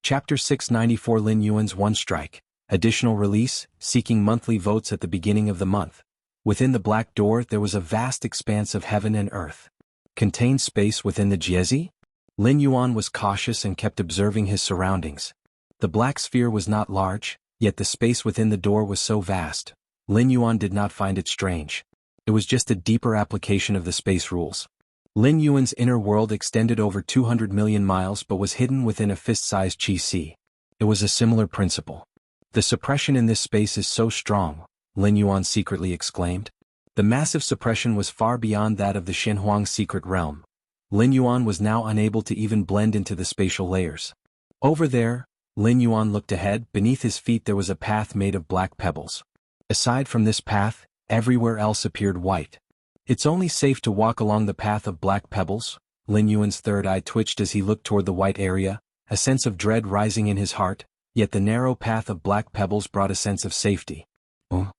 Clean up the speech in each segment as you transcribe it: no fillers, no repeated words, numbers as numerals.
Chapter 694 Lin Yuan's One Strike. Additional release, seeking monthly votes at the beginning of the month. Within the Black Door there was a vast expanse of heaven and earth. Contained space within the Jiezi? Lin Yuan was cautious and kept observing his surroundings. The black sphere was not large, yet the space within the door was so vast. Lin Yuan did not find it strange. It was just a deeper application of the space rules. Lin Yuan's inner world extended over 200 million miles but was hidden within a fist-sized chi sea. It was a similar principle. The suppression in this space is so strong, Lin Yuan secretly exclaimed. The massive suppression was far beyond that of the Xinhuang secret realm. Lin Yuan was now unable to even blend into the spatial layers. Over there, Lin Yuan looked ahead. Beneath his feet there was a path made of black pebbles. Aside from this path, everywhere else appeared white. It's only safe to walk along the path of black pebbles. Lin Yuan's third eye twitched as he looked toward the white area, a sense of dread rising in his heart, yet the narrow path of black pebbles brought a sense of safety. Oh,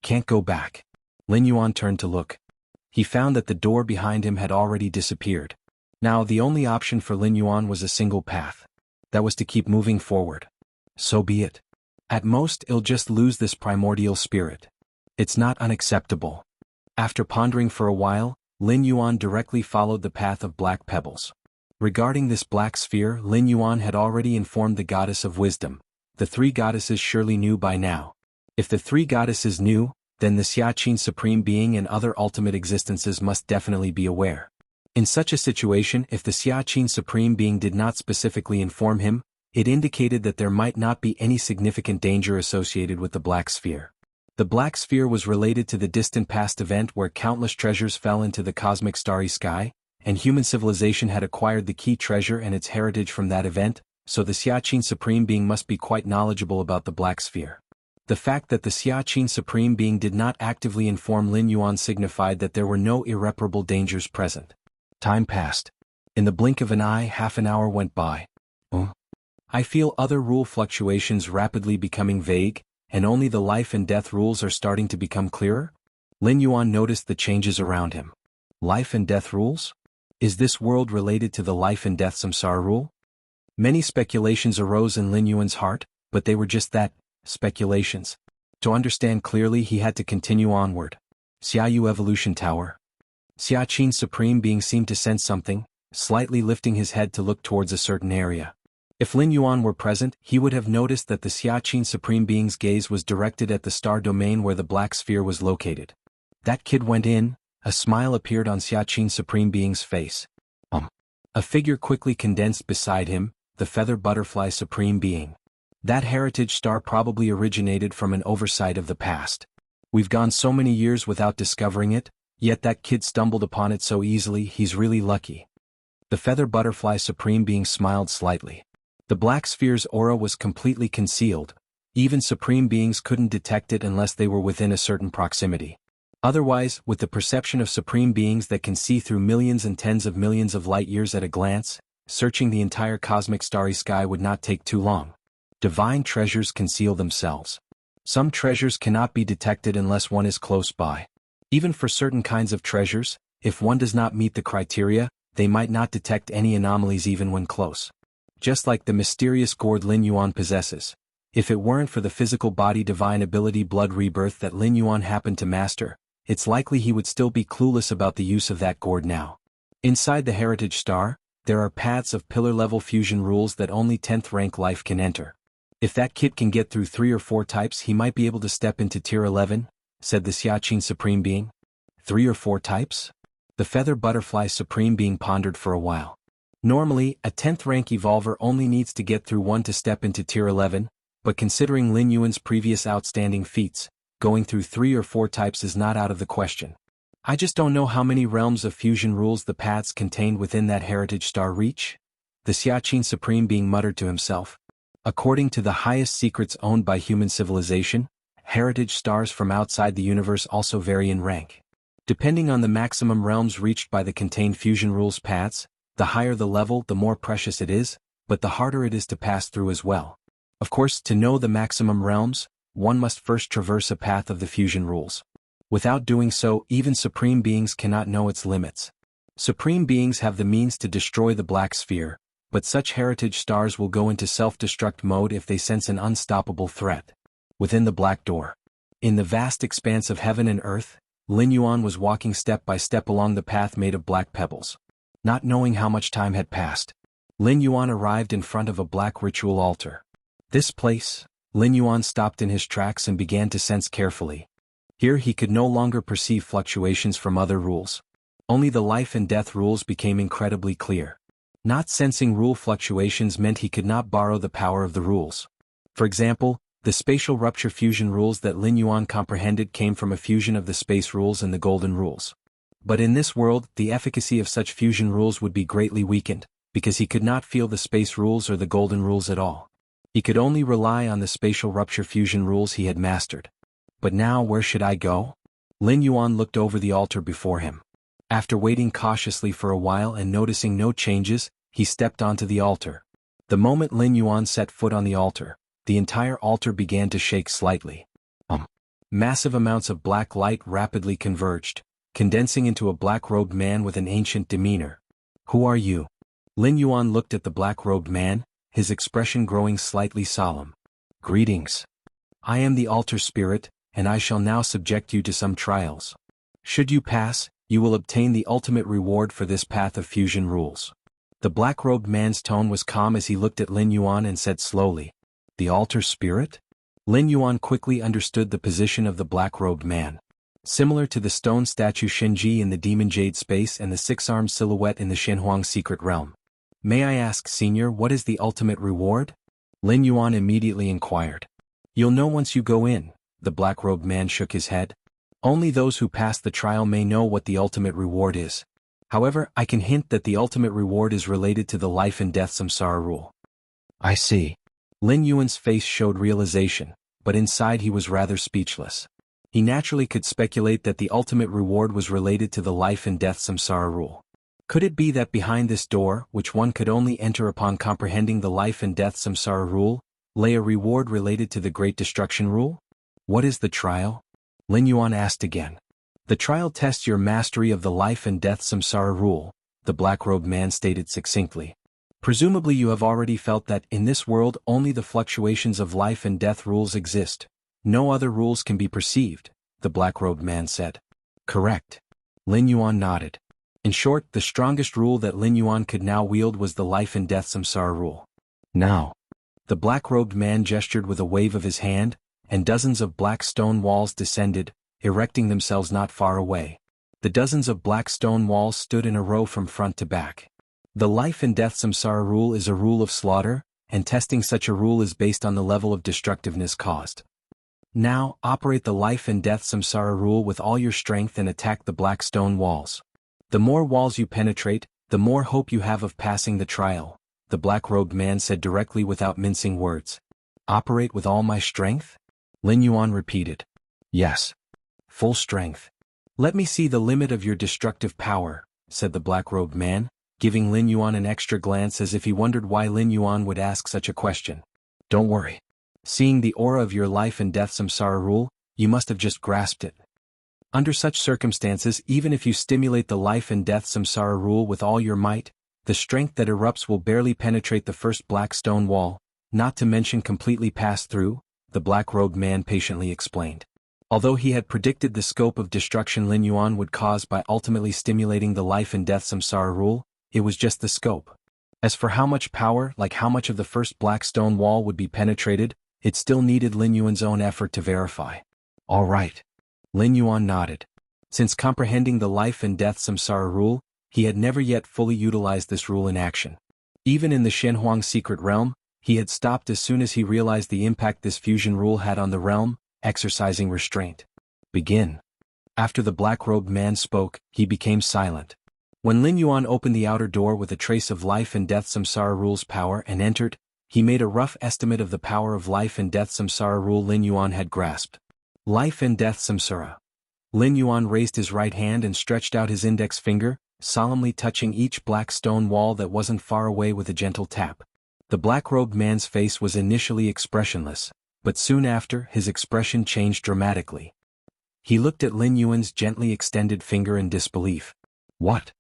can't go back. Lin Yuan turned to look. He found that the door behind him had already disappeared. Now the only option for Lin Yuan was a single path. That was to keep moving forward. So be it. At most he'll just lose this primordial spirit. It's not unacceptable. After pondering for a while, Lin Yuan directly followed the path of black pebbles. Regarding this black sphere, Lin Yuan had already informed the goddess of wisdom. The three goddesses surely knew by now. If the three goddesses knew, then the Xianxia Supreme Being and other ultimate existences must definitely be aware. In such a situation, if the Xianxia Supreme Being did not specifically inform him, it indicated that there might not be any significant danger associated with the black sphere. The black sphere was related to the distant past event where countless treasures fell into the cosmic starry sky, and human civilization had acquired the key treasure and its heritage from that event, so the Xianxia Supreme Being must be quite knowledgeable about the black sphere. The fact that the Xianxia Supreme Being did not actively inform Lin Yuan signified that there were no irreparable dangers present. Time passed. In the blink of an eye, half an hour went by. I feel other rule fluctuations rapidly becoming vague, and only the life and death rules are starting to become clearer? Lin Yuan noticed the changes around him. Life and death rules? Is this world related to the life and death samsara rule? Many speculations arose in Lin Yuan's heart, but they were just that, speculations. To understand clearly he had to continue onward. Xiaoyu Evolution Tower. Xianxia Supreme Being seemed to sense something, slightly lifting his head to look towards a certain area. If Lin Yuan were present, he would have noticed that the Xianxia Supreme Being's gaze was directed at the star domain where the black sphere was located. That kid went in, a smile appeared on Xianxia Supreme Being's face. A figure quickly condensed beside him, the feather butterfly Supreme Being. That heritage star probably originated from an oversight of the past. We've gone so many years without discovering it, yet that kid stumbled upon it so easily. He's really lucky. The feather butterfly Supreme Being smiled slightly. The black sphere's aura was completely concealed. Even Supreme Beings couldn't detect it unless they were within a certain proximity. Otherwise, with the perception of Supreme Beings that can see through millions and tens of millions of light years at a glance, searching the entire cosmic starry sky would not take too long. Divine treasures conceal themselves. Some treasures cannot be detected unless one is close by. Even for certain kinds of treasures, if one does not meet the criteria, they might not detect any anomalies even when close. Just like the mysterious gourd Lin Yuan possesses. If it weren't for the physical body divine ability blood rebirth that Lin Yuan happened to master, it's likely he would still be clueless about the use of that gourd now. Inside the heritage star, there are paths of pillar-level fusion rules that only 10th rank life can enter. If that kid can get through 3 or 4 types, he might be able to step into tier 11, said the Xianxia Supreme Being. 3 or 4 types? The feather butterfly Supreme Being pondered for a while. Normally, a 10th rank evolver only needs to get through 1 to step into tier 11, but considering Lin Yuan's previous outstanding feats, going through 3 or 4 types is not out of the question. I just don't know how many realms of fusion rules the paths contained within that heritage star reach, the Xianxia Supreme Being muttered to himself. According to the highest secrets owned by human civilization, heritage stars from outside the universe also vary in rank. Depending on the maximum realms reached by the contained fusion rules paths, the higher the level, the more precious it is, but the harder it is to pass through as well. Of course, to know the maximum realms, one must first traverse a path of the fusion rules. Without doing so, even Supreme Beings cannot know its limits. Supreme Beings have the means to destroy the black sphere, but such heritage stars will go into self-destruct mode if they sense an unstoppable threat. Within the black door. In the vast expanse of heaven and earth, Lin Yuan was walking step by step along the path made of black pebbles. Not knowing how much time had passed, Lin Yuan arrived in front of a black ritual altar. This place, Lin Yuan stopped in his tracks and began to sense carefully. Here he could no longer perceive fluctuations from other rules. Only the life and death rules became incredibly clear. Not sensing rule fluctuations meant he could not borrow the power of the rules. For example, the spatial rupture fusion rules that Lin Yuan comprehended came from a fusion of the space rules and the golden rules. But in this world, the efficacy of such fusion rules would be greatly weakened, because he could not feel the space rules or the golden rules at all. He could only rely on the spatial rupture fusion rules he had mastered. But now where should I go? Lin Yuan looked over the altar before him. After waiting cautiously for a while and noticing no changes, he stepped onto the altar. The moment Lin Yuan set foot on the altar, the entire altar began to shake slightly. Massive amounts of black light rapidly converged, condensing into a black-robed man with an ancient demeanor. Who are you? Lin Yuan looked at the black-robed man, his expression growing slightly solemn. Greetings. I am the altar spirit, and I shall now subject you to some trials. Should you pass, you will obtain the ultimate reward for this path of fusion rules. The black-robed man's tone was calm as he looked at Lin Yuan and said slowly, The altar spirit? Lin Yuan quickly understood the position of the black-robed man. Similar to the stone statue Shenji in the Demon Jade space and the six-armed silhouette in the Shenhuang secret realm. May I ask, Senior, what is the ultimate reward? Lin Yuan immediately inquired. You'll know once you go in, the black-robed man shook his head. Only those who pass the trial may know what the ultimate reward is. However, I can hint that the ultimate reward is related to the life and death samsara rule. I see. Lin Yuan's face showed realization, but inside he was rather speechless. He naturally could speculate that the ultimate reward was related to the life and death samsara rule. Could it be that behind this door, which one could only enter upon comprehending the life and death samsara rule, lay a reward related to the great destruction rule? What is the trial? Lin Yuan asked again. The trial tests your mastery of the life and death samsara rule, the black-robed man stated succinctly. Presumably you have already felt that in this world only the fluctuations of life and death rules exist. No other rules can be perceived, the black-robed man said. Correct. Lin Yuan nodded. In short, the strongest rule that Lin Yuan could now wield was the life and death samsara rule. Now. The black-robed man gestured with a wave of his hand, and dozens of black stone walls descended, erecting themselves not far away. The dozens of black stone walls stood in a row from front to back. The life and death samsara rule is a rule of slaughter, and testing such a rule is based on the level of destructiveness caused. Now, operate the life and death samsara rule with all your strength and attack the black stone walls. The more walls you penetrate, the more hope you have of passing the trial, the black-robed man said directly without mincing words. Operate with all my strength? Lin Yuan repeated. Yes. Full strength. Let me see the limit of your destructive power, said the black-robed man, giving Lin Yuan an extra glance as if he wondered why Lin Yuan would ask such a question. Don't worry. Seeing the aura of your life and death samsara rule, you must have just grasped it. Under such circumstances, even if you stimulate the life and death samsara rule with all your might, the strength that erupts will barely penetrate the first black stone wall, not to mention completely pass through, the black-robed man patiently explained. Although he had predicted the scope of destruction Lin Yuan would cause by ultimately stimulating the life and death samsara rule, it was just the scope. As for how much power, like how much of the first black stone wall would be penetrated, it still needed Lin Yuan's own effort to verify. All right. Lin Yuan nodded. Since comprehending the life and death samsara rule, he had never yet fully utilized this rule in action. Even in the Shenhuang secret realm, he had stopped as soon as he realized the impact this fusion rule had on the realm, exercising restraint. Begin. After the black-robed man spoke, he became silent. When Lin Yuan opened the outer door with a trace of life and death samsara rule's power and entered, he made a rough estimate of the power of life and death samsara rule Lin Yuan had grasped. Life and death samsara. Lin Yuan raised his right hand and stretched out his index finger, solemnly touching each black stone wall that wasn't far away with a gentle tap. The black-robed man's face was initially expressionless, but soon after his expression changed dramatically. He looked at Lin Yuan's gently extended finger in disbelief. What?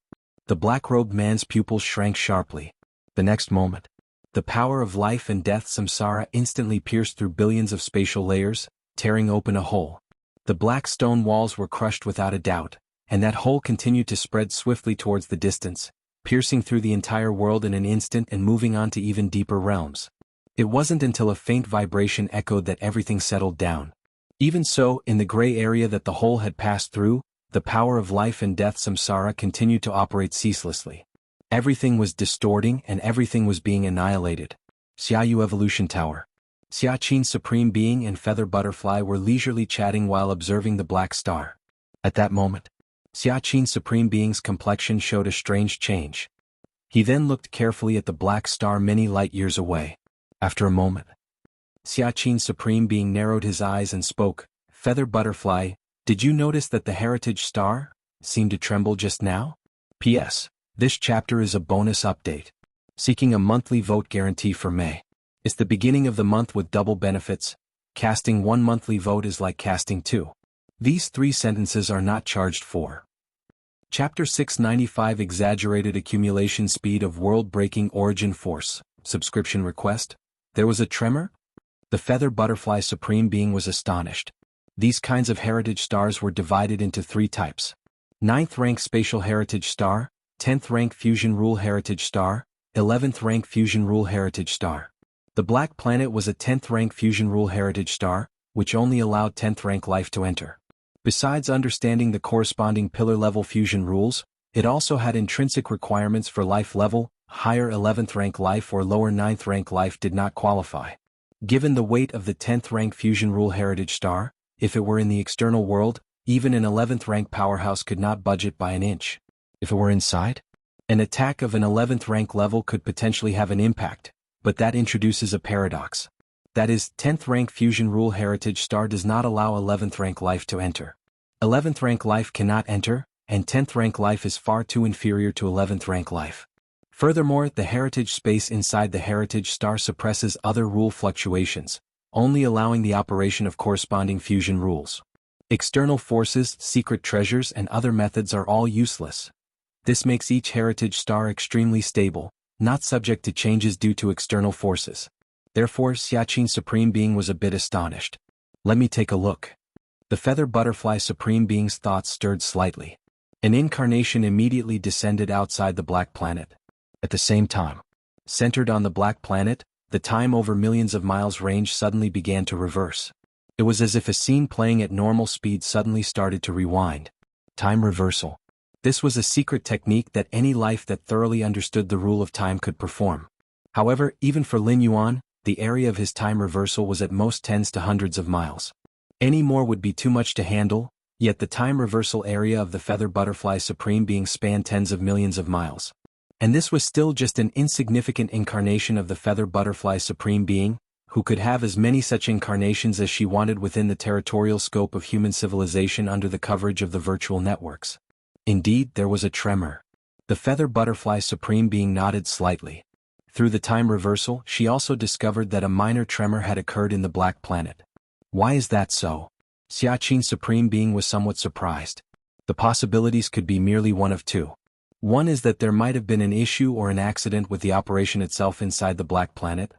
The black-robed man's pupils shrank sharply. The next moment, the power of life and death samsara instantly pierced through billions of spatial layers, tearing open a hole. The black stone walls were crushed without a doubt, and that hole continued to spread swiftly towards the distance, piercing through the entire world in an instant and moving on to even deeper realms. It wasn't until a faint vibration echoed that everything settled down. Even so, in the gray area that the hole had passed through, the power of life and death samsara continued to operate ceaselessly. Everything was distorting and everything was being annihilated. Xiaoyu Evolution Tower. Xiaqin Supreme Being and Feather Butterfly were leisurely chatting while observing the black star. At that moment, Xiaqin Supreme Being's complexion showed a strange change. He then looked carefully at the black star many light years away. After a moment, Xiaqin Supreme Being narrowed his eyes and spoke, "Feather Butterfly, did you notice that the heritage star seemed to tremble just now? P.S. This chapter is a bonus update. Seeking a monthly vote guarantee for May. It's the beginning of the month with double benefits. Casting one monthly vote is like casting two. These 3 sentences are not charged for." Chapter 695 Exaggerated Accumulation Speed of World-Breaking Origin Force. Subscription request. There was a tremor? The Feather Butterfly Supreme Being was astonished. These kinds of heritage stars were divided into 3 types. 9th rank Spatial Heritage Star, 10th rank Fusion Rule Heritage Star, 11th rank Fusion Rule Heritage Star. The Black Planet was a 10th rank Fusion Rule Heritage Star, which only allowed 10th rank life to enter. Besides understanding the corresponding pillar-level fusion rules, it also had intrinsic requirements for life level. Higher 11th rank life or lower 9th rank life did not qualify. Given the weight of the 10th rank Fusion Rule Heritage Star, if it were in the external world, even an 11th rank powerhouse could not budge it by an inch. If it were inside, an attack of an 11th rank level could potentially have an impact, but that introduces a paradox. That is, 10th rank Fusion Rule Heritage Star does not allow 11th rank life to enter. 11th rank life cannot enter, and 10th rank life is far too inferior to 11th rank life. Furthermore, the heritage space inside the heritage star suppresses other rule fluctuations, only allowing the operation of corresponding fusion rules. External forces, secret treasures, and other methods are all useless. This makes each heritage star extremely stable, not subject to changes due to external forces. Therefore, Xiaqin Supreme Being was a bit astonished. Let me take a look. The Feather Butterfly Supreme Being's thoughts stirred slightly. An incarnation immediately descended outside the Black Planet. At the same time, centered on the Black Planet, the time over millions of miles range suddenly began to reverse. It was as if a scene playing at normal speed suddenly started to rewind. Time reversal. This was a secret technique that any life that thoroughly understood the rule of time could perform. However, even for Lin Yuan, the area of his time reversal was at most tens to hundreds of miles. Any more would be too much to handle, yet the time reversal area of the Feather Butterfly Supreme Being spanned tens of millions of miles. And this was still just an insignificant incarnation of the Feather Butterfly Supreme Being, who could have as many such incarnations as she wanted within the territorial scope of human civilization under the coverage of the virtual networks. Indeed, there was a tremor. The Feather Butterfly Supreme Being nodded slightly. Through the time reversal, she also discovered that a minor tremor had occurred in the Black Planet. Why is that so? Xiaqin Supreme Being was somewhat surprised. The possibilities could be merely one of 2. One is that there might have been an issue or an accident with the operation itself inside the Black Planet.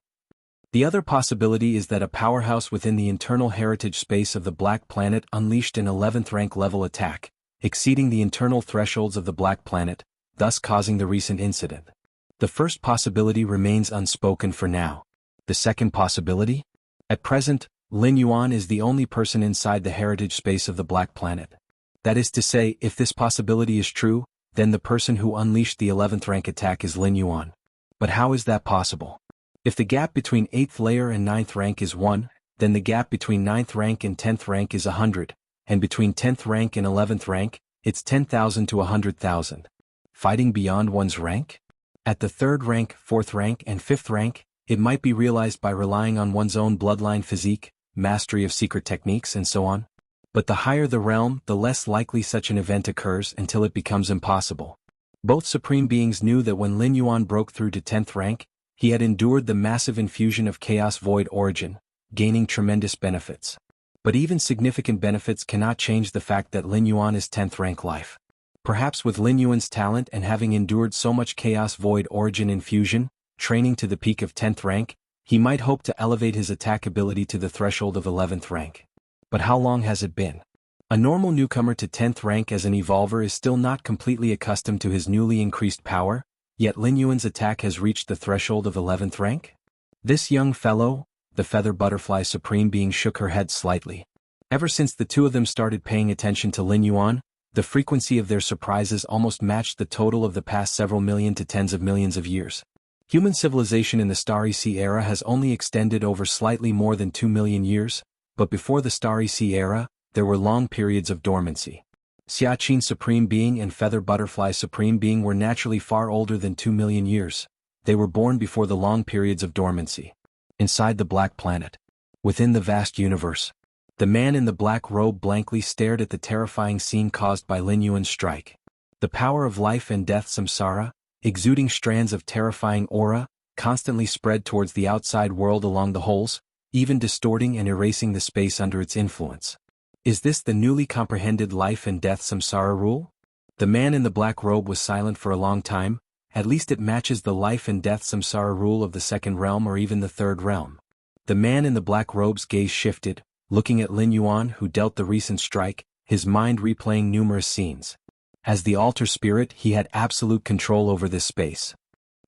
The other possibility is that a powerhouse within the internal heritage space of the Black Planet unleashed an 11th rank level attack, exceeding the internal thresholds of the Black Planet, thus causing the recent incident. The first possibility remains unspoken for now. The second possibility? At present, Lin Yuan is the only person inside the heritage space of the Black Planet. That is to say, if this possibility is true, then the person who unleashed the 11th rank attack is Lin Yuan. But how is that possible? If the gap between 8th layer and 9th rank is 1, then the gap between 9th rank and 10th rank is 100, and between 10th rank and 11th rank, it's 10,000 to 100,000. Fighting beyond one's rank? At the 3rd rank, 4th rank, and 5th rank, it might be realized by relying on one's own bloodline physique, mastery of secret techniques, and so on. But the higher the realm, the less likely such an event occurs until it becomes impossible. Both Supreme Beings knew that when Lin Yuan broke through to 10th rank, he had endured the massive infusion of Chaos Void Origin, gaining tremendous benefits. But even significant benefits cannot change the fact that Lin Yuan is 10th rank life. Perhaps with Lin Yuan's talent and having endured so much Chaos Void Origin infusion, training to the peak of 10th rank, he might hope to elevate his attack ability to the threshold of 11th rank. But how long has it been? A normal newcomer to 10th rank as an evolver is still not completely accustomed to his newly increased power, yet Lin Yuan's attack has reached the threshold of 11th rank? This young fellow, the Feather Butterfly Supreme Being, shook her head slightly. Ever since the two of them started paying attention to Lin Yuan, the frequency of their surprises almost matched the total of the past several million to tens of millions of years. Human civilization in the Starry Sea era has only extended over slightly more than 2 million years, but before the Starry Sea era, there were long periods of dormancy. Xiaxin Supreme Being and Feather Butterfly Supreme Being were naturally far older than 2 million years. They were born before the long periods of dormancy. Inside the Black Planet. Within the vast universe. The man in the black robe blankly stared at the terrifying scene caused by Lin Yuan's strike. The power of life and death samsara, exuding strands of terrifying aura, constantly spread towards the outside world along the holes, even distorting and erasing the space under its influence. Is this the newly comprehended life and death samsara rule? The man in the black robe was silent for a long time. At least it matches the life and death samsara rule of the second realm or even the third realm. The man in the black robe's gaze shifted, looking at Lin Yuan, who dealt the recent strike, his mind replaying numerous scenes. As the altar spirit, he had absolute control over this space.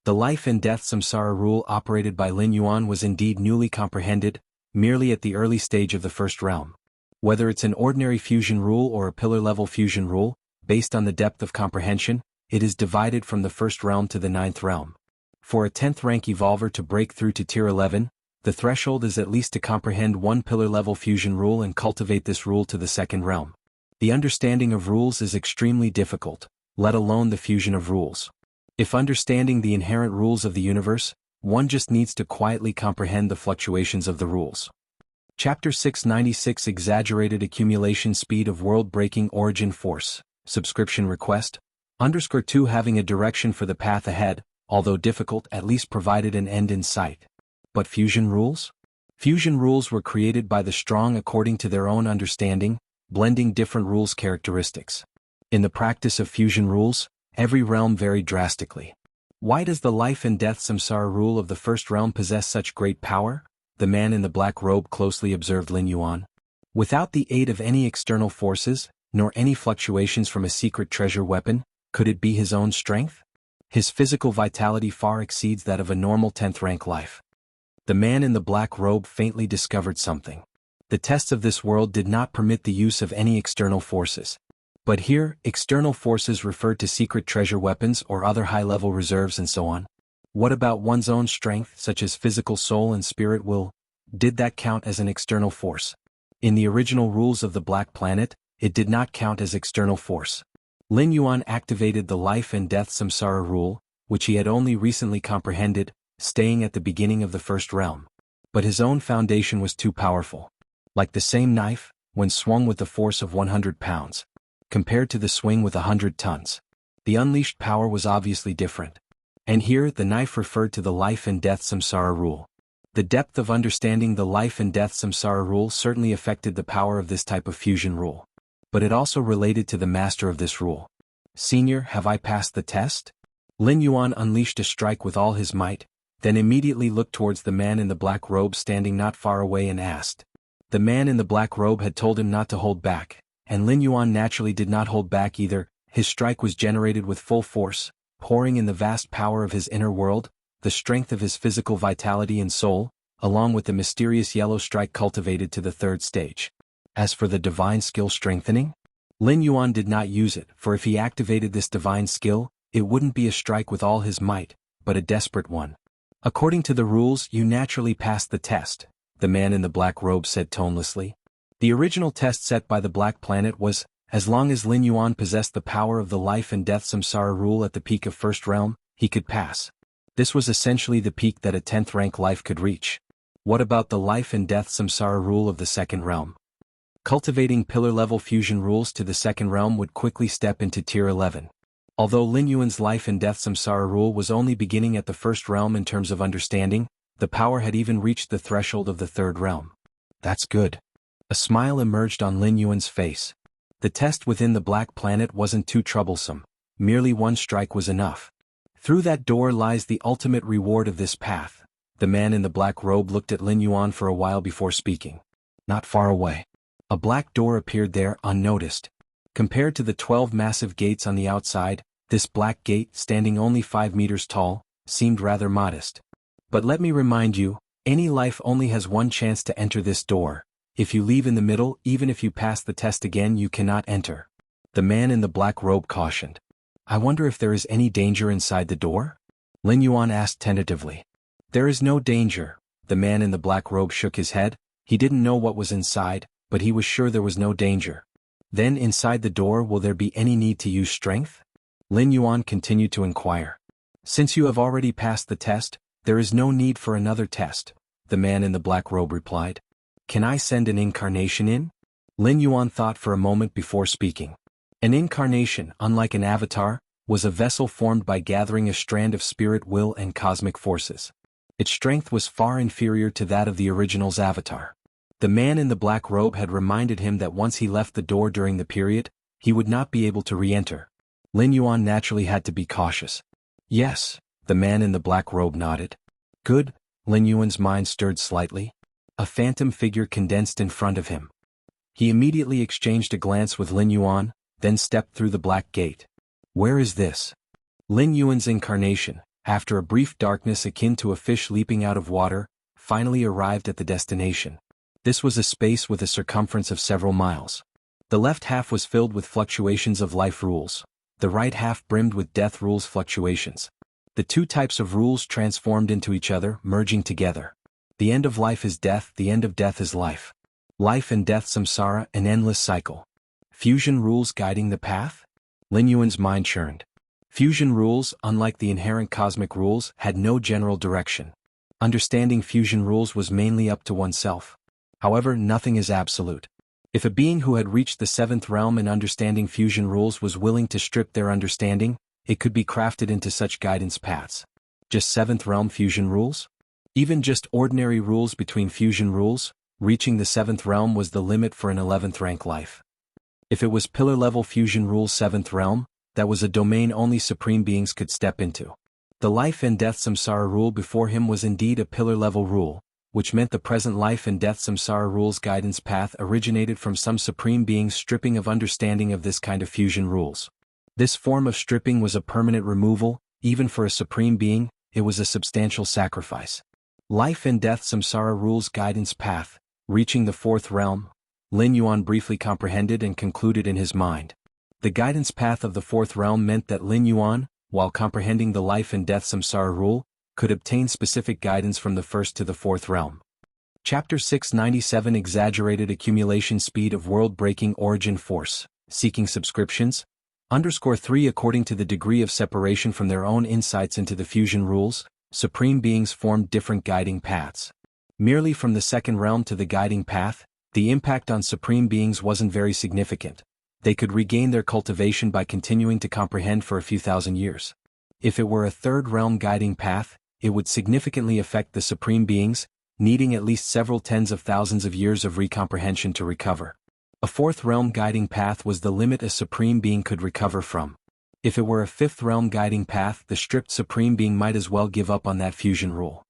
The life and death samsara rule operated by Lin Yuan was indeed newly comprehended, merely at the early stage of the first realm. Whether it's an ordinary fusion rule or a pillar-level fusion rule, based on the depth of comprehension, it is divided from the first realm to the 9th realm. For a 10th rank evolver to break through to tier 11, the threshold is at least to comprehend one pillar-level fusion rule and cultivate this rule to the second realm. The understanding of rules is extremely difficult, let alone the fusion of rules. If understanding the inherent rules of the universe, one just needs to quietly comprehend the fluctuations of the rules. Chapter 696 Exaggerated Accumulation Speed of World-Breaking Origin Force, Subscription Request, _2 Having a direction for the path ahead, although difficult, at least provided an end in sight. But fusion rules? Fusion rules were created by the strong according to their own understanding, blending different rules characteristics. In the practice of fusion rules, every realm varied drastically. Why does the life and death samsara rule of the first realm possess such great power? The man in the black robe closely observed Lin Yuan. Without the aid of any external forces, nor any fluctuations from a secret treasure weapon, could it be his own strength? His physical vitality far exceeds that of a normal 10th rank life. The man in the black robe faintly discovered something. The tests of this world did not permit the use of any external forces. But here, external forces referred to secret treasure weapons or other high-level reserves and so on. What about one's own strength, such as physical soul and spirit will? Did that count as an external force? In the original rules of the Black Planet, it did not count as external force. Lin Yuan activated the life and death samsara rule, which he had only recently comprehended, staying at the beginning of the first realm. But his own foundation was too powerful. Like the same knife, when swung with the force of 100 pounds, compared to the swing with 100 tons. The unleashed power was obviously different. And here, the knife referred to the life and death samsara rule. The depth of understanding the life and death samsara rule certainly affected the power of this type of fusion rule. But it also related to the master of this rule. Senior, have I passed the test? Lin Yuan unleashed a strike with all his might, then immediately looked towards the man in the black robe standing not far away and asked. The man in the black robe had told him not to hold back, and Lin Yuan naturally did not hold back either. His strike was generated with full force, pouring in the vast power of his inner world, the strength of his physical vitality and soul, along with the mysterious yellow strike cultivated to the third stage. As for the divine skill strengthening, Lin Yuan did not use it, for if he activated this divine skill, it wouldn't be a strike with all his might, but a desperate one. According to the rules, you naturally passed the test, the man in the black robe said tonelessly. The original test set by the Black Planet was, as long as Lin Yuan possessed the power of the life and death samsara rule at the peak of first realm, he could pass. This was essentially the peak that a 10th rank life could reach. What about the life and death samsara rule of the second realm? Cultivating pillar-level fusion rules to the second realm would quickly step into tier 11. Although Lin Yuan's life and death samsara rule was only beginning at the first realm in terms of understanding, the power had even reached the threshold of the third realm. That's good. A smile emerged on Lin Yuan's face. The test within the Black Planet wasn't too troublesome, merely one strike was enough. Through that door lies the ultimate reward of this path. The man in the black robe looked at Lin Yuan for a while before speaking. Not far away. A black door appeared there unnoticed. Compared to the 12 massive gates on the outside, this black gate, standing only 5 meters tall, seemed rather modest. But let me remind you, any life only has one chance to enter this door. If you leave in the middle, even if you pass the test again, you cannot enter. The man in the black robe cautioned. I wonder if there is any danger inside the door? Lin Yuan asked tentatively. There is no danger. The man in the black robe shook his head. He didn't know what was inside, but he was sure there was no danger. Then inside the door, will there be any need to use strength? Lin Yuan continued to inquire. Since you have already passed the test, there is no need for another test, the man in the black robe replied. Can I send an incarnation in? Lin Yuan thought for a moment before speaking. An incarnation, unlike an avatar, was a vessel formed by gathering a strand of spirit will and cosmic forces. Its strength was far inferior to that of the original's avatar. The man in the black robe had reminded him that once he left the door during the period, he would not be able to re-enter. Lin Yuan naturally had to be cautious. Yes, the man in the black robe nodded. Good, Lin Yuan's mind stirred slightly. A phantom figure condensed in front of him. He immediately exchanged a glance with Lin Yuan, then stepped through the black gate. Where is this? Lin Yuan's incarnation, after a brief darkness akin to a fish leaping out of water, finally arrived at the destination. This was a space with a circumference of several miles. The left half was filled with fluctuations of life rules. The right half brimmed with death rules fluctuations. The two types of rules transformed into each other, merging together. The end of life is death, the end of death is life. Life and death samsara, an endless cycle. Fusion rules guiding the path? Lin Yuan's mind churned. Fusion rules, unlike the inherent cosmic rules, had no general direction. Understanding fusion rules was mainly up to oneself. However, nothing is absolute. If a being who had reached the 7th realm in understanding fusion rules was willing to strip their understanding, it could be crafted into such guidance paths. Just 7th realm fusion rules? Even just ordinary rules between fusion rules, reaching the 7th realm was the limit for an 11th rank life. If it was pillar level fusion rules 7th realm, that was a domain only supreme beings could step into. The life and death samsara rule before him was indeed a pillar level rule, which meant the present life and death samsara rules guidance path originated from some supreme being's stripping of understanding of this kind of fusion rules. This form of stripping was a permanent removal, even for a supreme being, it was a substantial sacrifice. Life and death samsara rules guidance path, reaching the 4th realm, Lin Yuan briefly comprehended and concluded in his mind. The guidance path of the 4th realm meant that Lin Yuan, while comprehending the life and death samsara rule, could obtain specific guidance from the 1st to the 4th realm. Chapter 697 Exaggerated Accumulation Speed of World-Breaking Origin Force, Seeking Subscriptions, _3 According to the degree of separation from their own insights into the fusion rules, supreme beings formed different guiding paths. Merely from the 2nd realm to the guiding path, the impact on supreme beings wasn't very significant. They could regain their cultivation by continuing to comprehend for a few thousand years. If it were a 3rd realm guiding path, it would significantly affect the supreme beings, needing at least several tens of thousands of years of recomprehension to recover. A 4th realm guiding path was the limit a supreme being could recover from. If it were a 5th realm guiding path, the stripped supreme being might as well give up on that fusion rule.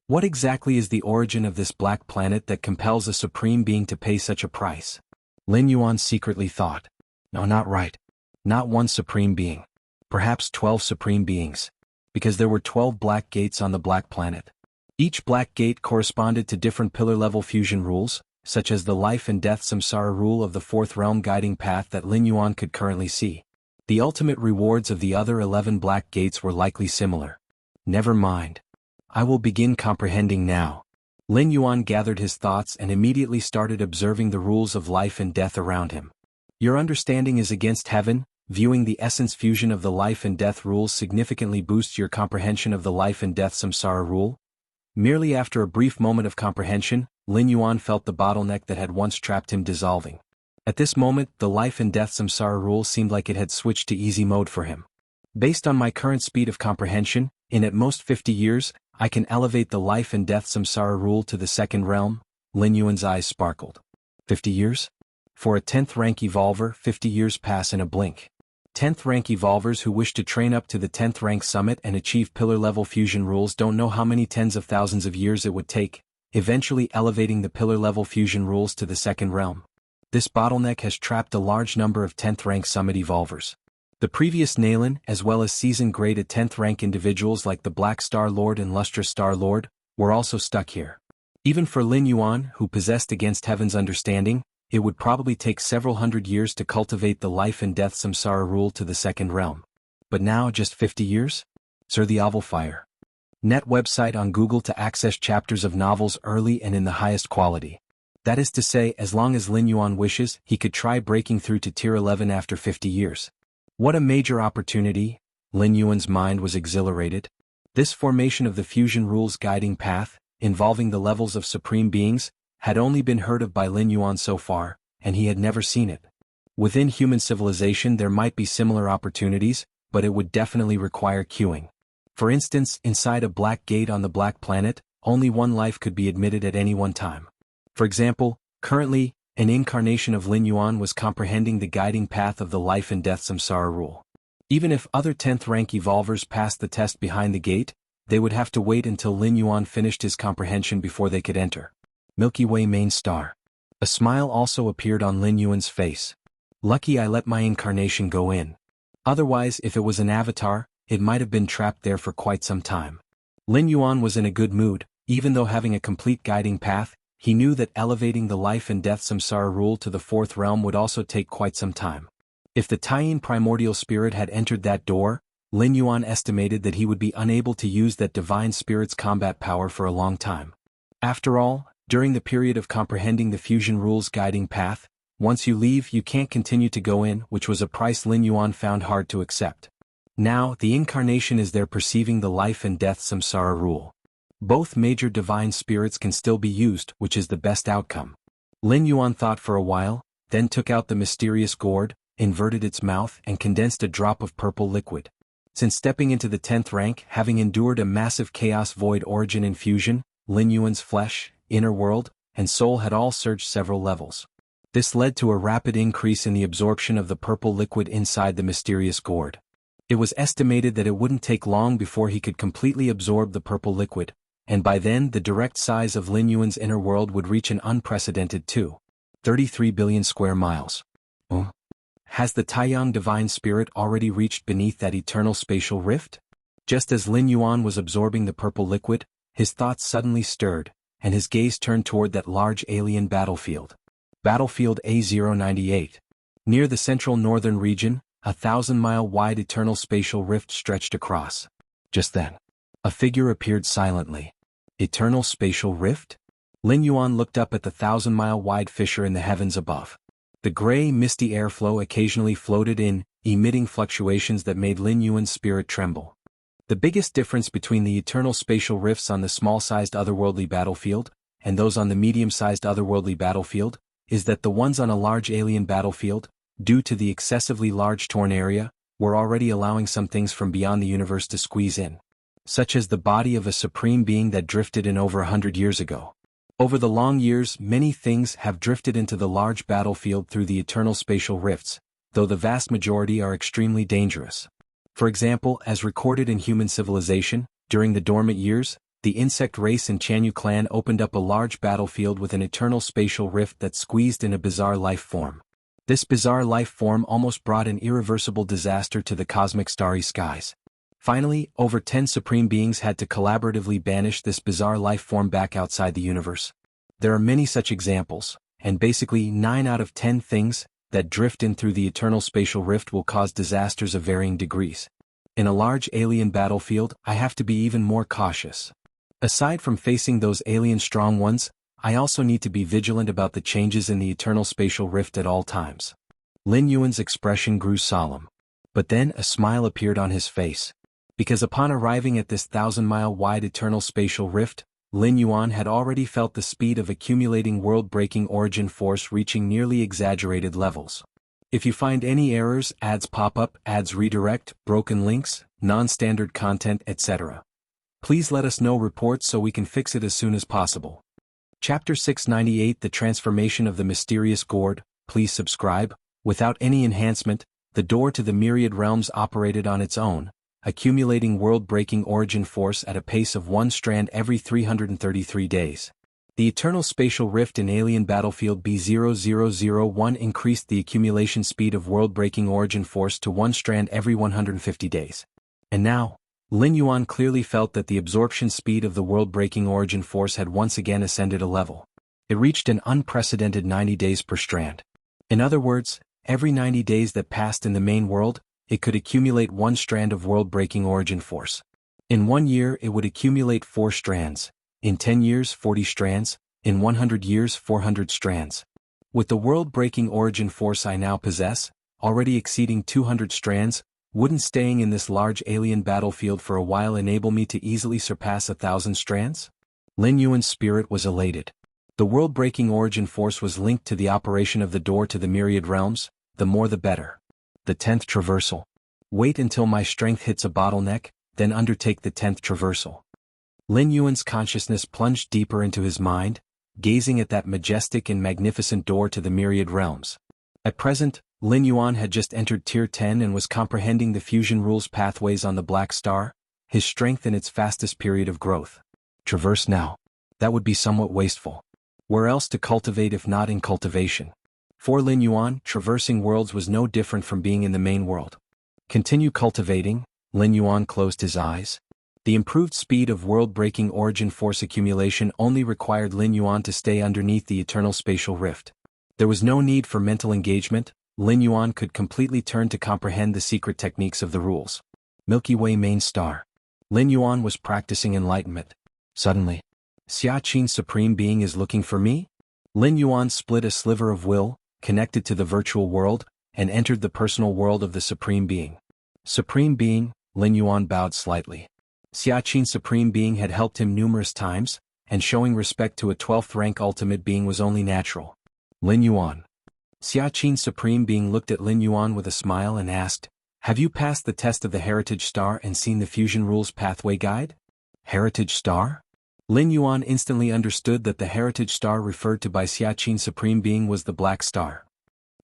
What exactly is the origin of this black planet that compels a supreme being to pay such a price? Lin Yuan secretly thought. No, not right. Not one supreme being. Perhaps 12 supreme beings. Because there were 12 black gates on the black planet. Each black gate corresponded to different pillar-level fusion rules, such as the life and death samsara rule of the 4th realm guiding path that Lin Yuan could currently see. The ultimate rewards of the other 11 black gates were likely similar. Never mind. I will begin comprehending now. Lin Yuan gathered his thoughts and immediately started observing the rules of life and death around him. Your understanding is against heaven. Viewing the essence fusion of the life and death rules significantly boosts your comprehension of the life and death samsara rule. Merely after a brief moment of comprehension, Lin Yuan felt the bottleneck that had once trapped him dissolving. At this moment, the life and death samsara rule seemed like it had switched to easy mode for him. Based on my current speed of comprehension, in at most 50 years, I can elevate the life and death samsara rule to the 2nd realm. Lin Yuan's eyes sparkled. 50 years? For a 10th rank evolver, 50 years pass in a blink. 10th rank evolvers who wish to train up to the 10th rank summit and achieve pillar-level fusion rules don't know how many tens of thousands of years it would take, eventually elevating the pillar-level fusion rules to the second realm. This bottleneck has trapped a large number of 10th rank summit evolvers. The previous Nalan, as well as seasoned grade at 10th rank individuals like the Black Star Lord and Lustrous Star Lord, were also stuck here. Even for Lin Yuan, who possessed Against Heaven's understanding, it would probably take several hundred years to cultivate the life and death samsara rule to the second realm. But now just 50 years? Sir the Oval Fire. Net website on Google to access chapters of novels early and in the highest quality. That is to say, as long as Lin Yuan wishes, he could try breaking through to tier 11 after 50 years. What a major opportunity! Lin Yuan's mind was exhilarated. This formation of the fusion rules guiding path, involving the levels of supreme beings, had only been heard of by Lin Yuan so far, and he had never seen it. Within human civilization there might be similar opportunities, but it would definitely require queuing. For instance, inside a black gate on the Black Planet, only one life could be admitted at any one time. For example, currently, an incarnation of Lin Yuan was comprehending the guiding path of the life and death samsara rule. Even if other 10th rank evolvers passed the test behind the gate, they would have to wait until Lin Yuan finished his comprehension before they could enter. Milky Way main star. A smile also appeared on Lin Yuan's face. Lucky I let my incarnation go in. Otherwise, if it was an avatar, it might have been trapped there for quite some time. Lin Yuan was in a good mood, even though having a complete guiding path, he knew that elevating the life and death samsara rule to the fourth realm would also take quite some time. If the Taiyin primordial spirit had entered that door, Lin Yuan estimated that he would be unable to use that divine spirit's combat power for a long time. After all, during the period of comprehending the fusion rules guiding path, once you leave you can't continue to go in, which was a price Lin Yuan found hard to accept. Now, the incarnation is there perceiving the life and death samsara rule. Both major divine spirits can still be used, which is the best outcome. Lin Yuan thought for a while, then took out the mysterious gourd, inverted its mouth and condensed a drop of purple liquid. Since stepping into the 10th rank, having endured a massive chaos void origin infusion, Lin Yuan's flesh, inner world, and soul had all surged several levels. This led to a rapid increase in the absorption of the purple liquid inside the mysterious gourd. It was estimated that it wouldn't take long before he could completely absorb the purple liquid, and by then the direct size of Lin Yuan's inner world would reach an unprecedented 2.33 billion square miles. Has the Taiyang divine spirit already reached beneath that eternal spatial rift? Just as Lin Yuan was absorbing the purple liquid, his thoughts suddenly stirred, and his gaze turned toward that large alien battlefield. Battlefield A098. Near the central northern region, a 1,000-mile-wide eternal spatial rift stretched across. Just then, a figure appeared silently. Eternal spatial rift? Lin Yuan looked up at the 1,000-mile-wide fissure in the heavens above. The gray, misty airflow occasionally floated in, emitting fluctuations that made Lin Yuan's spirit tremble. The biggest difference between the eternal spatial rifts on the small-sized otherworldly battlefield, and those on the medium-sized otherworldly battlefield, is that the ones on a large alien battlefield, due to the excessively large torn area, were already allowing some things from beyond the universe to squeeze in. Such as the body of a supreme being that drifted in over 100 years ago. Over the long years, many things have drifted into the large battlefield through the eternal spatial rifts, though the vast majority are extremely dangerous. For example, as recorded in human civilization, during the dormant years, the insect race and Jianghu clan opened up a large battlefield with an eternal spatial rift that squeezed in a bizarre life form. This bizarre life form almost brought an irreversible disaster to the cosmic starry skies. Finally, over 10 supreme beings had to collaboratively banish this bizarre life form back outside the universe. There are many such examples, and basically 9 out of 10 things that drift in through the eternal spatial rift will cause disasters of varying degrees. In a large alien battlefield, I have to be even more cautious. Aside from facing those alien strong ones, I also need to be vigilant about the changes in the eternal spatial rift at all times. Lin Yuan's expression grew solemn. But then a smile appeared on his face. Because upon arriving at this 1,000-mile-wide eternal spatial rift, Lin Yuan had already felt the speed of accumulating world-breaking origin force reaching nearly exaggerated levels. If you find any errors, ads pop up, ads redirect, broken links, non-standard content, etc., please let us know reports so we can fix it as soon as possible. Chapter 698 The Transformation of the Mysterious Gourd. Please subscribe. Without any enhancement, The door to the myriad realms operated on its own, accumulating world-breaking origin force at a pace of 1 strand every 333 days. The eternal spatial rift in alien battlefield B0001 increased the accumulation speed of world-breaking origin force to 1 strand every 150 days. And now, Lin Yuan clearly felt that the absorption speed of the world-breaking origin force had once again ascended a level. It reached an unprecedented 90 days per strand. In other words, every 90 days that passed in the main world, it could accumulate 1 strand of world-breaking origin force. In 1 year it would accumulate 4 strands, in 10 years 40 strands, in 100 years 400 strands. With the world-breaking origin force I now possess, already exceeding 200 strands, wouldn't staying in this large alien battlefield for a while enable me to easily surpass 1,000 strands? Lin Yuan's spirit was elated. The world-breaking origin force was linked to the operation of the door to the myriad realms, the more the better. The 10th traversal. Wait until my strength hits a bottleneck, then undertake the 10th traversal. Lin Yuan's consciousness plunged deeper into his mind, gazing at that majestic and magnificent door to the myriad realms. At present, Lin Yuan had just entered Tier 10 and was comprehending the fusion rules pathways on the Black Star, his strength in its fastest period of growth. Traverse now. That would be somewhat wasteful. Where else to cultivate if not in cultivation? For Lin Yuan, traversing worlds was no different from being in the main world. Continue cultivating. Lin Yuan closed his eyes. The improved speed of world-breaking origin force accumulation only required Lin Yuan to stay underneath the eternal spatial rift. There was no need for mental engagement. Lin Yuan could completely turn to comprehend the secret techniques of the rules. Milky Way main star. Lin Yuan was practicing enlightenment. Suddenly, Xianxia's supreme being is looking for me? Lin Yuan split a sliver of will, connected to the virtual world, and entered the personal world of the supreme being. Supreme being, Lin Yuan bowed slightly. Xianxia's supreme being had helped him numerous times, and showing respect to a 12th rank ultimate being was only natural. Lin Yuan. Xianxia's supreme being looked at Lin Yuan with a smile and asked, "Have you passed the test of the Heritage Star and seen the Fusion Rules Pathway Guide?" Heritage Star? Lin Yuan instantly understood that the Heritage Star referred to by Xianxia's supreme being was the Black Star.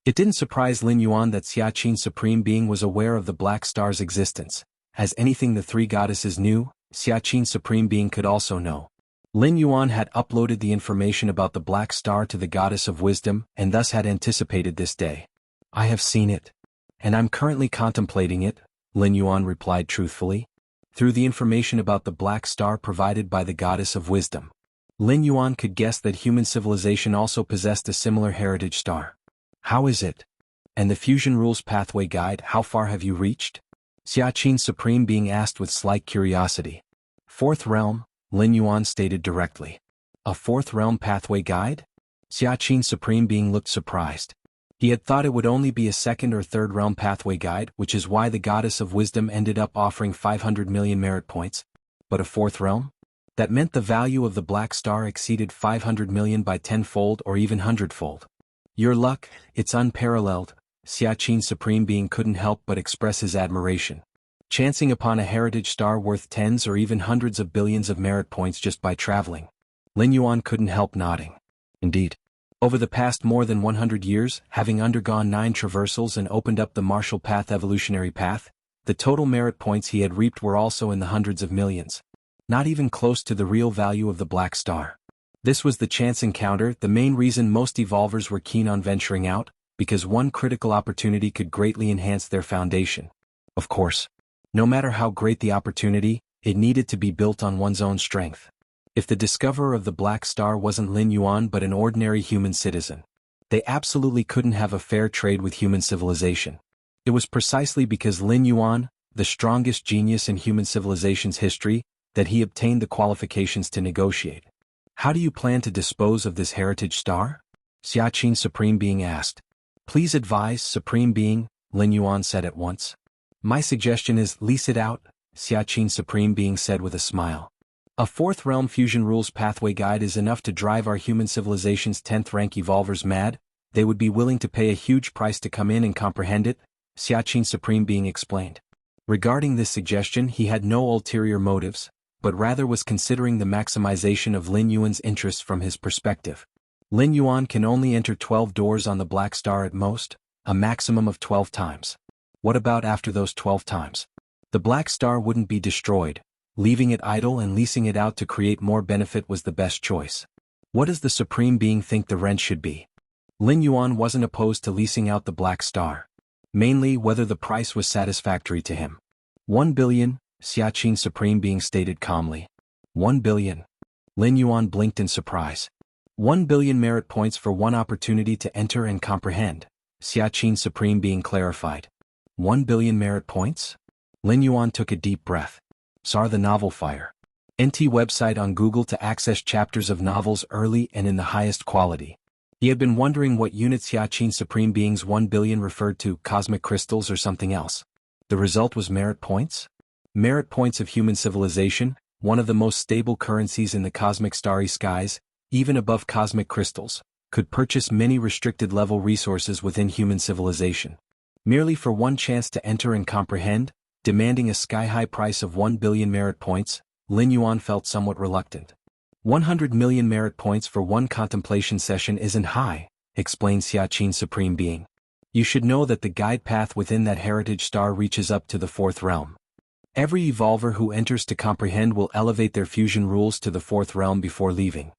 It didn't surprise Lin Yuan that Xianxia's supreme being was aware of the Black Star's existence. As anything the three goddesses knew, Xianxia's supreme being could also know. Lin Yuan had uploaded the information about the Black Star to the Goddess of Wisdom and thus had anticipated this day. "I have seen it. And I'm currently contemplating it," Lin Yuan replied truthfully. Through the information about the Black Star provided by the Goddess of Wisdom, Lin Yuan could guess that human civilization also possessed a similar heritage star. "How is it? And the Fusion Rules Pathway Guide, how far have you reached?" Xianxia's supreme being asked with slight curiosity. "4th realm," Lin Yuan stated directly. "A 4th realm pathway guide?" Xianxia's supreme being looked surprised. He had thought it would only be a 2nd or 3rd realm pathway guide, which is why the Goddess of Wisdom ended up offering 500 million merit points. But a 4th realm? That meant the value of the Black Star exceeded 500 million by 10-fold or even 100-fold. "Your luck, it's unparalleled," Xianxia's supreme being couldn't help but express his admiration. Chancing upon a heritage star worth tens or even hundreds of billions of merit points just by traveling. Lin Yuan couldn't help nodding. Indeed. Over the past more than 100 years, having undergone 9 traversals and opened up the martial path evolutionary path, the total merit points he had reaped were also in the hundreds of millions. Not even close to the real value of the Black Star. This was the chance encounter, the main reason most evolvers were keen on venturing out, because one critical opportunity could greatly enhance their foundation. Of course. No matter how great the opportunity, it needed to be built on one's own strength. If the discoverer of the Black Star wasn't Lin Yuan but an ordinary human citizen, they absolutely couldn't have a fair trade with human civilization. It was precisely because Lin Yuan, the strongest genius in human civilization's history, that he obtained the qualifications to negotiate. "How do you plan to dispose of this heritage star?" Xianxia's supreme being asked. "Please advise, supreme being," Lin Yuan said at once. "My suggestion is lease it out," Xianxia's supreme being said with a smile. "A 4th realm fusion rules pathway guide is enough to drive our human civilization's 10th rank evolvers mad. They would be willing to pay a huge price to come in and comprehend it," Xianxia's supreme being explained. Regarding this suggestion he had no ulterior motives, but rather was considering the maximization of Lin Yuan's interests from his perspective. Lin Yuan can only enter 12 doors on the Black Star at most, a maximum of 12 times. What about after those 12 times? The black star wouldn't be destroyed. Leaving it idle and leasing it out to create more benefit was the best choice. What does the Supreme Being think the rent should be? Lin Yuan wasn't opposed to leasing out the black star. Mainly whether the price was satisfactory to him. 1 billion, Xianxia Supreme Being stated calmly. 1 billion. Lin Yuan blinked in surprise. 1 billion merit points for one opportunity to enter and comprehend, Xianxia Supreme Being clarified. 1 billion merit points? Lin Yuan took a deep breath. Saw the novel Fire. NT website on Google to access chapters of novels early and in the highest quality. He had been wondering what unit Xianxia Supreme Being's 1 billion referred to, cosmic crystals or something else. The result was merit points? Merit points of human civilization, one of the most stable currencies in the cosmic starry skies, even above cosmic crystals, could purchase many restricted level resources within human civilization. Merely for one chance to enter and comprehend, demanding a sky-high price of 1 billion merit points, Lin Yuan felt somewhat reluctant. 100 million merit points for one contemplation session isn't high, explained Xianxia Supreme Being. You should know that the guide path within that heritage star reaches up to the 4th realm. Every evolver who enters to comprehend will elevate their fusion rules to the 4th realm before leaving.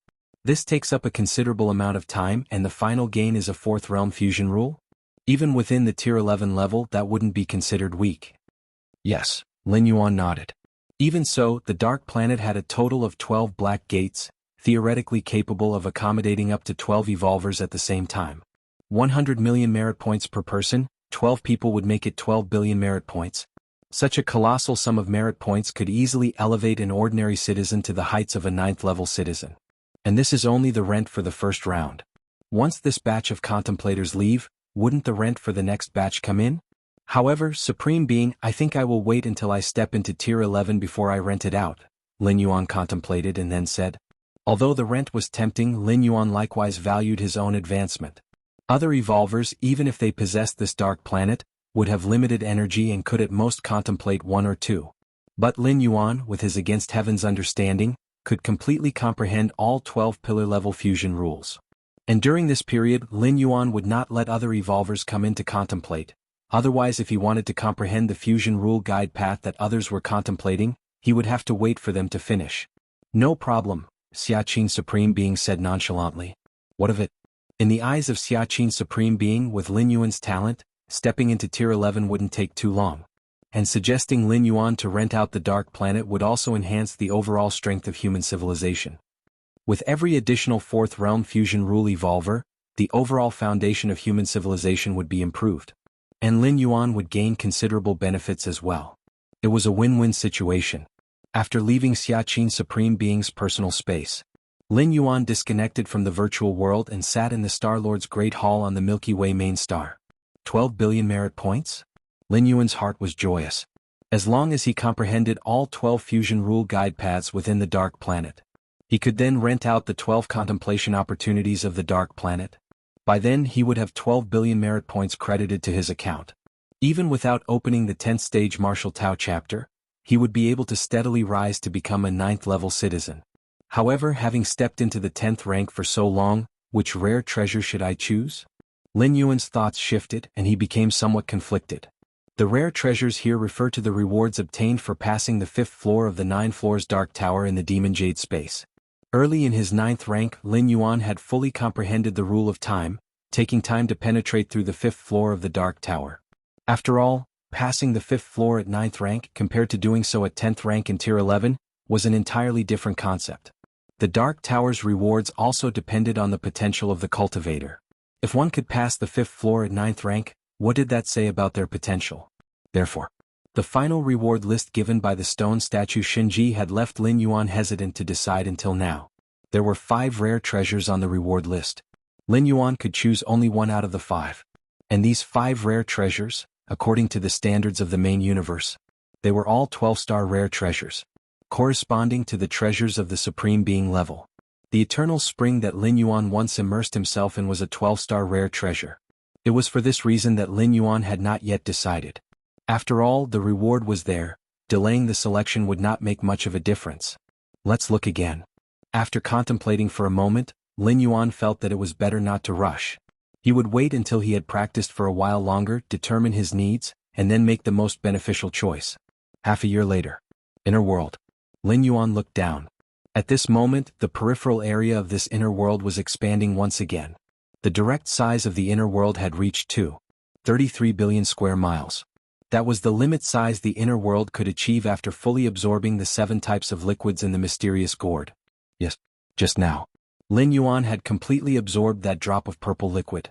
This takes up a considerable amount of time and the final gain is a 4th realm fusion rule? Even within the tier 11 level that wouldn't be considered weak. Yes, Lin Yuan nodded. Even so, the dark planet had a total of 12 black gates, theoretically capable of accommodating up to 12 evolvers at the same time. 100 million merit points per person, 12 people would make it 12 billion merit points. Such a colossal sum of merit points could easily elevate an ordinary citizen to the heights of a 9th level citizen. And this is only the rent for the first round. Once this batch of contemplators leave, wouldn't the rent for the next batch come in? However, Supreme Being, I think I will wait until I step into tier 11 before I rent it out, Lin Yuan contemplated and then said. Although the rent was tempting, Lin Yuan likewise valued his own advancement. Other evolvers, even if they possessed this dark planet, would have limited energy and could at most contemplate 1 or 2. But Lin Yuan, with his against heaven's understanding, could completely comprehend all 12 pillar-level fusion rules. And during this period, Lin Yuan would not let other evolvers come in to contemplate. Otherwise, if he wanted to comprehend the fusion rule guide path that others were contemplating, he would have to wait for them to finish. No problem, Xianxia Supreme Being said nonchalantly. What of it? In the eyes of Xianxia Supreme Being with Lin Yuan's talent, stepping into tier 11 wouldn't take too long. And suggesting Lin Yuan to rent out the dark planet would also enhance the overall strength of human civilization. With every additional 4th realm fusion rule evolver, the overall foundation of human civilization would be improved. And Lin Yuan would gain considerable benefits as well. It was a win-win situation. After leaving Xianxia Supreme Being's personal space, Lin Yuan disconnected from the virtual world and sat in the Star-Lord's Great Hall on the Milky Way main star. 12 billion merit points? Lin Yuan's heart was joyous. As long as he comprehended all 12 fusion rule guide paths within the dark planet, he could then rent out the 12 contemplation opportunities of the dark planet. By then he would have 12 billion merit points credited to his account. Even without opening the 10th stage Martial Tao chapter, he would be able to steadily rise to become a 9th level citizen. However, having stepped into the 10th rank for so long, which rare treasure should I choose? Lin Yuan's thoughts shifted and he became somewhat conflicted. The rare treasures here refer to the rewards obtained for passing the 5th floor of the 9 floors Dark Tower in the Demon Jade space. Early in his 9th rank, Lin Yuan had fully comprehended the rule of time, taking time to penetrate through the 5th floor of the Dark Tower. After all, passing the 5th floor at 9th rank compared to doing so at 10th rank in tier 11 was an entirely different concept. The Dark Tower's rewards also depended on the potential of the cultivator. If one could pass the 5th floor at 9th rank, what did that say about their potential? Therefore, the final reward list given by the stone statue Xinji had left Lin Yuan hesitant to decide until now. There were 5 rare treasures on the reward list. Lin Yuan could choose only one out of the 5. And these 5 rare treasures, according to the standards of the main universe, they were all 12-star rare treasures, corresponding to the treasures of the Supreme Being level. The eternal spring that Lin Yuan once immersed himself in was a 12-star rare treasure. It was for this reason that Lin Yuan had not yet decided. After all, the reward was there, delaying the selection would not make much of a difference. Let's look again. After contemplating for a moment, Lin Yuan felt that it was better not to rush. He would wait until he had practiced for a while longer, determine his needs, and then make the most beneficial choice. Half a year later. Inner world. Lin Yuan looked down. At this moment, the peripheral area of this inner world was expanding once again. The direct size of the inner world had reached 2.33 billion square miles. That was the limit size the inner world could achieve after fully absorbing the 7 types of liquids in the mysterious gourd. Yes, just now. Lin Yuan had completely absorbed that drop of purple liquid.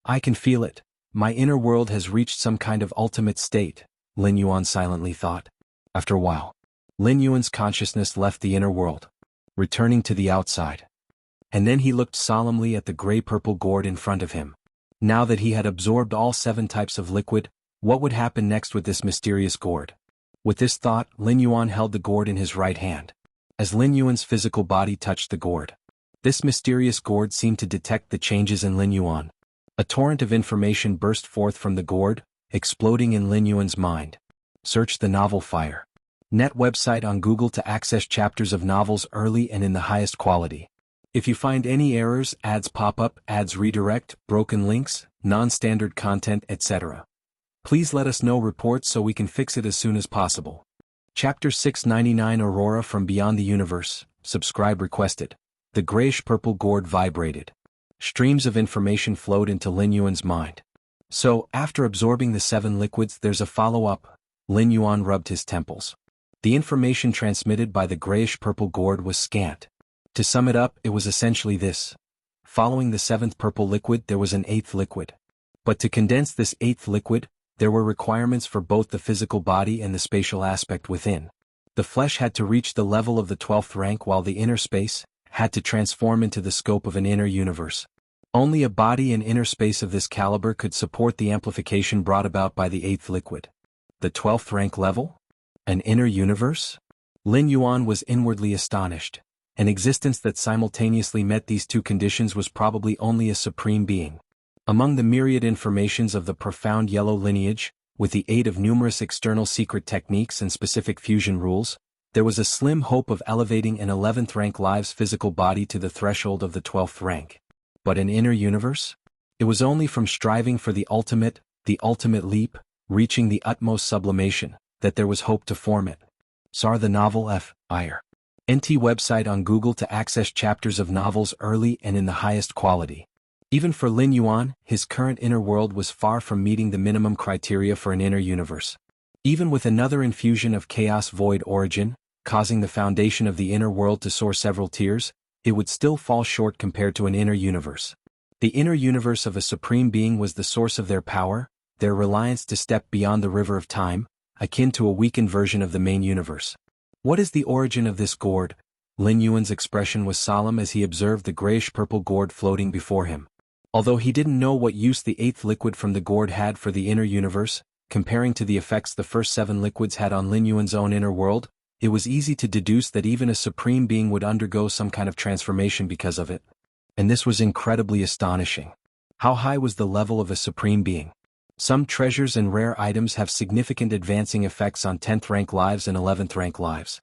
I can feel it. My inner world has reached some kind of ultimate state, Lin Yuan silently thought. After a while, Lin Yuan's consciousness left the inner world, returning to the outside. And then he looked solemnly at the gray-purple gourd in front of him. Now that he had absorbed all 7 types of liquid, what would happen next with this mysterious gourd? With this thought, Lin Yuan held the gourd in his right hand. As Lin Yuan's physical body touched the gourd, this mysterious gourd seemed to detect the changes in Lin Yuan. A torrent of information burst forth from the gourd, exploding in Lin Yuan's mind. Search the novel Fire. Net website on Google to access chapters of novels early and in the highest quality. If you find any errors, ads pop up, ads redirect, broken links, non-standard content, etc., please let us know reports so we can fix it as soon as possible. Chapter 699 Aurora from Beyond the Universe. Subscribe requested. The grayish-purple gourd vibrated. Streams of information flowed into Lin Yuan's mind. So, after absorbing the 7 liquids, there's a follow-up. Lin Yuan rubbed his temples. The information transmitted by the grayish-purple gourd was scant. To sum it up, it was essentially this. Following the 7th purple liquid, there was an 8th liquid. But to condense this 8th liquid, there were requirements for both the physical body and the spatial aspect within. The flesh had to reach the level of the 12th rank, while the inner space had to transform into the scope of an inner universe. Only a body and inner space of this caliber could support the amplification brought about by the 8th liquid. The 12th rank level? An inner universe? Lin Yuan was inwardly astonished. An existence that simultaneously met these 2 conditions was probably only a supreme being. Among the myriad informations of the profound yellow lineage, with the aid of numerous external secret techniques and specific fusion rules, there was a slim hope of elevating an 11th rank live's physical body to the threshold of the 12th rank. But an inner universe? It was only from striving for the ultimate leap, reaching the utmost sublimation, that there was hope to form it. Sar the novel Fire. NT website on Google to access chapters of novels early and in the highest quality. Even for Lin Yuan, his current inner world was far from meeting the minimum criteria for an inner universe. Even with another infusion of chaos void origin, causing the foundation of the inner world to soar several tiers, it would still fall short compared to an inner universe. The inner universe of a supreme being was the source of their power, their reliance to step beyond the river of time, akin to a weakened version of the main universe. What is the origin of this gourd? Lin Yuan's expression was solemn as he observed the grayish-purple gourd floating before him. Although he didn't know what use the 8th liquid from the gourd had for the inner universe, comparing to the effects the first 7 liquids had on Lin Yuan's own inner world, it was easy to deduce that even a supreme being would undergo some kind of transformation because of it. And this was incredibly astonishing. How high was the level of a supreme being? Some treasures and rare items have significant advancing effects on 10th rank lives and 11th rank lives.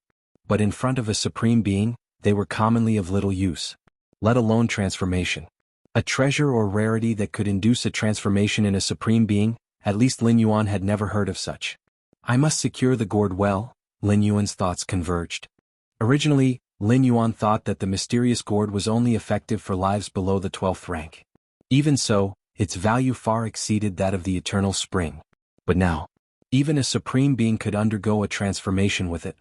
But in front of a supreme being, they were commonly of little use. Let alone transformation. A treasure or rarity that could induce a transformation in a supreme being, at least Lin Yuan had never heard of such. I must secure the gourd well. Lin Yuan's thoughts converged. Originally, Lin Yuan thought that the mysterious gourd was only effective for lives below the 12th rank. Even so, its value far exceeded that of the eternal spring. But now, even a supreme being could undergo a transformation with it.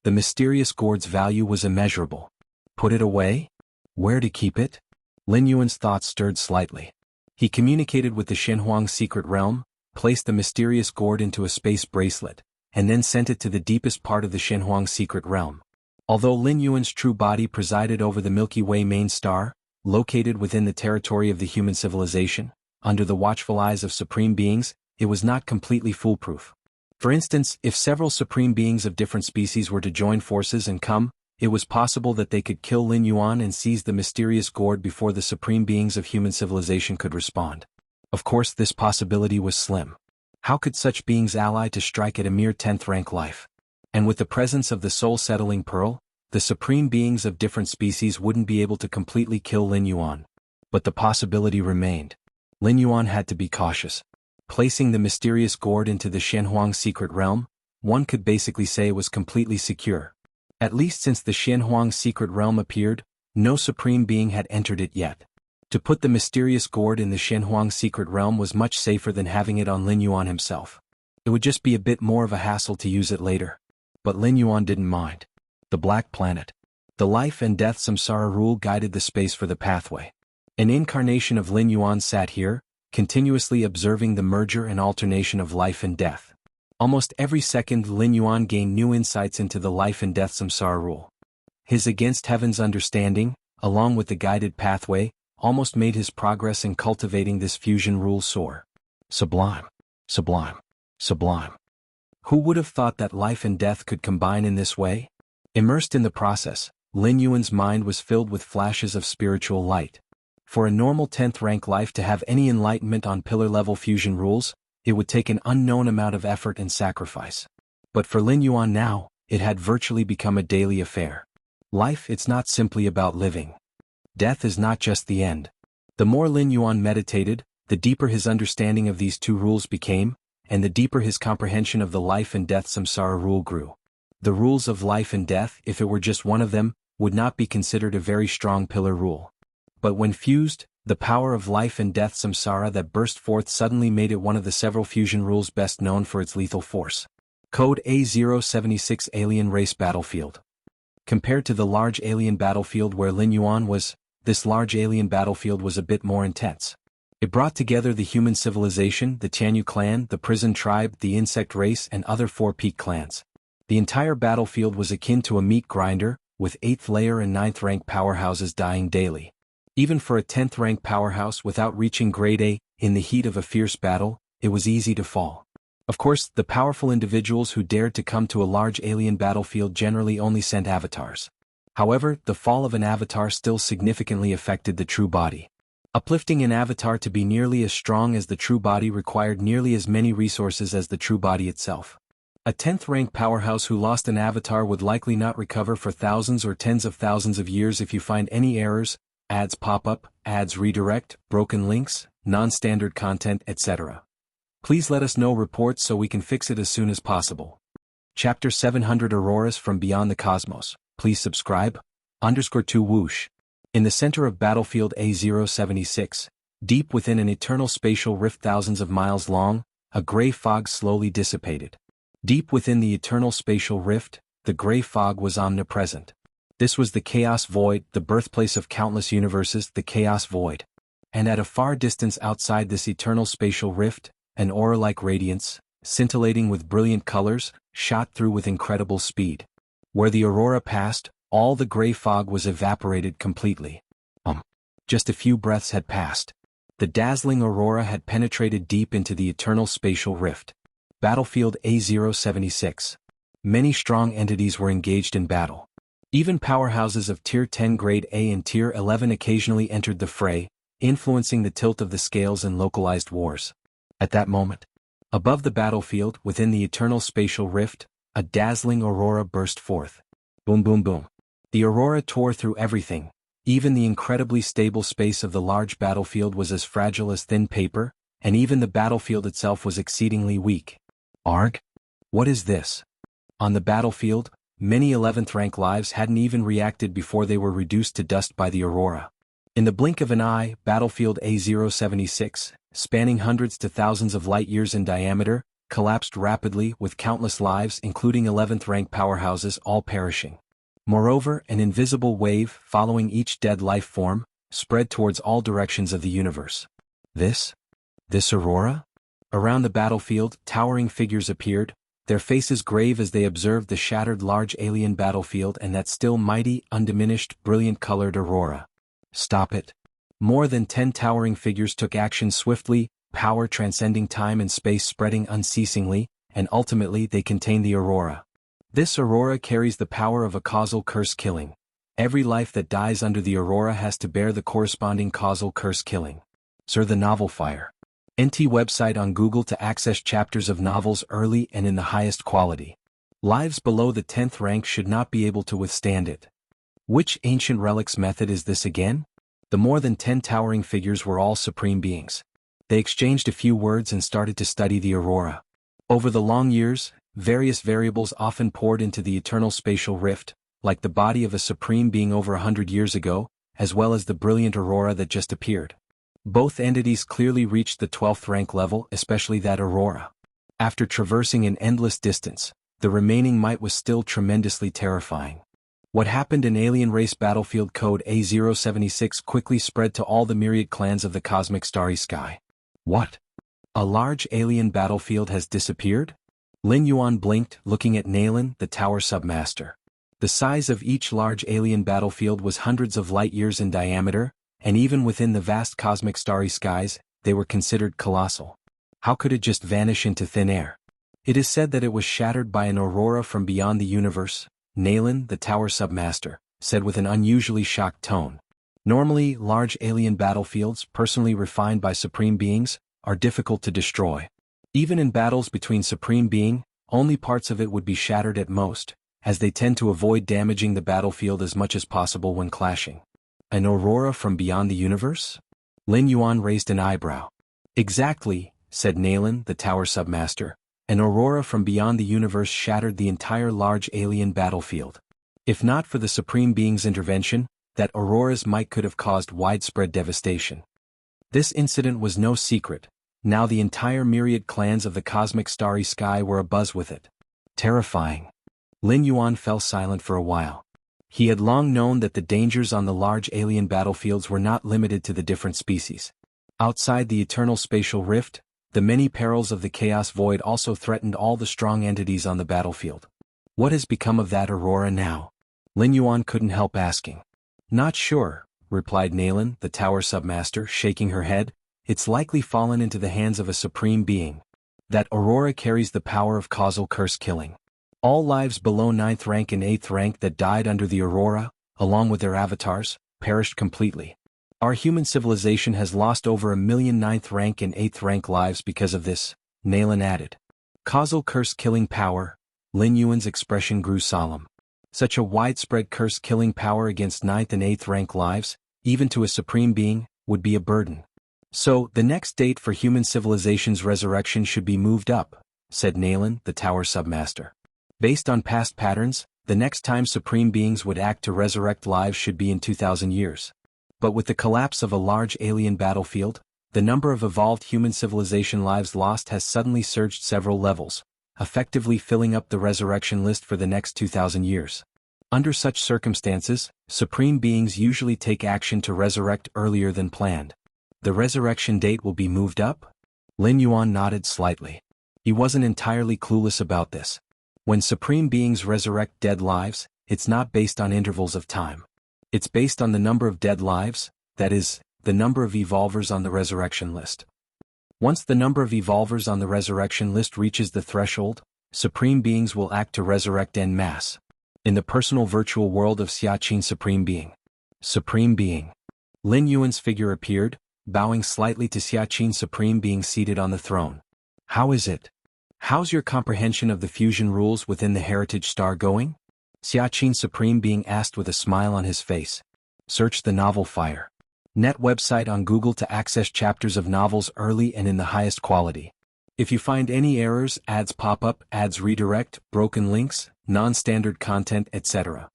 The mysterious gourd's value was immeasurable. Put it away? Where to keep it? Lin Yuan's thoughts stirred slightly. He communicated with the Xinhuang secret realm, placed the mysterious gourd into a space bracelet, and then sent it to the deepest part of the Xinhuang secret realm. Although Lin Yuan's true body presided over the Milky Way main star, located within the territory of the human civilization, under the watchful eyes of supreme beings, it was not completely foolproof. For instance, if several supreme beings of different species were to join forces and come, it was possible that they could kill Lin Yuan and seize the mysterious gourd before the supreme beings of human civilization could respond. Of course, this possibility was slim. How could such beings ally to strike at a mere 10th rank life? And with the presence of the soul-settling pearl, the supreme beings of different species wouldn't be able to completely kill Lin Yuan. But the possibility remained. Lin Yuan had to be cautious. Placing the mysterious gourd into the Xianhuang secret realm, one could basically say it was completely secure. At least since the Xianhuang secret realm appeared, no supreme being had entered it yet. To put the mysterious gourd in the Xianhuang secret realm was much safer than having it on Lin Yuan himself. It would just be a bit more of a hassle to use it later. But Lin Yuan didn't mind. The Black Planet. The life and death samsara rule guided the space for the pathway. An incarnation of Lin Yuan sat here, continuously observing the merger and alternation of life and death. Almost every second Lin Yuan gained new insights into the life and death samsara rule. His against heaven's understanding, along with the guided pathway, almost made his progress in cultivating this fusion rule soar. Sublime. Sublime. Sublime. Who would have thought that life and death could combine in this way? Immersed in the process, Lin Yuan's mind was filled with flashes of spiritual light. For a normal 10th rank life to have any enlightenment on pillar-level fusion rules, it would take an unknown amount of effort and sacrifice. But for Lin Yuan now, it had virtually become a daily affair. Life, it's not simply about living. Death is not just the end. The more Lin Yuan meditated, the deeper his understanding of these two rules became, and the deeper his comprehension of the life and death samsara rule grew. The rules of life and death, if it were just one of them, would not be considered a very strong pillar rule. But when fused, the power of life and death samsara that burst forth suddenly made it one of the several fusion rules best known for its lethal force. Code A076 Alien Race Battlefield. Compared to the large alien battlefield where Lin Yuan was, this large alien battlefield was a bit more intense. It brought together the human civilization, the Jianghu clan, the prison tribe, the insect race, and other 4 peak clans. The entire battlefield was akin to a meat grinder, with 8th layer and 9th rank powerhouses dying daily. Even for a 10th rank powerhouse without reaching grade A, in the heat of a fierce battle, it was easy to fall. Of course, the powerful individuals who dared to come to a large alien battlefield generally only sent avatars. However, the fall of an avatar still significantly affected the true body. Uplifting an avatar to be nearly as strong as the true body required nearly as many resources as the true body itself. A 10th rank powerhouse who lost an avatar would likely not recover for thousands or tens of thousands of years if you find any errors, ads pop up, ads redirect, broken links, non-standard content, etc. Please let us know reports so we can fix it as soon as possible. Chapter 700 Auroras from Beyond the Cosmos. Please subscribe. _2 Whoosh. In the center of battlefield A076, deep within an eternal spatial rift thousands of miles long, a gray fog slowly dissipated. Deep within the eternal spatial rift, the gray fog was omnipresent. This was the Chaos Void, the birthplace of countless universes, the Chaos Void. And at a far distance outside this eternal spatial rift, an aura-like radiance, scintillating with brilliant colors, shot through with incredible speed. Where the aurora passed, all the gray fog was evaporated completely. Just a few breaths had passed. The dazzling aurora had penetrated deep into the eternal spatial rift. Battlefield A076. Many strong entities were engaged in battle. Even powerhouses of Tier 10 Grade A and Tier 11 occasionally entered the fray, influencing the tilt of the scales in localized wars. At that moment, above the battlefield, within the eternal spatial rift, a dazzling aurora burst forth. Boom boom boom. The aurora tore through everything. Even the incredibly stable space of the large battlefield was as fragile as thin paper, and even the battlefield itself was exceedingly weak. Arg? What is this? On the battlefield, many 11th rank lives hadn't even reacted before they were reduced to dust by the aurora. In the blink of an eye, battlefield A076, spanning hundreds to thousands of light years in diameter, collapsed rapidly with countless lives including 11th rank powerhouses all perishing. Moreover, an invisible wave, following each dead life form, spread towards all directions of the universe. This aurora? Around the battlefield, towering figures appeared, their faces grave as they observed the shattered large alien battlefield and that still mighty, undiminished, brilliant-colored aurora. Stop it. More than 10 towering figures took action swiftly, power transcending time and space spreading unceasingly, and ultimately they contained the aurora. This aurora carries the power of a causal curse killing. Every life that dies under the aurora has to bear the corresponding causal curse killing. Sir, the novel Fire. NT website on Google to access chapters of novels early and in the highest quality. Lives below the 10th rank should not be able to withstand it. Which ancient relics method is this again? The more than 10 towering figures were all supreme beings. They exchanged a few words and started to study the aurora. Over the long years, various variables often poured into the eternal spatial rift, like the body of a supreme being over 100 years ago, as well as the brilliant aurora that just appeared. Both entities clearly reached the 12th rank level, especially that aurora. After traversing an endless distance, the remaining might was still tremendously terrifying. What happened in alien race battlefield code A076 quickly spread to all the myriad clans of the cosmic starry sky. What? A large alien battlefield has disappeared? Lin Yuan blinked, looking at Nalan, the tower submaster. The size of each large alien battlefield was hundreds of light years in diameter, and even within the vast cosmic starry skies, they were considered colossal. How could it just vanish into thin air? It is said that it was shattered by an aurora from beyond the universe, Nalan, the tower submaster, said with an unusually shocked tone. Normally, large alien battlefields, personally refined by supreme beings, are difficult to destroy. Even in battles between supreme being, only parts of it would be shattered at most, as they tend to avoid damaging the battlefield as much as possible when clashing. An aurora from beyond the universe? Lin Yuan raised an eyebrow. Exactly, said Nalan, the tower submaster. An aurora from beyond the universe shattered the entire large alien battlefield. If not for the supreme being's intervention, that aurora's might could have caused widespread devastation. This incident was no secret. Now the entire myriad clans of the cosmic starry sky were abuzz with it. Terrifying. Lin Yuan fell silent for a while. He had long known that the dangers on the large alien battlefields were not limited to the different species. Outside the eternal spatial rift, the many perils of the chaos void also threatened all the strong entities on the battlefield. What has become of that aurora now? Lin Yuan couldn't help asking. Not sure, replied Nalan, the tower submaster, shaking her head. It's likely fallen into the hands of a supreme being. That aurora carries the power of causal curse killing. All lives below 9th rank and 8th rank that died under the aurora, along with their avatars, perished completely. Our human civilization has lost over 1 million 9th rank and 8th rank lives because of this, Nalan added. Causal curse killing power. Lin Yuan's expression grew solemn. Such a widespread curse killing power against 9th and 8th rank lives, even to a supreme being, would be a burden. So, the next date for human civilization's resurrection should be moved up, said Nalan, the tower submaster. Based on past patterns, the next time supreme beings would act to resurrect lives should be in 2,000 years. But with the collapse of a large alien battlefield, the number of evolved human civilization lives lost has suddenly surged several levels, effectively filling up the resurrection list for the next 2,000 years. Under such circumstances, supreme beings usually take action to resurrect earlier than planned. The resurrection date will be moved up? Lin Yuan nodded slightly. He wasn't entirely clueless about this. When supreme beings resurrect dead lives, it's not based on intervals of time. It's based on the number of dead lives, that is, the number of evolvers on the resurrection list. Once the number of evolvers on the resurrection list reaches the threshold, supreme beings will act to resurrect en masse. In the personal virtual world of Xianxia Supreme Being. Supreme Being. Lin Yuan's figure appeared, bowing slightly to Xianxia Supreme Being seated on the throne. How is it? How's your comprehension of the fusion rules within the Heritage Star going? Xianxia Supreme Being asked with a smile on his face. Search the novel Fire. Net website on Google to access chapters of novels early and in the highest quality. If you find any errors, ads pop up, ads redirect, broken links, non-standard content, etc.,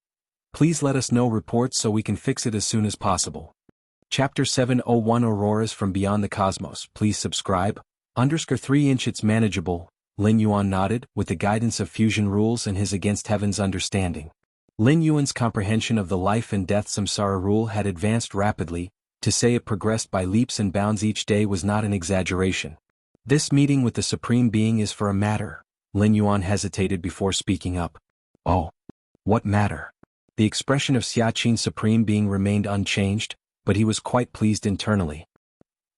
please let us know reports so we can fix it as soon as possible. Chapter 701 Auroras from Beyond the Cosmos. Please subscribe. _3" It's manageable. Lin Yuan nodded, with the guidance of fusion rules and his against heaven's understanding. Lin Yuan's comprehension of the life and death samsara rule had advanced rapidly. To say it progressed by leaps and bounds each day was not an exaggeration. This meeting with the Supreme Being is for a matter. Lin Yuan hesitated before speaking up. Oh. What matter? The expression of Xianxia Supreme Being remained unchanged, but he was quite pleased internally.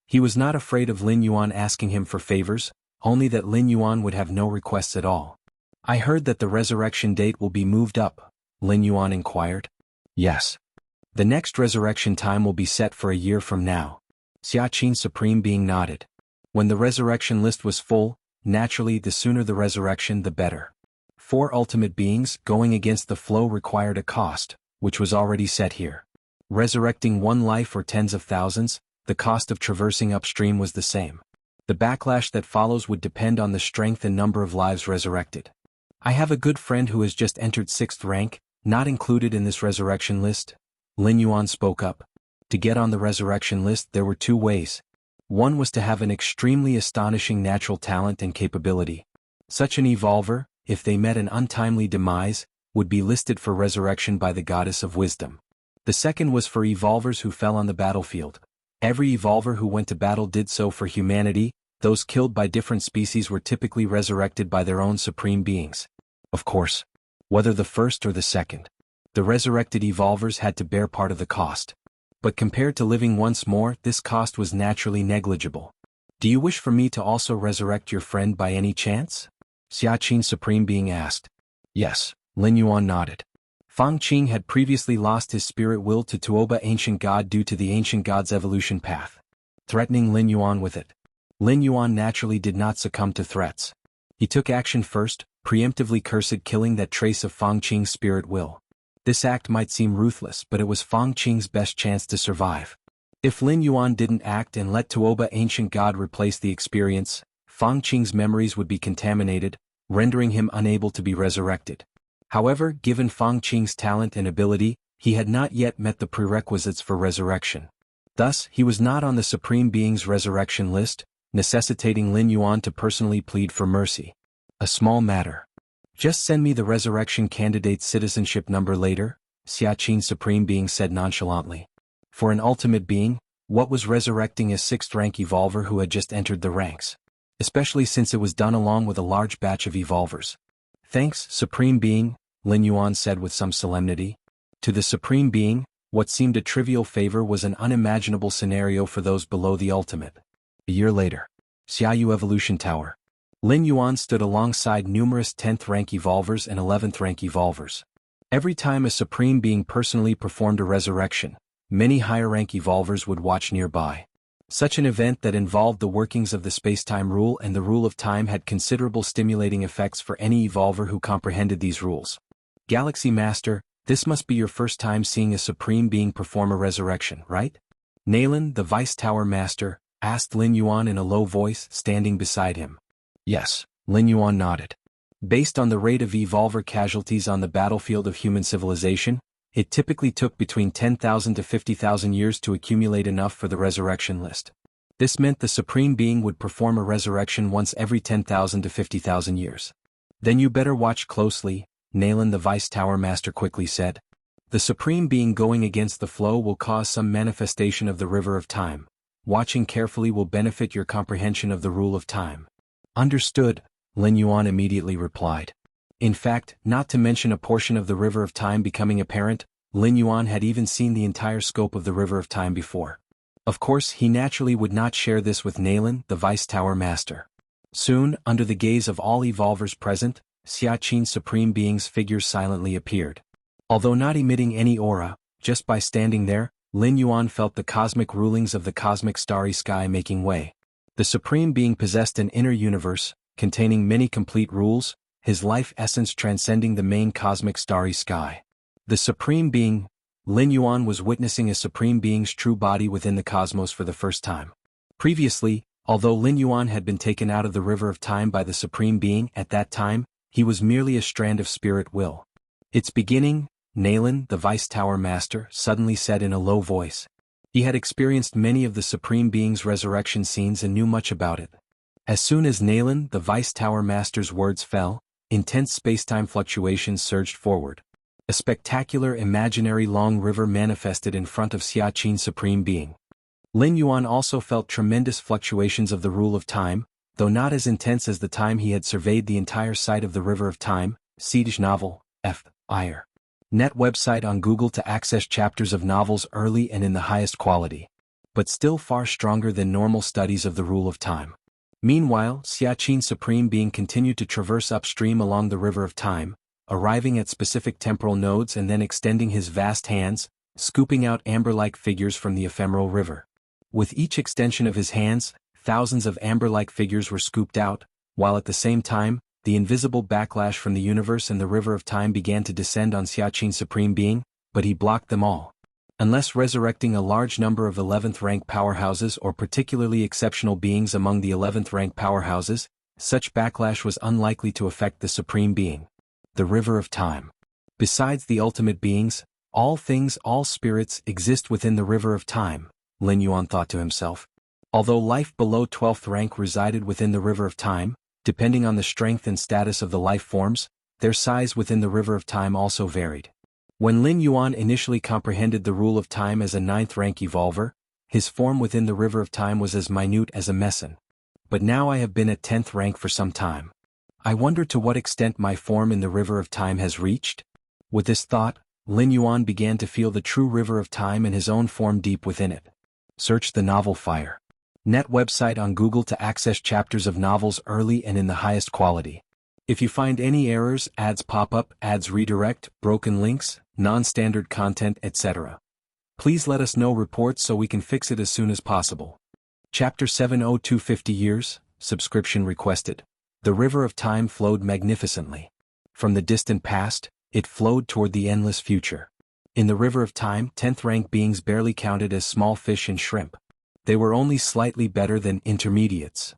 He was not afraid of Lin Yuan asking him for favors, only that Lin Yuan would have no requests at all. I heard that the resurrection date will be moved up, Lin Yuan inquired. Yes. The next resurrection time will be set for a year from now. Xianxia Supreme Being nodded. When the resurrection list was full, naturally the sooner the resurrection the better. 4 ultimate beings going against the flow required a cost, which was already set here. Resurrecting one life or tens of thousands, the cost of traversing upstream was the same. The backlash that follows would depend on the strength and number of lives resurrected. I have a good friend who has just entered 6th rank, not included in this resurrection list. Lin Yuan spoke up. To get on the resurrection list there were 2 ways. One was to have an extremely astonishing natural talent and capability. Such an evolver, if they met an untimely demise, would be listed for resurrection by the goddess of wisdom. The second was for evolvers who fell on the battlefield. Every evolver who went to battle did so for humanity. Those killed by different species were typically resurrected by their own supreme beings. Of course, whether the first or the second, the resurrected evolvers had to bear part of the cost. But compared to living once more, this cost was naturally negligible. Do you wish for me to also resurrect your friend by any chance? Xiaxin Supreme Being asked. Yes, Lin Yuan nodded. Fang Qing had previously lost his spirit will to Tuoba Ancient God due to the Ancient God's evolution path, threatening Lin Yuan with it. Lin Yuan naturally did not succumb to threats. He took action first, preemptively cursed killing that trace of Fang Qing's spirit will. This act might seem ruthless, but it was Fang Qing's best chance to survive. If Lin Yuan didn't act and let Tuoba Ancient God replace the experience, Fang Qing's memories would be contaminated, rendering him unable to be resurrected. However, given Fang Qing's talent and ability, he had not yet met the prerequisites for resurrection. Thus, he was not on the Supreme Being's resurrection list, necessitating Lin Yuan to personally plead for mercy. A small matter. Just send me the resurrection candidate's citizenship number later, Xiaxin Supreme Being said nonchalantly. For an ultimate being, what was resurrecting a 6th rank evolver who had just entered the ranks? Especially since it was done along with a large batch of evolvers. Thanks, Supreme Being, Lin Yuan said with some solemnity. To the Supreme Being, what seemed a trivial favor was an unimaginable scenario for those below the ultimate. A year later, Xiaoyu Evolution Tower. Lin Yuan stood alongside numerous 10th rank evolvers and 11th rank evolvers. Every time a Supreme Being personally performed a resurrection, many higher rank evolvers would watch nearby. Such an event that involved the workings of the space-time rule and the rule of time had considerable stimulating effects for any evolver who comprehended these rules. Galaxy Master, this must be your first time seeing a Supreme Being perform a resurrection, right? Nalan, the Vice Tower Master, asked Lin Yuan in a low voice, standing beside him. Yes, Lin Yuan nodded. Based on the rate of evolver casualties on the battlefield of human civilization, it typically took between 10,000 to 50,000 years to accumulate enough for the resurrection list. This meant the Supreme Being would perform a resurrection once every 10,000 to 50,000 years. Then you better watch closely, Nalan the Vice Tower Master quickly said. The Supreme Being going against the flow will cause some manifestation of the river of time. Watching carefully will benefit your comprehension of the rule of time. Understood, Lin Yuan immediately replied. In fact, not to mention a portion of the river of time becoming apparent, Lin Yuan had even seen the entire scope of the river of time before. Of course, he naturally would not share this with Nalan, the Vice Tower Master. Soon, under the gaze of all evolvers present, Xiaxin Supreme Being's figures silently appeared. Although not emitting any aura, just by standing there, Lin Yuan felt the cosmic rulings of the cosmic starry sky making way. The Supreme Being possessed an inner universe, containing many complete rules, his life essence transcending the main cosmic starry sky. The Supreme Being, Lin Yuan was witnessing a Supreme Being's true body within the cosmos for the first time. Previously, although Lin Yuan had been taken out of the river of time by the Supreme Being at that time, he was merely a strand of spirit will. Its beginning, Nalan, the Vice Tower Master, suddenly said in a low voice. He had experienced many of the Supreme Being's resurrection scenes and knew much about it. As soon as Nalan, the Vice Tower Master's words fell, intense space-time fluctuations surged forward. A spectacular imaginary long river manifested in front of Xiaxin Supreme Being. Lin Yuan also felt tremendous fluctuations of the rule of time, though not as intense as the time he had surveyed the entire site of the river of time. Siege novel, F.I.R. Net website on Google to access chapters of novels early and in the highest quality. But still far stronger than normal studies of the rule of time. Meanwhile, Xiaxin Supreme Being continued to traverse upstream along the river of time, arriving at specific temporal nodes and then extending his vast hands, scooping out amber-like figures from the ephemeral river. With each extension of his hands, thousands of amber-like figures were scooped out, while at the same time, the invisible backlash from the universe and the river of time began to descend on Xiaxin Supreme Being, but he blocked them all. Unless resurrecting a large number of 11th rank powerhouses or particularly exceptional beings among the 11th rank powerhouses, such backlash was unlikely to affect the Supreme Being. The River of Time. Besides the ultimate beings, all things, all spirits exist within the River of Time, Lin Yuan thought to himself. Although life below 12th rank resided within the River of Time, depending on the strength and status of the life forms, their size within the River of Time also varied. When Lin Yuan initially comprehended the rule of time as a 9th rank evolver, his form within the River of Time was as minute as a meson. But now I have been at 10th rank for some time. I wonder to what extent my form in the River of Time has reached? With this thought, Lin Yuan began to feel the true River of Time and his own form deep within it. Search the novel Fire. Net website on Google to access chapters of novels early and in the highest quality. If you find any errors, ads pop up, ads redirect, broken links, non-standard content, etc., please let us know reports so we can fix it as soon as possible. Chapter 70250 Years, subscription requested. The River of Time flowed magnificently. From the distant past, it flowed toward the endless future. In the River of Time, 10th rank beings barely counted as small fish and shrimp. They were only slightly better than intermediates.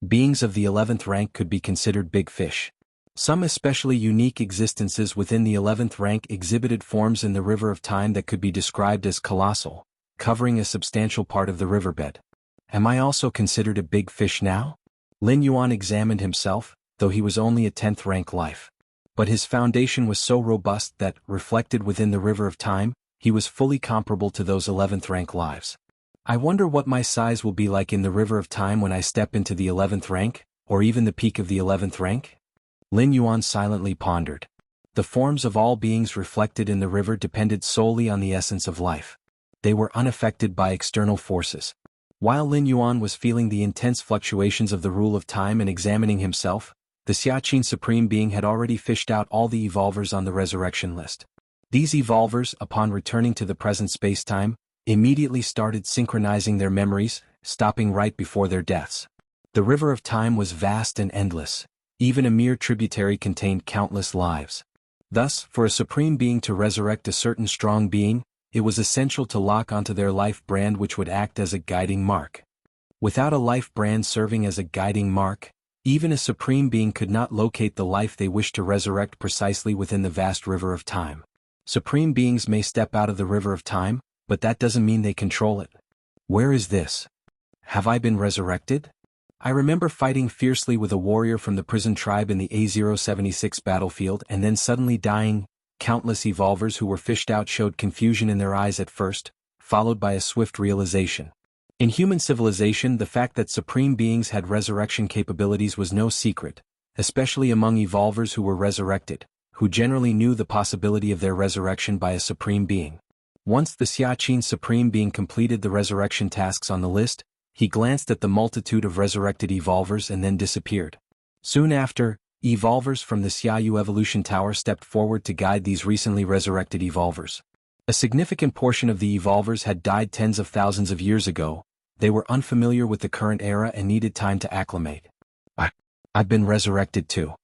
Beings of the 11th rank could be considered big fish. Some especially unique existences within the 11th rank exhibited forms in the River of Time that could be described as colossal, covering a substantial part of the riverbed. Am I also considered a big fish now? Lin Yuan examined himself, though he was only a 10th rank life. But his foundation was so robust that, reflected within the River of Time, he was fully comparable to those 11th rank lives. I wonder what my size will be like in the River of Time when I step into the 11th rank, or even the peak of the 11th rank? Lin Yuan silently pondered. The forms of all beings reflected in the river depended solely on the essence of life. They were unaffected by external forces. While Lin Yuan was feeling the intense fluctuations of the rule of time and examining himself, the Xianxia Supreme Being had already fished out all the evolvers on the resurrection list. These evolvers, upon returning to the present space-time, immediately started synchronizing their memories, stopping right before their deaths. The River of Time was vast and endless. Even a mere tributary contained countless lives. Thus, for a Supreme Being to resurrect a certain strong being, it was essential to lock onto their life brand which would act as a guiding mark. Without a life brand serving as a guiding mark, even a Supreme Being could not locate the life they wished to resurrect precisely within the vast River of Time. Supreme Beings may step out of the River of Time, but that doesn't mean they control it. Where is this? Have I been resurrected? I remember fighting fiercely with a warrior from the prison tribe in the A076 battlefield and then suddenly dying. Countless evolvers who were fished out showed confusion in their eyes at first, followed by a swift realization. In human civilization, the fact that Supreme Beings had resurrection capabilities was no secret, especially among evolvers who were resurrected, who generally knew the possibility of their resurrection by a Supreme Being. Once the Xianxia Supreme Being completed the resurrection tasks on the list, he glanced at the multitude of resurrected evolvers and then disappeared. Soon after, evolvers from the Xiaoyu Evolution Tower stepped forward to guide these recently resurrected evolvers. A significant portion of the evolvers had died tens of thousands of years ago. They were unfamiliar with the current era and needed time to acclimate. I've been resurrected too.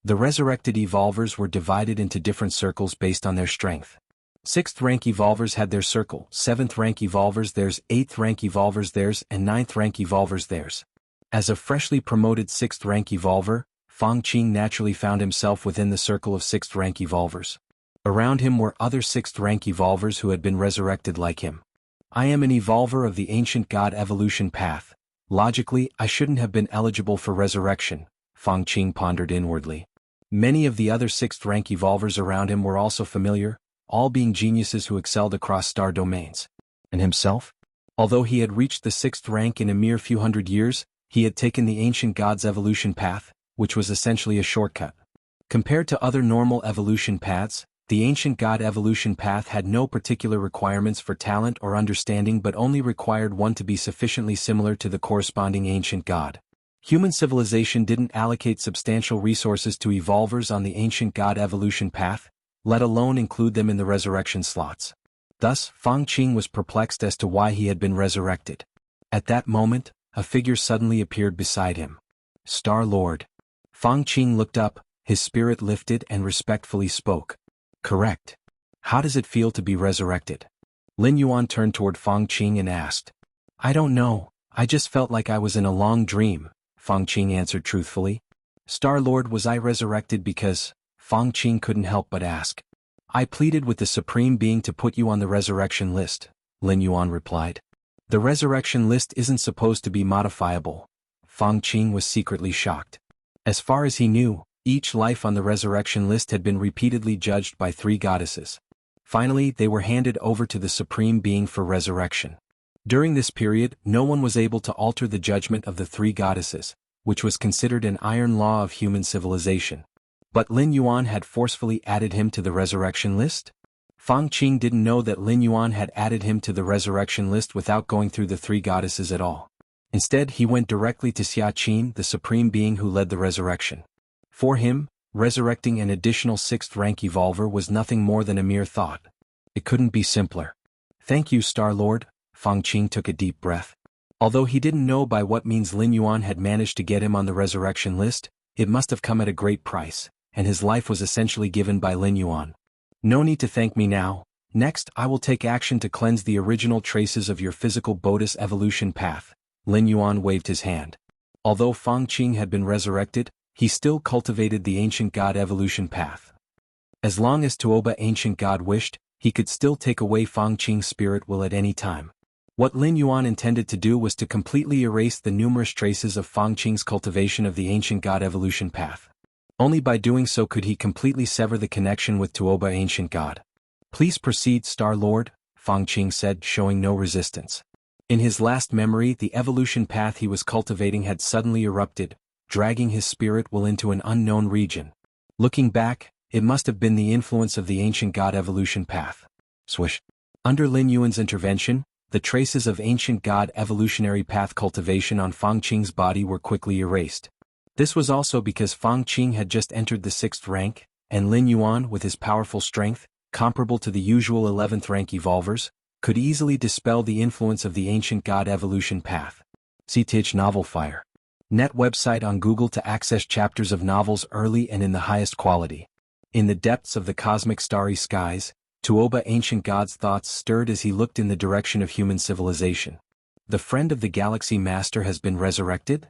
The resurrected evolvers were divided into different circles based on their strength. 6th rank evolvers had their circle, 7th rank evolvers theirs, 8th rank evolvers theirs, and 9th rank evolvers theirs. As a freshly promoted 6th rank evolver, Fang Qing naturally found himself within the circle of 6th rank evolvers. Around him were other 6th rank evolvers who had been resurrected like him. I am an evolver of the ancient god evolution path. Logically, I shouldn't have been eligible for resurrection, Fang Qing pondered inwardly. Many of the other 6th rank evolvers around him were also familiar, all being geniuses who excelled across star domains. And himself? Although he had reached the 6th rank in a mere few hundred years, he had taken the ancient god's evolution path, which was essentially a shortcut. Compared to other normal evolution paths, the ancient god evolution path had no particular requirements for talent or understanding but only required one to be sufficiently similar to the corresponding ancient god. Human civilization didn't allocate substantial resources to evolvers on the ancient god evolution path, let alone include them in the resurrection slots. Thus, Fang Qing was perplexed as to why he had been resurrected. At that moment, a figure suddenly appeared beside him. Star-Lord. Fang Qing looked up, his spirit lifted and respectfully spoke. Correct. How does it feel to be resurrected? Lin Yuan turned toward Fang Qing and asked. I don't know, I just felt like I was in a long dream, Fang Qing answered truthfully. Star-Lord, was I resurrected because? Fang Qing couldn't help but ask. I pleaded with the Supreme Being to put you on the resurrection list, Lin Yuan replied. The resurrection list isn't supposed to be modifiable. Fang Qing was secretly shocked. As far as he knew, each life on the resurrection list had been repeatedly judged by 3 goddesses. Finally, they were handed over to the Supreme Being for resurrection. During this period, no one was able to alter the judgment of the 3 goddesses, which was considered an iron law of human civilization. But Lin Yuan had forcefully added him to the resurrection list? Fang Qing didn't know that Lin Yuan had added him to the resurrection list without going through the 3 goddesses at all. Instead, he went directly to Xianxia, the Supreme Being who led the resurrection. For him, resurrecting an additional 6th rank evolver was nothing more than a mere thought. It couldn't be simpler. Thank you, Star-Lord. Fang Qing took a deep breath. Although he didn't know by what means Lin Yuan had managed to get him on the resurrection list, it must have come at a great price, and his life was essentially given by Lin Yuan. No need to thank me now. Next, I will take action to cleanse the original traces of your physical Bodis evolution path. Lin Yuan waved his hand. Although Fang Qing had been resurrected, he still cultivated the ancient god evolution path. As long as Tuoba ancient god wished, he could still take away Fang Qing's spirit will at any time. What Lin Yuan intended to do was to completely erase the numerous traces of Fang Qing's cultivation of the ancient god evolution path. Only by doing so could he completely sever the connection with Tuoba ancient god. Please proceed, Star-Lord, Fang Qing said, showing no resistance. In his last memory, the evolution path he was cultivating had suddenly erupted, dragging his spirit will into an unknown region. Looking back, it must have been the influence of the ancient god evolution path. Swish. Under Lin Yuan's intervention, the traces of ancient god evolutionary path cultivation on Fang Qing's body were quickly erased. This was also because Fang Qing had just entered the 6th rank, and Lin Yuan, with his powerful strength, comparable to the usual 11th rank evolvers, could easily dispel the influence of the ancient god evolution path. CTH Novel Fire. Net website on Google to access chapters of novels early and in the highest quality. In the depths of the cosmic starry skies, Tuoba ancient god's thoughts stirred as he looked in the direction of human civilization. The friend of the galaxy master has been resurrected?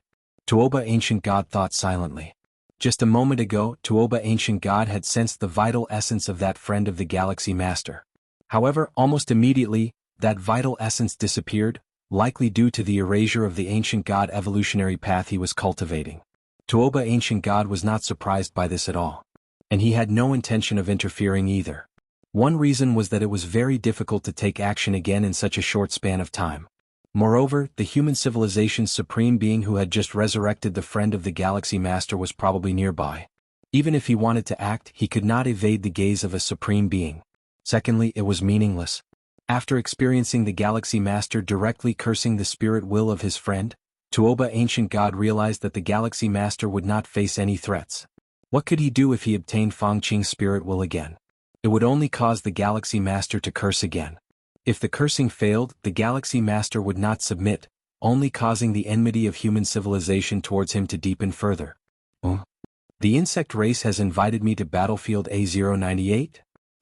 Tuoba ancient god thought silently. Just a moment ago, Tuoba ancient god had sensed the vital essence of that friend of the galaxy master. However, almost immediately, that vital essence disappeared, likely due to the erasure of the ancient god evolutionary path he was cultivating. Tuoba ancient god was not surprised by this at all. And he had no intention of interfering either. One reason was that it was very difficult to take action again in such a short span of time. Moreover, the human civilization's supreme being who had just resurrected the friend of the galaxy master was probably nearby. Even if he wanted to act, he could not evade the gaze of a supreme being. Secondly, it was meaningless. After experiencing the galaxy master directly cursing the spirit will of his friend, Tuoba ancient god realized that the galaxy master would not face any threats. What could he do if he obtained Fang Qing's spirit will again? It would only cause the galaxy master to curse again. If the cursing failed, the galaxy master would not submit, only causing the enmity of human civilization towards him to deepen further. The insect race has invited me to battlefield A098?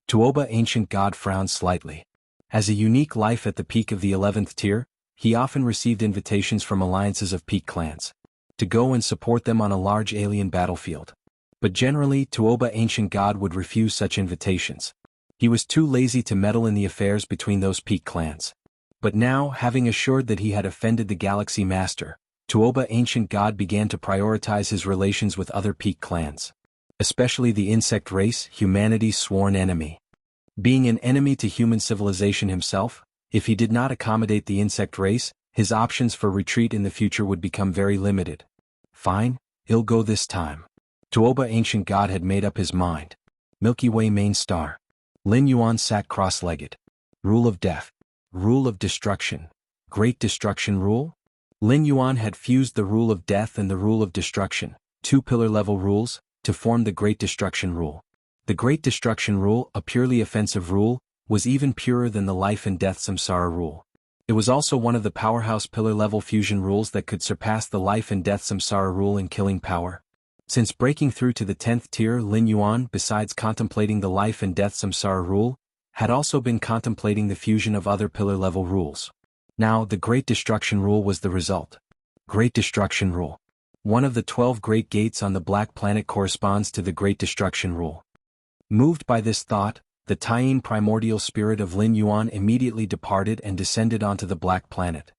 Tuoba ancient god frowned slightly. As a unique life at the peak of the 11th tier, he often received invitations from alliances of peak clans to go and support them on a large alien battlefield. But generally, Tuoba ancient god would refuse such invitations. He was too lazy to meddle in the affairs between those peak clans. But now, having assured that he had offended the galaxy master, Tuoba ancient god began to prioritize his relations with other peak clans. Especially the insect race, humanity's sworn enemy. Being an enemy to human civilization himself, if he did not accommodate the insect race, his options for retreat in the future would become very limited. Fine, I'll go this time. Tuoba ancient god had made up his mind. Milky Way main star. Lin Yuan sat cross-legged. Rule of death. Rule of destruction. Great destruction rule? Lin Yuan had fused the rule of death and the rule of destruction, 2 pillar-level rules, to form the Great Destruction Rule. The Great Destruction Rule, a purely offensive rule, was even purer than the Life and Death Samsara Rule. It was also one of the powerhouse pillar-level fusion rules that could surpass the Life and Death Samsara Rule in killing power. Since breaking through to the 10th tier, Lin Yuan, besides contemplating the Life and Death Samsara Rule, had also been contemplating the fusion of other pillar-level rules. Now, the Great Destruction Rule was the result. Great Destruction Rule. One of the 12 Great Gates on the Black Planet corresponds to the Great Destruction Rule. Moved by this thought, the Taiyin primordial spirit of Lin Yuan immediately departed and descended onto the Black Planet.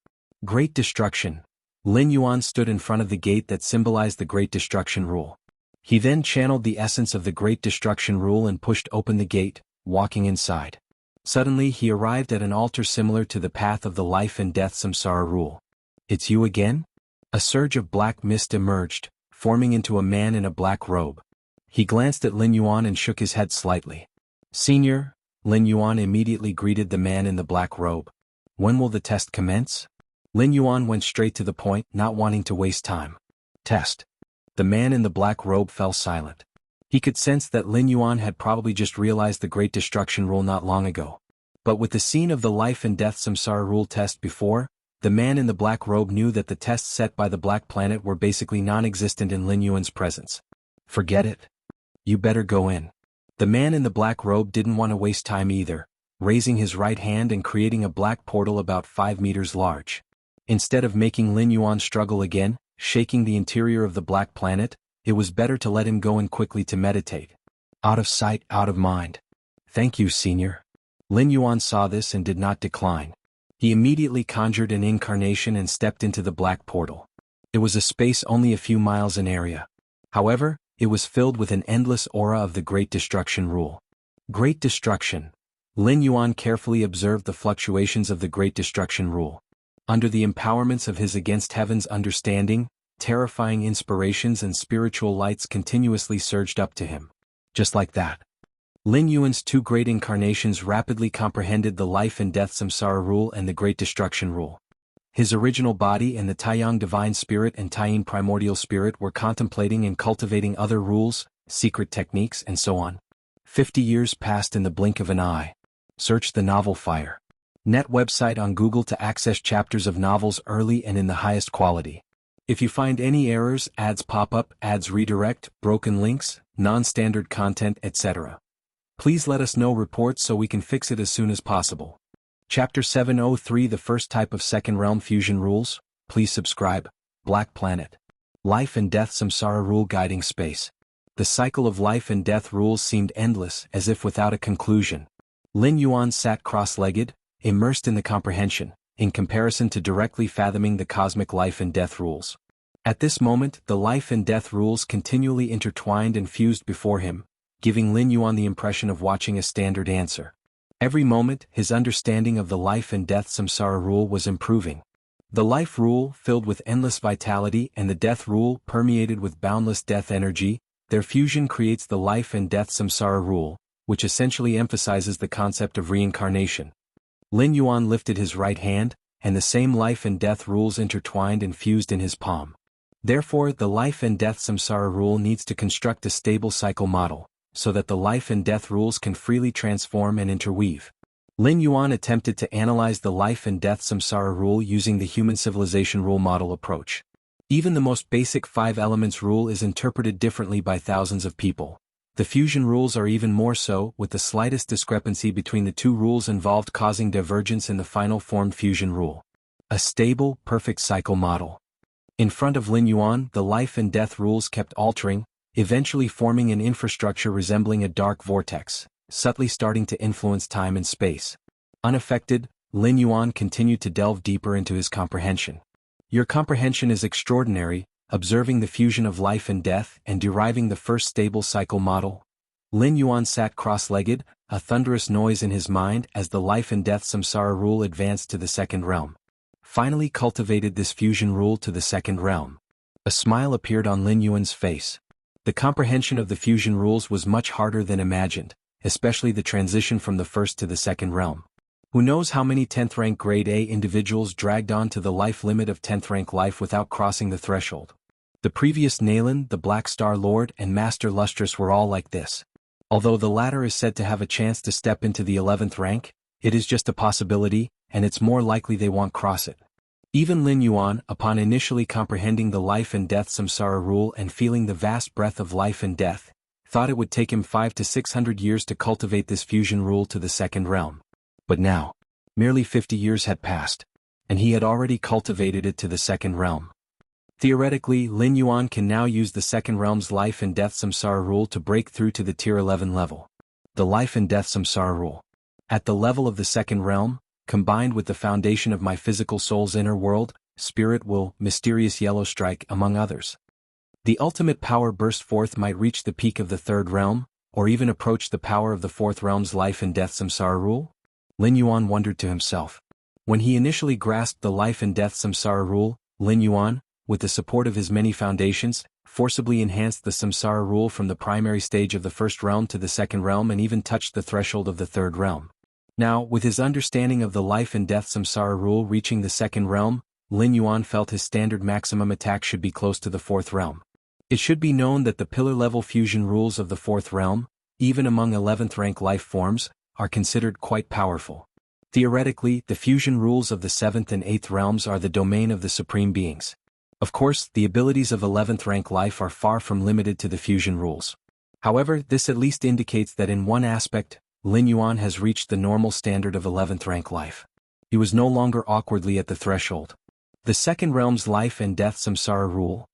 Great Destruction. Lin Yuan stood in front of the gate that symbolized the Great Destruction Rule. He then channeled the essence of the Great Destruction Rule and pushed open the gate, walking inside. Suddenly he arrived at an altar similar to the path of the life and death samsara rule. "It's you again?" A surge of black mist emerged, forming into a man in a black robe. He glanced at Lin Yuan and shook his head slightly. "Senior," Lin Yuan immediately greeted the man in the black robe. "When will the test commence?" Lin Yuan went straight to the point, not wanting to waste time. "Test." The man in the black robe fell silent. He could sense that Lin Yuan had probably just realized the Great Destruction Rule not long ago. But with the scene of the life and death samsara rule test before, the man in the black robe knew that the tests set by the Black Planet were basically non-existent in Lin Yuan's presence. "Forget it. You better go in." The man in the black robe didn't want to waste time either, raising his right hand and creating a black portal about 5 meters large. Instead of making Lin Yuan struggle again, shaking the interior of the Black Planet, it was better to let him go in quickly to meditate. Out of sight, out of mind. "Thank you, Senior." Lin Yuan saw this and did not decline. He immediately conjured an incarnation and stepped into the black portal. It was a space only a few miles in area. However, it was filled with an endless aura of the Great Destruction Rule. Great Destruction. Lin Yuan carefully observed the fluctuations of the Great Destruction Rule. Under the empowerments of his against heaven's understanding, terrifying inspirations and spiritual lights continuously surged up to him. Just like that. Lin Yuan's 2 great incarnations rapidly comprehended the life and death samsara rule and the Great Destruction Rule. His original body and the Taiyang Divine Spirit and Taiyin Primordial Spirit were contemplating and cultivating other rules, secret techniques, and so on. 50 years passed in the blink of an eye. Search the novel Fire. Net website on Google to access chapters of novels early and in the highest quality. If you find any errors, ads pop up, ads redirect, broken links, non-standard content, etc., please let us know reports so we can fix it as soon as possible. Chapter 703 The First Type of Second Realm Fusion Rules. Please subscribe. Black Planet. Life and Death Samsara Rule Guiding Space. The cycle of life and death rules seemed endless, as if without a conclusion. Lin Yuan sat cross-legged, immersed in the comprehension, in comparison to directly fathoming the cosmic life and death rules. At this moment, the life and death rules continually intertwined and fused before him, giving Lin Yuan the impression of watching a standard answer. Every moment, his understanding of the life and death samsara rule was improving. The life rule, filled with endless vitality, and the death rule, permeated with boundless death energy, their fusion creates the life and death samsara rule, which essentially emphasizes the concept of reincarnation. Lin Yuan lifted his right hand, and the same life and death rules intertwined and fused in his palm. Therefore, the life and death samsara rule needs to construct a stable cycle model, so that the life and death rules can freely transform and interweave. Lin Yuan attempted to analyze the life and death samsara rule using the human civilization rule model approach. Even the most basic 5 elements rule is interpreted differently by thousands of people. The fusion rules are even more so, with the slightest discrepancy between the 2 rules involved causing divergence in the final formed fusion rule. A stable, perfect cycle model. In front of Lin Yuan, the life and death rules kept altering, eventually forming an infrastructure resembling a dark vortex, subtly starting to influence time and space. Unaffected, Lin Yuan continued to delve deeper into his comprehension. "Your comprehension is extraordinary, observing the fusion of life and death and deriving the first stable cycle model." Lin Yuan sat cross-legged, a thunderous noise in his mind as the life and death samsara rule advanced to the second realm. Finally cultivated this fusion rule to the second realm. A smile appeared on Lin Yuan's face. The comprehension of the fusion rules was much harder than imagined, especially the transition from the first to the second realm. Who knows how many 10th rank grade A individuals dragged on to the life limit of 10th rank life without crossing the threshold. The previous Nalan, the Black Star Lord, and Master Lustrous were all like this. Although the latter is said to have a chance to step into the 11th rank, it is just a possibility, and it's more likely they won't cross it. Even Lin Yuan, upon initially comprehending the life and death samsara rule and feeling the vast breadth of life and death, thought it would take him 500 to 600 years to cultivate this fusion rule to the second realm. But now, merely 50 years had passed, and he had already cultivated it to the second realm. Theoretically, Lin Yuan can now use the second realm's life and death samsara rule to break through to the tier 11 level. The life and death samsara rule. At the level of the second realm, combined with the foundation of my physical soul's inner world, spirit will, mysterious yellow strike, among others. The ultimate power burst forth might reach the peak of the third realm, or even approach the power of the fourth realm's life and death samsara rule? Lin Yuan wondered to himself. When he initially grasped the life and death samsara rule, Lin Yuan, with the support of his many foundations, forcibly enhanced the samsara rule from the primary stage of the first realm to the second realm and even touched the threshold of the third realm. Now, with his understanding of the life and death samsara rule reaching the second realm, Lin Yuan felt his standard maximum attack should be close to the fourth realm. It should be known that the pillar-level fusion rules of the fourth realm, even among 11th rank life forms, are considered quite powerful. Theoretically, the fusion rules of the 7th and 8th realms are the domain of the supreme beings. Of course, the abilities of 11th rank life are far from limited to the fusion rules. However, this at least indicates that in one aspect, Lin Yuan has reached the normal standard of 11th rank life. He was no longer awkwardly at the threshold. The second realm's life and death samsara rule.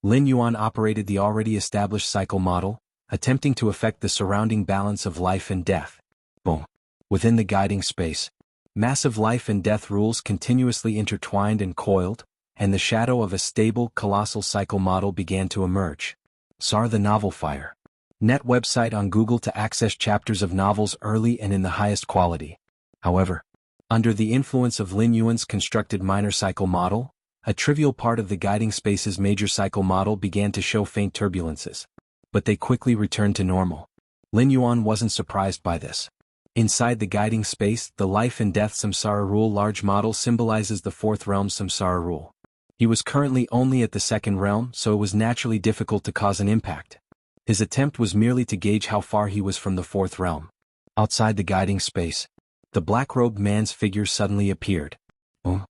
Lin Yuan operated the already established cycle model, attempting to affect the surrounding balance of life and death. Boom. Within the guiding space, massive life and death rules continuously intertwined and coiled, and the shadow of a stable, colossal cycle model began to emerge. SAR the Novel Fire. Net website on Google to access chapters of novels early and in the highest quality. However, under the influence of Lin Yuan's constructed minor cycle model, a trivial part of the guiding space's major cycle model began to show faint turbulences. But they quickly returned to normal. Lin Yuan wasn't surprised by this. Inside the guiding space, the life and death samsara rule large model symbolizes the fourth realm samsara rule. He was currently only at the second realm, so it was naturally difficult to cause an impact. His attempt was merely to gauge how far he was from the fourth realm. Outside the guiding space, the black-robed man's figure suddenly appeared. Oh.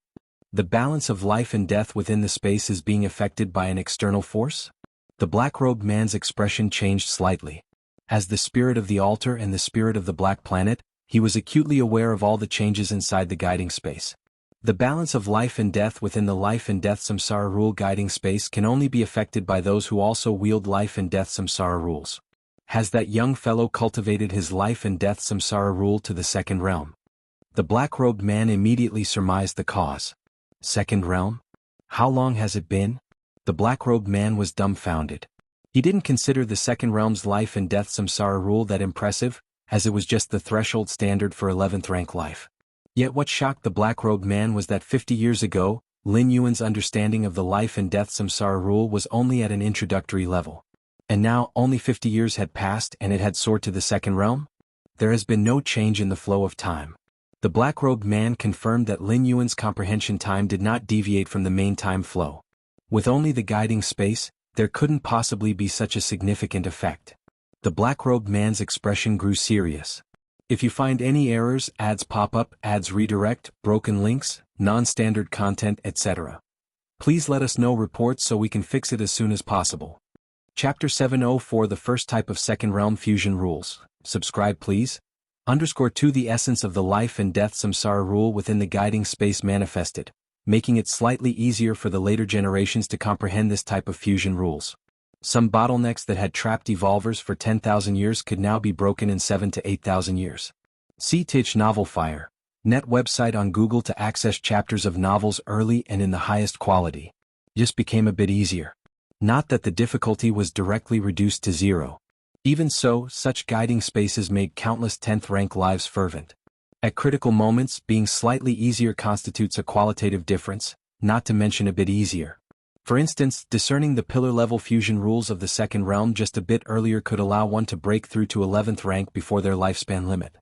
The balance of life and death within the space is being affected by an external force? The black-robed man's expression changed slightly. As the spirit of the altar and the spirit of the black planet, he was acutely aware of all the changes inside the guiding space. The balance of life and death within the life and death samsara rule guiding space can only be affected by those who also wield life and death samsara rules. Has that young fellow cultivated his life and death samsara rule to the second realm? The black-robed man immediately surmised the cause. Second realm? How long has it been? The black-robed man was dumbfounded. He didn't consider the second realm's life and death samsara rule that impressive, as it was just the threshold standard for 11th rank life. Yet what shocked the black-robed man was that 50 years ago, Lin Yuan's understanding of the life and death samsara rule was only at an introductory level. And now, only 50 years had passed and it had soared to the second realm? There has been no change in the flow of time. The black-robed man confirmed that Lin Yuan's comprehension time did not deviate from the main time flow. With only the guiding space, there couldn't possibly be such a significant effect. The black-robed man's expression grew serious. If you find any errors, ads pop up, ads redirect, broken links, non-standard content, etc., please let us know reports so we can fix it as soon as possible. Chapter 704 The first type of second realm fusion rules. Subscribe please. _2 The essence of the life and death samsara rule within the guiding space manifested, making it slightly easier for the later generations to comprehend this type of fusion rules. Some bottlenecks that had trapped evolvers for 10,000 years could now be broken in 7,000 to 8,000 years. See Tich Novel Fire. Net website on Google to access chapters of novels early and in the highest quality. Just became a bit easier. Not that the difficulty was directly reduced to zero. Even so, such guiding spaces made countless 10th rank lives fervent. At critical moments, being slightly easier constitutes a qualitative difference, not to mention a bit easier. For instance, discerning the pillar-level fusion rules of the second realm just a bit earlier could allow one to break through to 11th rank before their lifespan limit.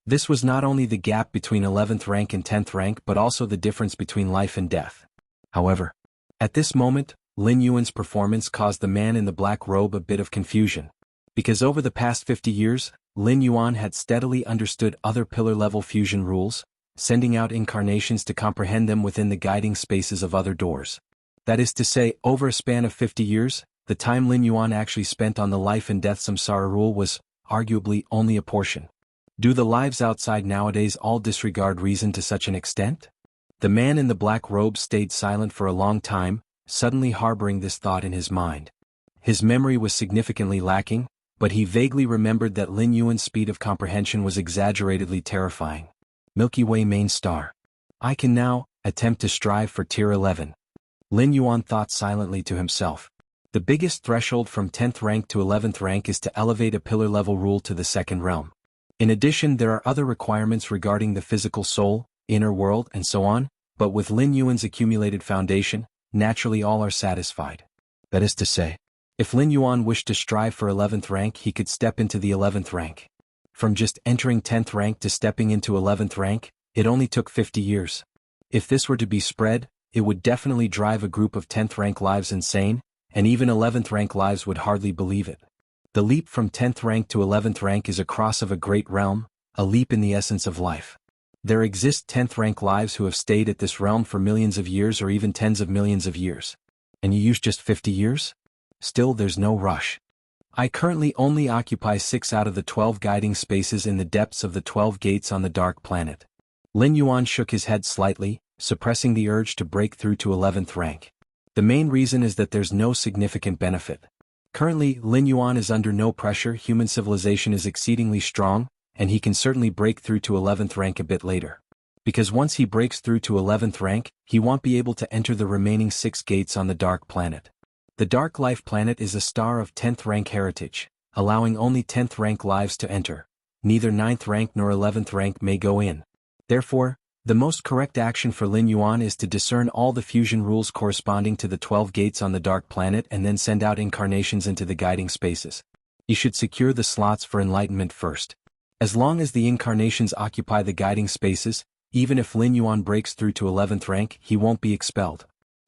This was not only the gap between 11th rank and 10th rank but also the difference between life and death. However, at this moment, Lin Yuan's performance caused the man in the black robe a bit of confusion. Because over the past 50 years, Lin Yuan had steadily understood other pillar-level fusion rules, sending out incarnations to comprehend them within the guiding spaces of other doors. That is to say, over a span of 50 years, the time Lin Yuan actually spent on the life and death samsara rule was, arguably, only a portion. Do the lives outside nowadays all disregard reason to such an extent? The man in the black robe stayed silent for a long time, suddenly harboring this thought in his mind. His memory was significantly lacking, but he vaguely remembered that Lin Yuan's speed of comprehension was exaggeratedly terrifying. Milky Way main star. I can now attempt to strive for tier 11. Lin Yuan thought silently to himself. The biggest threshold from 10th rank to 11th rank is to elevate a pillar-level rule to the second realm. In addition, there are other requirements regarding the physical soul, inner world, and so on, but with Lin Yuan's accumulated foundation, naturally all are satisfied. That is to say, if Lin Yuan wished to strive for 11th rank, he could step into the 11th rank. From just entering 10th rank to stepping into 11th rank, it only took 50 years. If this were to be spread, it would definitely drive a group of 10th rank lives insane, and even 11th rank lives would hardly believe it. The leap from 10th rank to 11th rank is a cross of a great realm, a leap in the essence of life. There exist 10th rank lives who have stayed at this realm for millions of years or even tens of millions of years. And you use just 50 years? Still, there's no rush. I currently only occupy 6 out of the 12 guiding spaces in the depths of the 12 gates on the dark planet. Lin Yuan shook his head slightly, suppressing the urge to break through to 11th rank. The main reason is that there's no significant benefit. Currently, Lin Yuan is under no pressure, human civilization is exceedingly strong, and he can certainly break through to 11th rank a bit later. Because once he breaks through to 11th rank, he won't be able to enter the remaining 6 gates on the dark planet. The Dark Life planet is a star of 10th rank heritage, allowing only 10th rank lives to enter. Neither 9th rank nor 11th rank may go in. Therefore, the most correct action for Lin Yuan is to discern all the fusion rules corresponding to the 12 gates on the dark planet and then send out incarnations into the guiding spaces. He should secure the slots for enlightenment first. As long as the incarnations occupy the guiding spaces, even if Lin Yuan breaks through to 11th rank, he won't be expelled.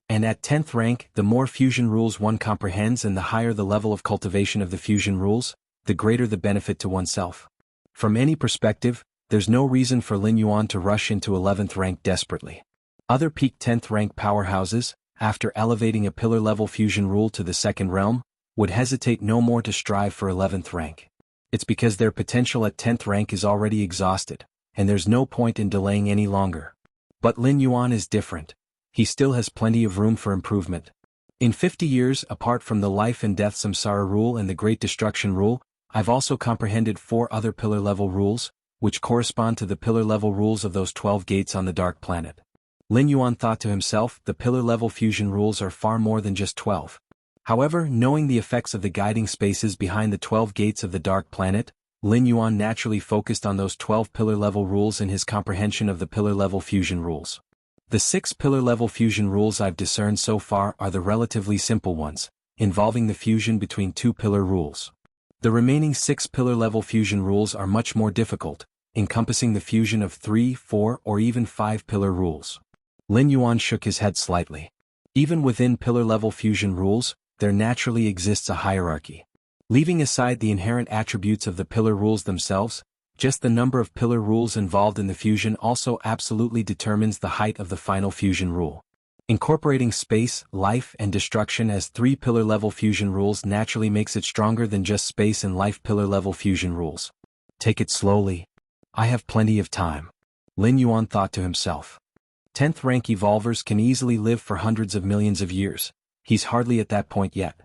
And at 10th rank, the more fusion rules one comprehends and the higher the level of cultivation of the fusion rules, the greater the benefit to oneself. From any perspective, there's no reason for Lin Yuan to rush into 11th rank desperately. Other peak 10th rank powerhouses, after elevating a pillar-level fusion rule to the second realm, would hesitate no more to strive for 11th rank. It's because their potential at 10th rank is already exhausted, and there's no point in delaying any longer. But Lin Yuan is different. He still has plenty of room for improvement. In 50 years, apart from the life and death samsara rule and the great destruction rule, I've also comprehended 4 other pillar-level rules, which correspond to the pillar-level rules of those 12 gates on the dark planet. Lin Yuan thought to himself, the pillar-level fusion rules are far more than just 12. However, knowing the effects of the guiding spaces behind the 12 gates of the dark planet, Lin Yuan naturally focused on those 12 pillar-level rules in his comprehension of the pillar-level fusion rules. The 6 pillar-level fusion rules I've discerned so far are the relatively simple ones, involving the fusion between 2 pillar rules. The remaining 6 pillar-level fusion rules are much more difficult, encompassing the fusion of 3, 4, or even 5 pillar rules. Lin Yuan shook his head slightly. Even within pillar-level fusion rules, there naturally exists a hierarchy. Leaving aside the inherent attributes of the pillar rules themselves, just the number of pillar rules involved in the fusion also absolutely determines the height of the final fusion rule. Incorporating space, life, and destruction as 3 pillar-level fusion rules naturally makes it stronger than just space and life pillar-level fusion rules. Take it slowly. I have plenty of time. Lin Yuan thought to himself. 10th rank evolvers can easily live for hundreds of millions of years. He's hardly at that point yet.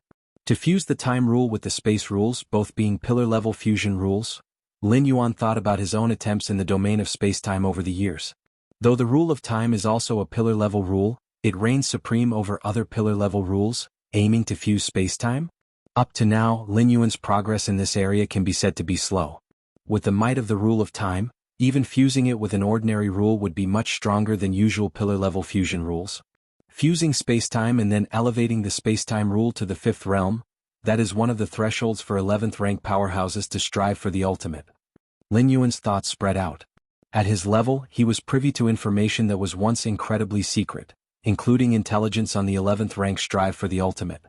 To fuse the time rule with the space rules, both being pillar-level fusion rules, Lin Yuan thought about his own attempts in the domain of space-time over the years. Though the rule of time is also a pillar-level rule, it reigns supreme over other pillar-level rules, aiming to fuse space-time. Up to now, Lin Yuan's progress in this area can be said to be slow. With the might of the rule of time, even fusing it with an ordinary rule would be much stronger than usual pillar-level fusion rules. Fusing space-time and then elevating the space-time rule to the 5th realm, that is one of the thresholds for 11th rank powerhouses to strive for the ultimate. Lin Yuan's thoughts spread out. At his level, he was privy to information that was once incredibly secret, including intelligence on the 11th rank strive for the ultimate.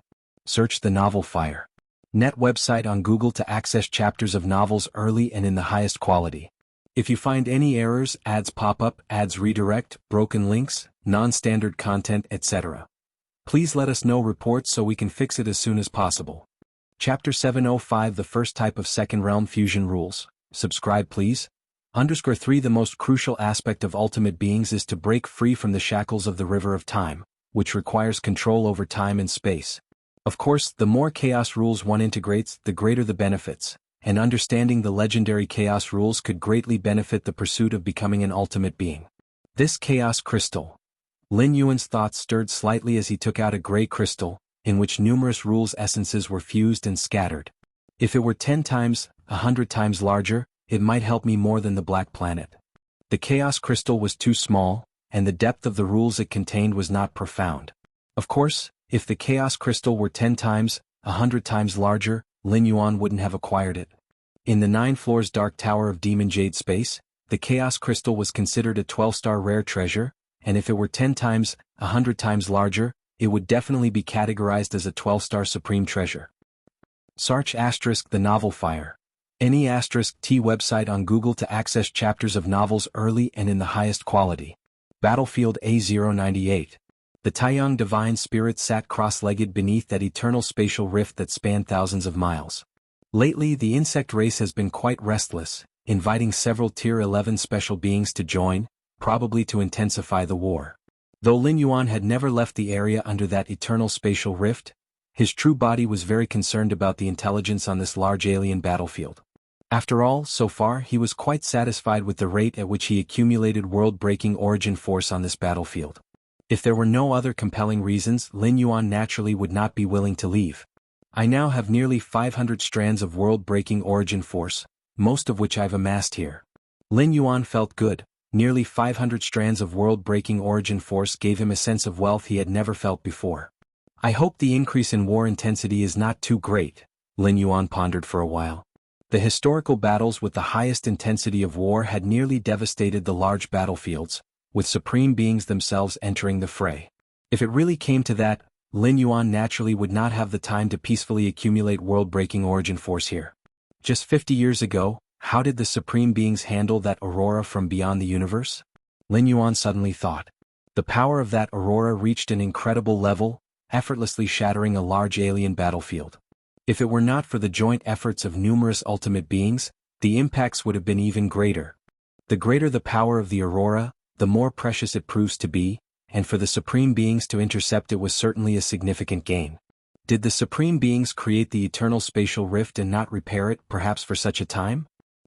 Search the novel Fire. Net website on Google to access chapters of novels early and in the highest quality. If you find any errors, ads pop up, ads redirect, broken links, non-standard content, etc., Please let us know reports so we can fix it as soon as possible. Chapter 705 The First Type of Second Realm Fusion Rules. Subscribe please. _3 The most crucial aspect of ultimate beings is to break free from the shackles of the river of time, which requires control over time and space. Of course, the more chaos rules one integrates, the greater the benefits, and understanding the legendary chaos rules could greatly benefit the pursuit of becoming an ultimate being. This chaos crystal. Lin Yuan's thoughts stirred slightly as he took out a gray crystal, in which numerous rules essences were fused and scattered. If it were 10 times, 100 times larger, it might help me more than the Black Planet. The chaos crystal was too small, and the depth of the rules it contained was not profound. Of course, if the chaos crystal were 10 times, 100 times larger, Lin Yuan wouldn't have acquired it. In the 9 floors Dark Tower of Demon Jade Space, the chaos crystal was considered a 12-star rare treasure, and if it were 10 times, 100 times larger, it would definitely be categorized as a 12-star supreme treasure. Search * The Novel Fire. Any *T website on Google to access chapters of novels early and in the highest quality. Battlefield A098. The Taiyang divine spirits sat cross-legged beneath that eternal spatial rift that spanned thousands of miles. Lately the insect race has been quite restless, inviting several Tier 11 special beings to join, probably to intensify the war. Though Lin Yuan had never left the area under that eternal spatial rift, his true body was very concerned about the intelligence on this large alien battlefield. After all, so far he was quite satisfied with the rate at which he accumulated world-breaking origin force on this battlefield. If there were no other compelling reasons, Lin Yuan naturally would not be willing to leave. I now have nearly 500 strands of world-breaking origin force, most of which I've amassed here. Lin Yuan felt good. Nearly 500 strands of world-breaking origin force gave him a sense of wealth he had never felt before. I hope the increase in war intensity is not too great, Lin Yuan pondered for a while. The historical battles with the highest intensity of war had nearly devastated the large battlefields, with supreme beings themselves entering the fray. If it really came to that, Lin Yuan naturally would not have the time to peacefully accumulate world-breaking origin force here. Just 50 years ago, how did the supreme beings handle that aurora from beyond the universe? Lin Yuan suddenly thought. The power of that aurora reached an incredible level, effortlessly shattering a large alien battlefield. If it were not for the joint efforts of numerous ultimate beings, the impacts would have been even greater. The greater the power of the aurora, the more precious it proves to be, and for the supreme beings to intercept it was certainly a significant gain. Did the supreme beings create the eternal spatial rift and not repair it, perhaps for such a time?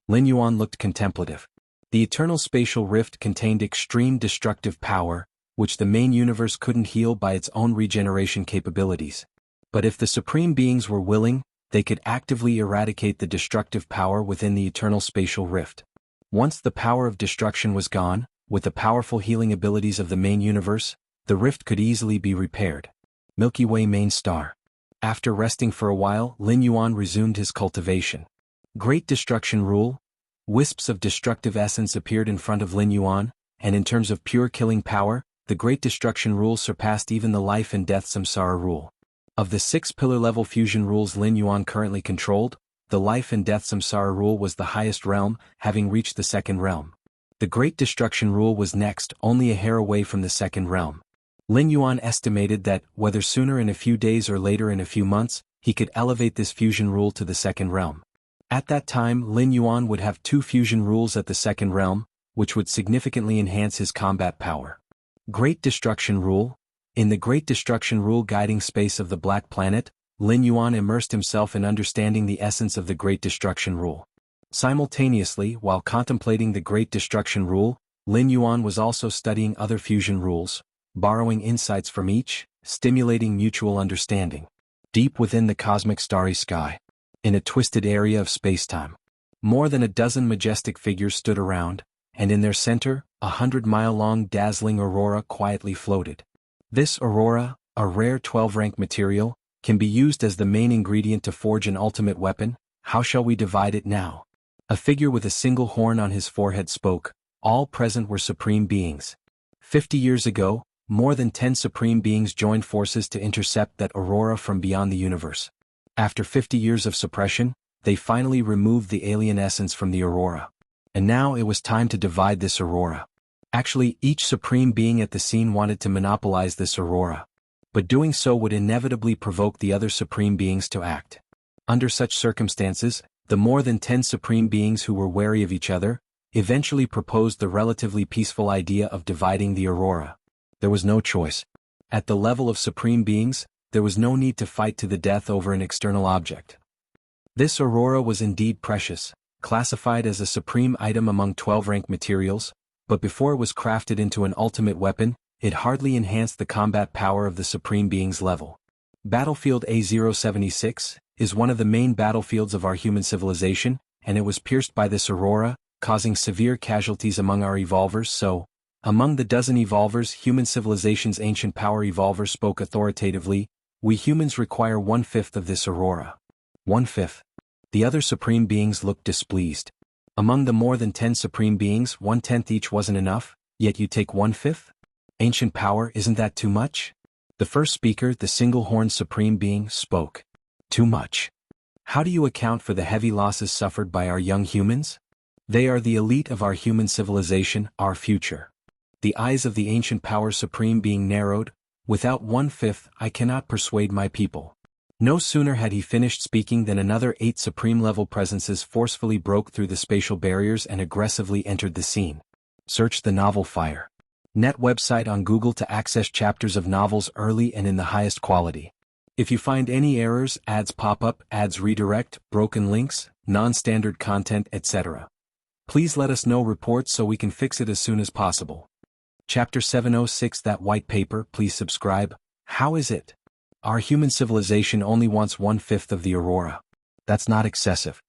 Lin Yuan looked contemplative. The eternal spatial rift contained extreme destructive power, which the main universe couldn't heal by its own regeneration capabilities. But if the supreme beings were willing, they could actively eradicate the destructive power within the eternal spatial rift. Once the power of destruction was gone, with the powerful healing abilities of the main universe, the rift could easily be repaired. Milky Way main star. After resting for a while, Lin Yuan resumed his cultivation. Great Destruction Rule. Wisps of destructive essence appeared in front of Lin Yuan, and in terms of pure killing power, the Great Destruction Rule surpassed even the Life and Death Samsara Rule. Of the 6 pillar-level fusion rules Lin Yuan currently controlled, the Life and Death Samsara Rule was the highest realm, having reached the 2nd realm. The Great Destruction Rule was next, only a hair away from the 2nd realm. Lin Yuan estimated that, whether sooner in a few days or later in a few months, he could elevate this fusion rule to the 2nd realm. At that time, Lin Yuan would have 2 fusion rules at the 2nd realm, which would significantly enhance his combat power. Great Destruction Rule. In the Great Destruction Rule guiding space of the Black Planet, Lin Yuan immersed himself in understanding the essence of the Great Destruction Rule. Simultaneously, while contemplating the Great Destruction Rule, Lin Yuan was also studying other fusion rules, borrowing insights from each, stimulating mutual understanding. Deep within the cosmic starry sky, in a twisted area of space-time, more than a dozen majestic figures stood around, and in their center, 100-mile-long dazzling aurora quietly floated. This aurora, a rare 12-rank material, can be used as the main ingredient to forge an ultimate weapon. How shall we divide it now? A figure with a single horn on his forehead spoke. All present were supreme beings. 50 years ago, more than 10 supreme beings joined forces to intercept that aurora from beyond the universe. After 50 years of suppression, they finally removed the alien essence from the aurora. And now it was time to divide this aurora. Actually, each supreme being at the scene wanted to monopolize this aurora. but doing so would inevitably provoke the other supreme beings to act. Under such circumstances, the more than 10 supreme beings who were wary of each other, eventually proposed the relatively peaceful idea of dividing the aurora. There was no choice. At the level of supreme beings, there was no need to fight to the death over an external object. This aurora was indeed precious, classified as a supreme item among 12 rank materials, but before it was crafted into an ultimate weapon, it hardly enhanced the combat power of the supreme being's level. Battlefield A076 is one of the main battlefields of our human civilization, and it was pierced by this aurora, causing severe casualties among our evolvers. So, among the dozen evolvers human civilization's ancient power evolver spoke authoritatively, we humans require 1/5 of this aurora. 1/5. The other supreme beings looked displeased. Among the more than 10 supreme beings 1/10 each wasn't enough, yet you take 1/5? Ancient power, isn't that too much? The first speaker, the single-horned supreme being, spoke. Too much. How do you account for the heavy losses suffered by our young humans? They are the elite of our human civilization, our future. The eyes of the ancient power supreme being narrowed. Without 1/5, I cannot persuade my people. No sooner had he finished speaking than another 8 supreme-level presences forcefully broke through the spatial barriers and aggressively entered the scene. Search the novel Fire. Net website on Google to access chapters of novels early and in the highest quality. If you find any errors, ads pop up, ads redirect, broken links, non-standard content, etc., please let us know reports so we can fix it as soon as possible. Chapter 706 That white paper, please subscribe. How is it? Our human civilization only wants 1/5 of the aurora. That's not excessive.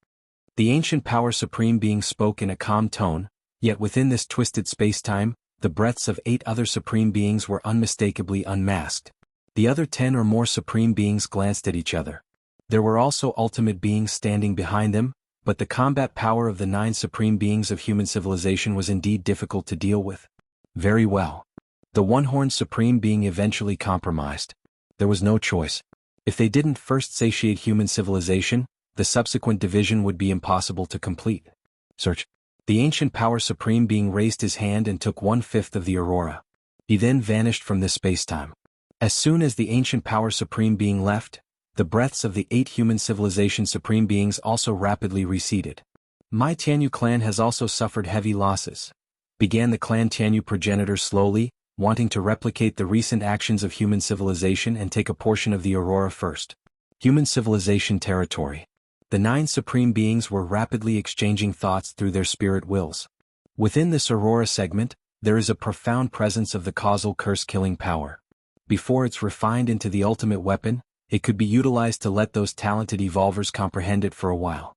The ancient power supreme being spoke in a calm tone, yet within this twisted space-time, the breaths of 8 other supreme beings were unmistakably unmasked. The other 10 or more supreme beings glanced at each other. There were also ultimate beings standing behind them, but the combat power of the 9 supreme beings of human civilization was indeed difficult to deal with. Very well. The one-horned supreme being eventually compromised. There was no choice. If they didn't first satiate human civilization, the subsequent division would be impossible to complete. Search. The ancient power supreme being raised his hand and took 1/5 of the aurora. He then vanished from this space-time. As soon as the ancient power supreme being left, the breaths of the 8 human civilization supreme beings also rapidly receded. My Tianyu clan has also suffered heavy losses. Began the clan Tianyu progenitor slowly, wanting to replicate the recent actions of human civilization and take a portion of the aurora first. Human civilization territory. The 9 supreme beings were rapidly exchanging thoughts through their spirit wills. Within this aurora segment, there is a profound presence of the causal curse-killing power. Before it's refined into the ultimate weapon, it could be utilized to let those talented evolvers comprehend it for a while.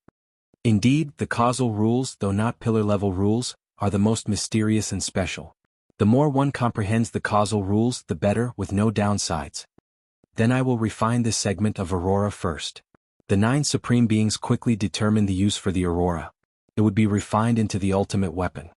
Indeed, the causal rules, though not pillar-level rules, are the most mysterious and special. The more one comprehends the causal rules, the better, with no downsides. Then I will refine this segment of aurora first. The 9 supreme beings quickly determined the use for the aurora. It would be refined into the ultimate weapon.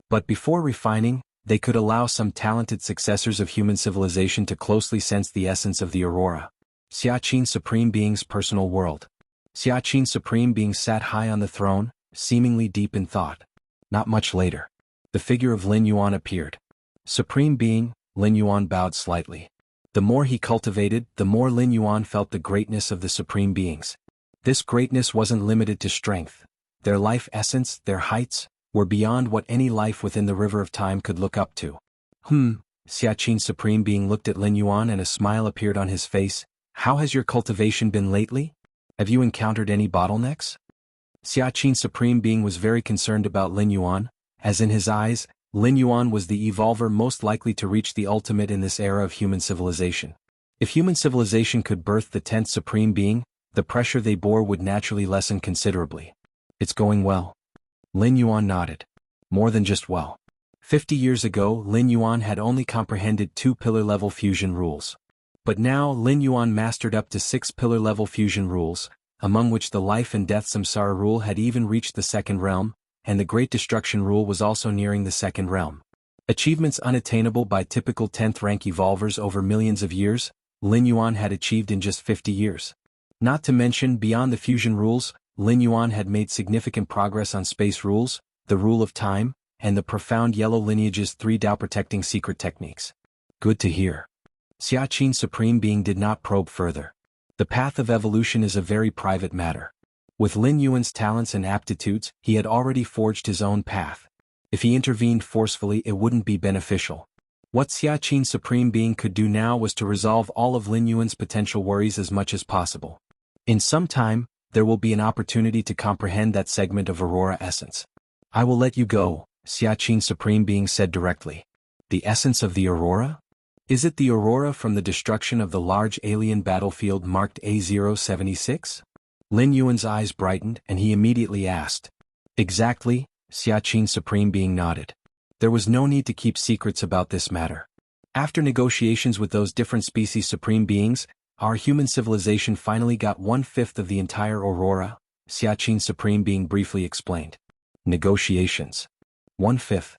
But before refining, they could allow some talented successors of human civilization to closely sense the essence of the aurora. Xianxia Supreme Being's personal world. Xianxia Supreme Being sat high on the throne, seemingly deep in thought. Not much later, the figure of Lin Yuan appeared. Supreme Being, Lin Yuan bowed slightly. The more he cultivated, the more Lin Yuan felt the greatness of the supreme beings. This greatness wasn't limited to strength. Their life essence, their heights, were beyond what any life within the river of time could look up to. Xianxia Supreme Being looked at Lin Yuan and a smile appeared on his face. How has your cultivation been lately? Have you encountered any bottlenecks? Xianxia Supreme Being was very concerned about Lin Yuan, as in his eyes, Lin Yuan was the evolver most likely to reach the ultimate in this era of human civilization. If human civilization could birth the 10th Supreme Being, the pressure they bore would naturally lessen considerably. It's going well. Lin Yuan nodded. More than just well. 50 years ago, Lin Yuan had only comprehended 2 pillar-level fusion rules. But now Lin Yuan mastered up to 6 pillar-level fusion rules, among which the life and death samsara rule had even reached the 2nd realm, and the Great Destruction rule was also nearing the 2nd realm. Achievements unattainable by typical 10th rank evolvers over millions of years, Lin Yuan had achieved in just 50 years. Not to mention, beyond the fusion rules, Lin Yuan had made significant progress on space rules, the rule of time, and the profound yellow lineage's 3 Dao protecting secret techniques. Good to hear. Xiaqin Supreme Being did not probe further. The path of evolution is a very private matter. With Lin Yuan's talents and aptitudes, he had already forged his own path. If he intervened forcefully, it wouldn't be beneficial. What Xiaqin Supreme Being could do now was to resolve all of Lin Yuan's potential worries as much as possible. In some time, there will be an opportunity to comprehend that segment of Aurora essence. I will let you go, Xiaqin Supreme Being said directly. The essence of the Aurora? Is it the Aurora from the destruction of the large alien battlefield marked A076? Lin Yuan's eyes brightened and he immediately asked. Exactly, Xiaqin Supreme Being nodded. There was no need to keep secrets about this matter. After negotiations with those different species Supreme Beings, our human civilization finally got 1/5 of the entire Aurora, Xiaqin Supreme Being briefly explained. Negotiations. 1/5.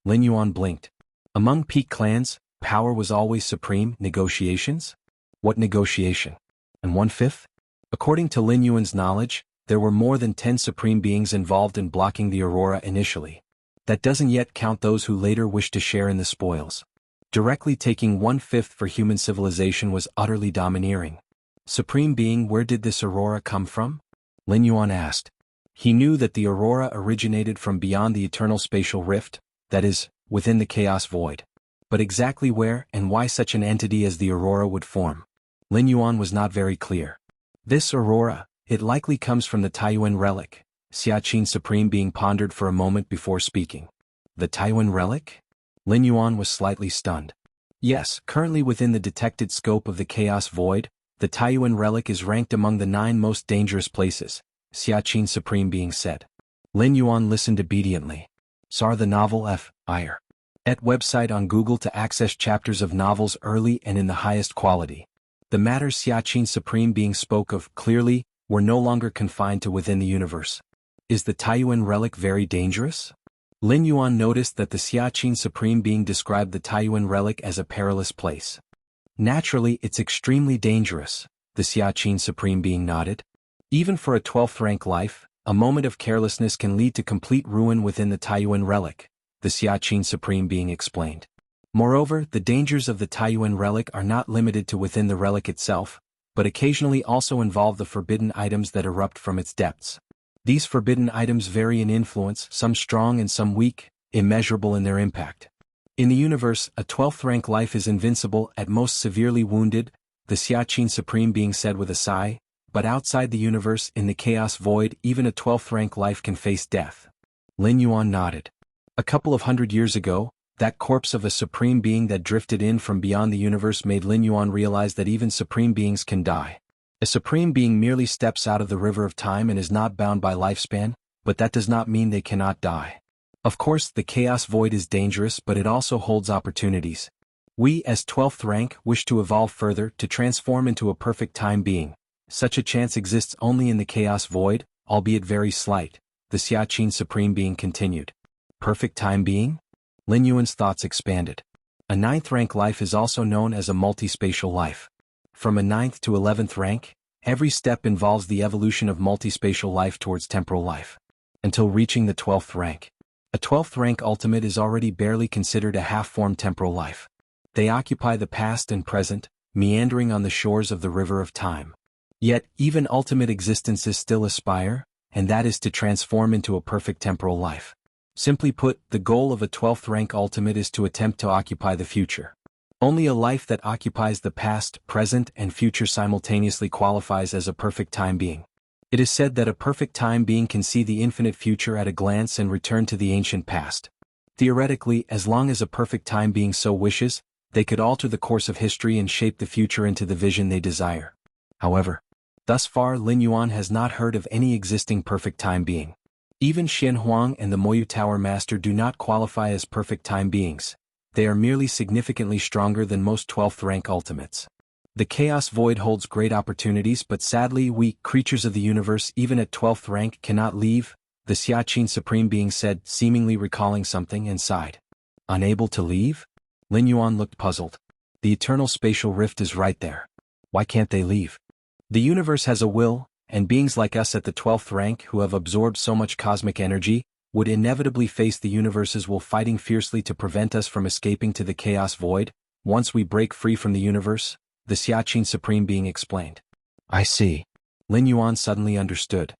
Lin Yuan blinked. Among peak clans, power was always supreme. Negotiations? What negotiation? And 1/5? According to Lin Yuan's knowledge, there were more than 10 supreme beings involved in blocking the Aurora initially. That doesn't yet count those who later wished to share in the spoils. Directly taking 1/5 for human civilization was utterly domineering. Supreme Being, where did this Aurora come from? Lin Yuan asked. He knew that the Aurora originated from beyond the eternal spatial rift, that is, within the chaos void. But exactly where and why such an entity as the Aurora would form, Lin Yuan was not very clear. This Aurora, it likely comes from the Taiyuan relic, Xiaqin Supreme Being pondered for a moment before speaking. The Taiyuan relic? Lin Yuan was slightly stunned. Yes, currently within the detected scope of the chaos void, the Taiyuan relic is ranked among the 9 most dangerous places, Xiaqin Supreme Being said. Lin Yuan listened obediently. Sar the novel F.I.R. Et website on Google to access chapters of novels early and in the highest quality. The matters Xiaqin Supreme Being spoke of, clearly, were no longer confined to within the universe. Is the Taiyuan relic very dangerous? Lin Yuan noticed that the Xiaqin Supreme Being described the Taiyuan relic as a perilous place. Naturally, it's extremely dangerous, the Xiaqin Supreme Being nodded. Even for a 12th rank life, a moment of carelessness can lead to complete ruin within the Taiyuan relic, the Xiaqin Supreme Being explained. Moreover, the dangers of the Taiyuan relic are not limited to within the relic itself, but occasionally also involve the forbidden items that erupt from its depths. These forbidden items vary in influence, some strong and some weak, immeasurable in their impact. In the universe, a 12th rank life is invincible, at most severely wounded, the Xiaqin Supreme Being said with a sigh, but outside the universe, in the chaos void, even a 12th rank life can face death. Lin Yuan nodded. A couple of 100 years ago, that corpse of a Supreme Being that drifted in from beyond the universe made Lin Yuan realize that even Supreme Beings can die. A Supreme Being merely steps out of the river of time and is not bound by lifespan, but that does not mean they cannot die. Of course, the chaos void is dangerous, but it also holds opportunities. We, as 12th rank, wish to evolve further, to transform into a perfect time being. Such a chance exists only in the chaos void, albeit very slight, the Xiaqin Supreme Being continued. Perfect time being? Lin Yuan's thoughts expanded. A 9th rank life is also known as a multispatial life. From a 9th to 11th rank, every step involves the evolution of multispatial life towards temporal life. Until reaching the 12th rank. A 12th rank ultimate is already barely considered a half-formed temporal life. They occupy the past and present, meandering on the shores of the river of time. Yet, even ultimate existences still aspire, and that is to transform into a perfect temporal life. Simply put, the goal of a 12th rank ultimate is to attempt to occupy the future. Only a life that occupies the past, present, and future simultaneously qualifies as a perfect time being. It is said that a perfect time being can see the infinite future at a glance and return to the ancient past. Theoretically, as long as a perfect time being so wishes, they could alter the course of history and shape the future into the vision they desire. However, thus far Lin Yuan has not heard of any existing perfect time being. Even Xian Huang and the Moyu Tower Master do not qualify as perfect time beings. They are merely significantly stronger than most 12th rank ultimates. The Chaos Void holds great opportunities, but sadly we, creatures of the universe, even at 12th rank, cannot leave, the Xiaqin Supreme Being said, seemingly recalling something, and sighed. Unable to leave? Lin Yuan looked puzzled. The eternal spatial rift is right there. Why can't they leave? The universe has a will, and beings like us at the 12th rank who have absorbed so much cosmic energy, would inevitably face the universe's will, fighting fiercely to prevent us from escaping to the chaos void, once we break free from the universe, the Xiaqin Supreme Being explained. I see. Lin Yuan suddenly understood.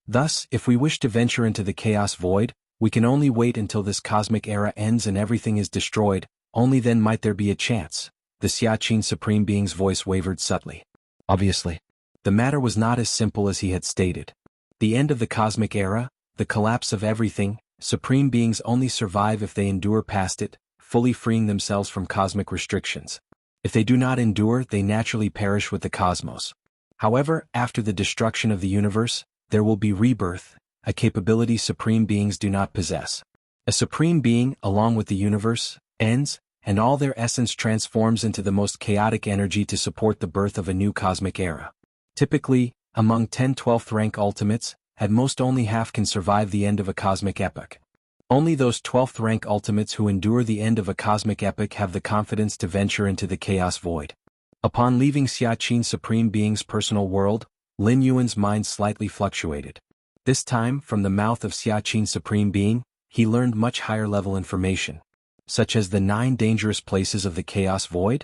Thus, if we wish to venture into the chaos void, we can only wait until this cosmic era ends and everything is destroyed, only then might there be a chance. The Xiaqin Supreme Being's voice wavered subtly. Obviously. The matter was not as simple as he had stated. The end of the cosmic era, the collapse of everything, Supreme Beings only survive if they endure past it, fully freeing themselves from cosmic restrictions. If they do not endure, they naturally perish with the cosmos. However, after the destruction of the universe, there will be rebirth, a capability Supreme Beings do not possess. A Supreme Being, along with the universe, ends, and all their essence transforms into the most chaotic energy to support the birth of a new cosmic era. Typically, among 10 12th rank ultimates, at most only half can survive the end of a cosmic epoch. Only those 12th rank ultimates who endure the end of a cosmic epoch have the confidence to venture into the chaos void. Upon leaving Xiaqin Supreme Being's personal world, Lin Yuan's mind slightly fluctuated. This time, from the mouth of Xiaqin Supreme Being, he learned much higher-level information, such as the 9 dangerous places of the chaos void,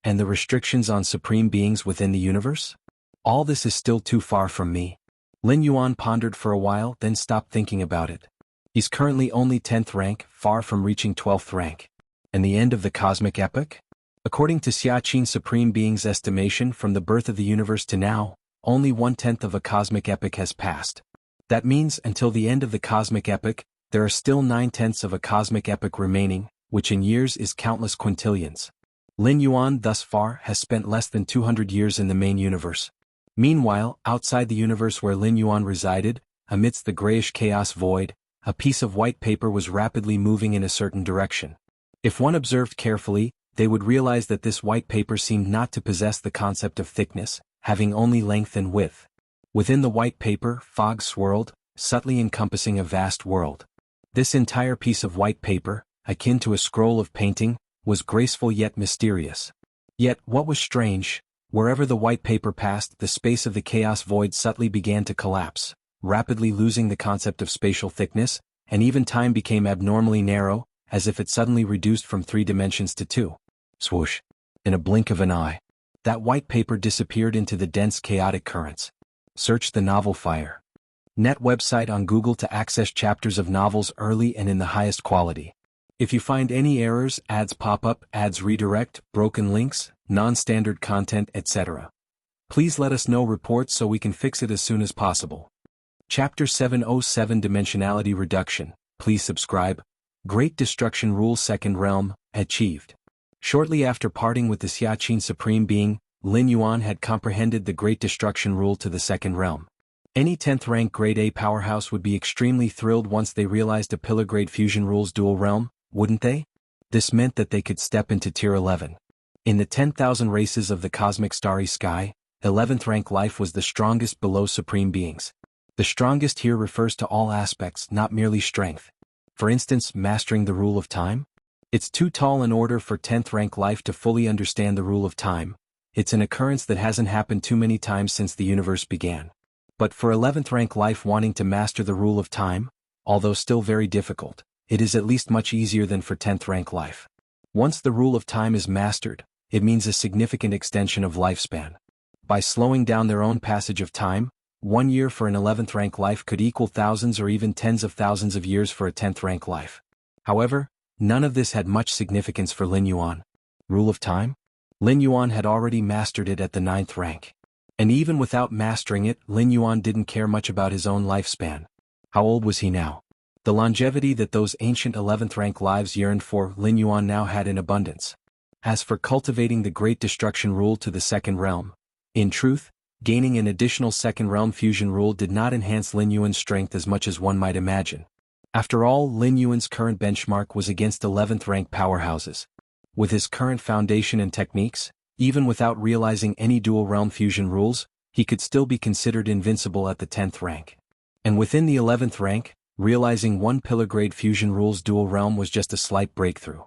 and the restrictions on Supreme Beings within the universe. All this is still too far from me. Lin Yuan pondered for a while, then stopped thinking about it. He's currently only 10th rank, far from reaching 12th rank. And the end of the cosmic epoch? According to Xiaqin Supreme Being's estimation, from the birth of the universe to now, only 1/10 of a cosmic epoch has passed. That means, until the end of the cosmic epoch, there are still 9/10 of a cosmic epoch remaining, which in years is countless quintillions. Lin Yuan thus far has spent less than 200 years in the main universe. Meanwhile, outside the universe where Lin Yuan resided, amidst the grayish chaos void, a piece of white paper was rapidly moving in a certain direction. If one observed carefully, they would realize that this white paper seemed not to possess the concept of thickness, having only length and width. Within the white paper, fog swirled, subtly encompassing a vast world. This entire piece of white paper, akin to a scroll of painting, was graceful yet mysterious. Yet, what was strange, wherever the white paper passed, the space of the chaos void subtly began to collapse, rapidly losing the concept of spatial thickness, and even time became abnormally narrow, as if it suddenly reduced from 3 dimensions to 2. Swoosh. In a blink of an eye, that white paper disappeared into the dense chaotic currents. Search the novel Fire. Net website on Google to access chapters of novels early and in the highest quality. If you find any errors, ads pop up, ads redirect, broken links, non-standard content, etc., please let us know reports so we can fix it as soon as possible. Chapter 707 Dimensionality Reduction. Please subscribe. Great Destruction Rule Second Realm, achieved. Shortly after parting with the Xiaqin Supreme Being, Lin Yuan had comprehended the Great Destruction Rule to the Second Realm. Any 10th rank Grade A powerhouse would be extremely thrilled once they realized a Pillar Grade Fusion Rule's dual realm, wouldn't they? This meant that they could step into Tier 11. In the 10,000 races of the cosmic starry sky, 11th rank life was the strongest below Supreme Beings. The strongest here refers to all aspects, not merely strength. For instance, mastering the rule of time? It's too tall an order for 10th rank life to fully understand the rule of time. It's an occurrence that hasn't happened too many times since the universe began. But for 11th rank life wanting to master the rule of time, although still very difficult, it is at least much easier than for 10th rank life. Once the rule of time is mastered, it means a significant extension of lifespan. By slowing down their own passage of time, 1 year for an 11th rank life could equal thousands or even tens of thousands of years for a 10th rank life. However, none of this had much significance for Lin Yuan. Rule of time? Lin Yuan had already mastered it at the 9th rank. And even without mastering it, Lin Yuan didn't care much about his own lifespan. How old was he now? The longevity that those ancient 11th rank lives yearned for, Lin Yuan now had in abundance. As for cultivating the Great Destruction Rule to the Second Realm, in truth, gaining an additional Second Realm Fusion Rule did not enhance Lin Yuan's strength as much as one might imagine. After all, Lin Yuan's current benchmark was against 11th rank powerhouses. With his current foundation and techniques, even without realizing any dual realm fusion rules, he could still be considered invincible at the 10th rank. And within the 11th rank, realizing 1 pillar grade fusion rule's dual realm was just a slight breakthrough.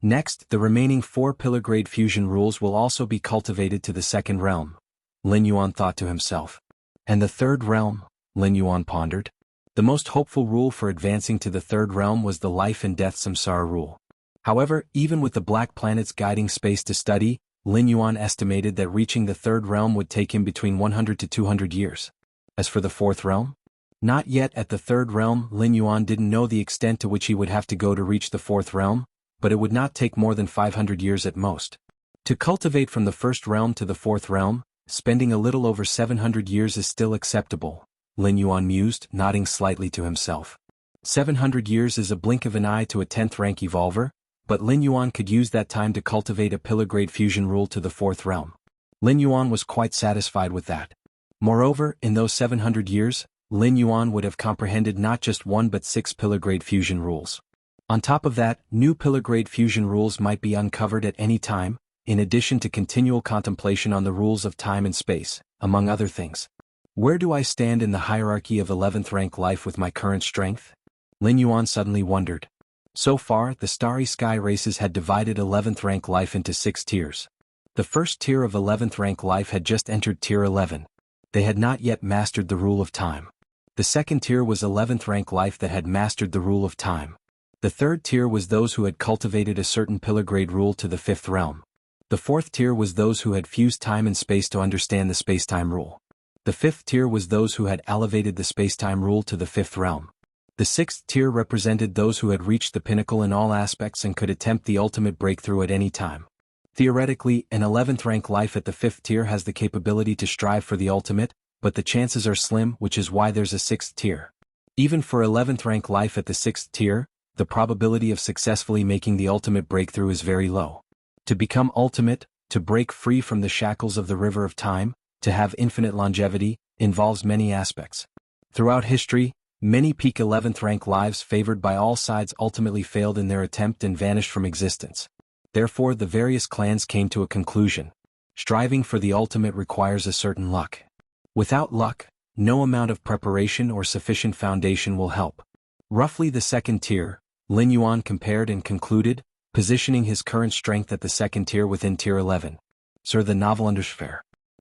Next, the remaining 4 pillar grade fusion rules will also be cultivated to the Second Realm, Lin Yuan thought to himself. And the Third Realm, Lin Yuan pondered. The most hopeful rule for advancing to the Third Realm was the Life and Death Samsara rule. However, even with the black planet's guiding space to study, Lin Yuan estimated that reaching the third realm would take him between 100 to 200 years. As for the fourth realm? Not yet at the third realm. Lin Yuan didn't know the extent to which he would have to go to reach the fourth realm, but it would not take more than 500 years at most. To cultivate from the first realm to the fourth realm, spending a little over 700 years is still acceptable, Lin Yuan mused, nodding slightly to himself. 700 years is a blink of an eye to a 10th rank evolver, but Lin Yuan could use that time to cultivate a pillar-grade fusion rule to the fourth realm. Lin Yuan was quite satisfied with that. Moreover, in those 700 years, Lin Yuan would have comprehended not just 1 but 6 pillar-grade fusion rules. On top of that, new pillar-grade fusion rules might be uncovered at any time, in addition to continual contemplation on the rules of time and space, among other things. Where do I stand in the hierarchy of 11th rank life with my current strength? Lin Yuan suddenly wondered. So far, the Starry Sky races had divided 11th rank life into 6 tiers. The first tier of 11th rank life had just entered tier 11. They had not yet mastered the rule of time. The second tier was 11th rank life that had mastered the rule of time. The third tier was those who had cultivated a certain pillar-grade rule to the 5th realm. The fourth tier was those who had fused time and space to understand the space-time rule. The 5th tier was those who had elevated the space-time rule to the 5th realm. The 6th tier represented those who had reached the pinnacle in all aspects and could attempt the ultimate breakthrough at any time. Theoretically, an 11th rank life at the 5th tier has the capability to strive for the ultimate, but the chances are slim, which is why there's a 6th tier. Even for 11th rank life at the 6th tier, the probability of successfully making the ultimate breakthrough is very low. To become ultimate, to break free from the shackles of the river of time, to have infinite longevity, involves many aspects. Throughout history, many peak 11th rank lives favored by all sides ultimately failed in their attempt and vanished from existence. Therefore, the various clans came to a conclusion. Striving for the ultimate requires a certain luck. Without luck, no amount of preparation or sufficient foundation will help. Roughly the second tier, Lin Yuan compared and concluded, positioning his current strength at the second tier within tier 11. Sir, the novel Undersphere.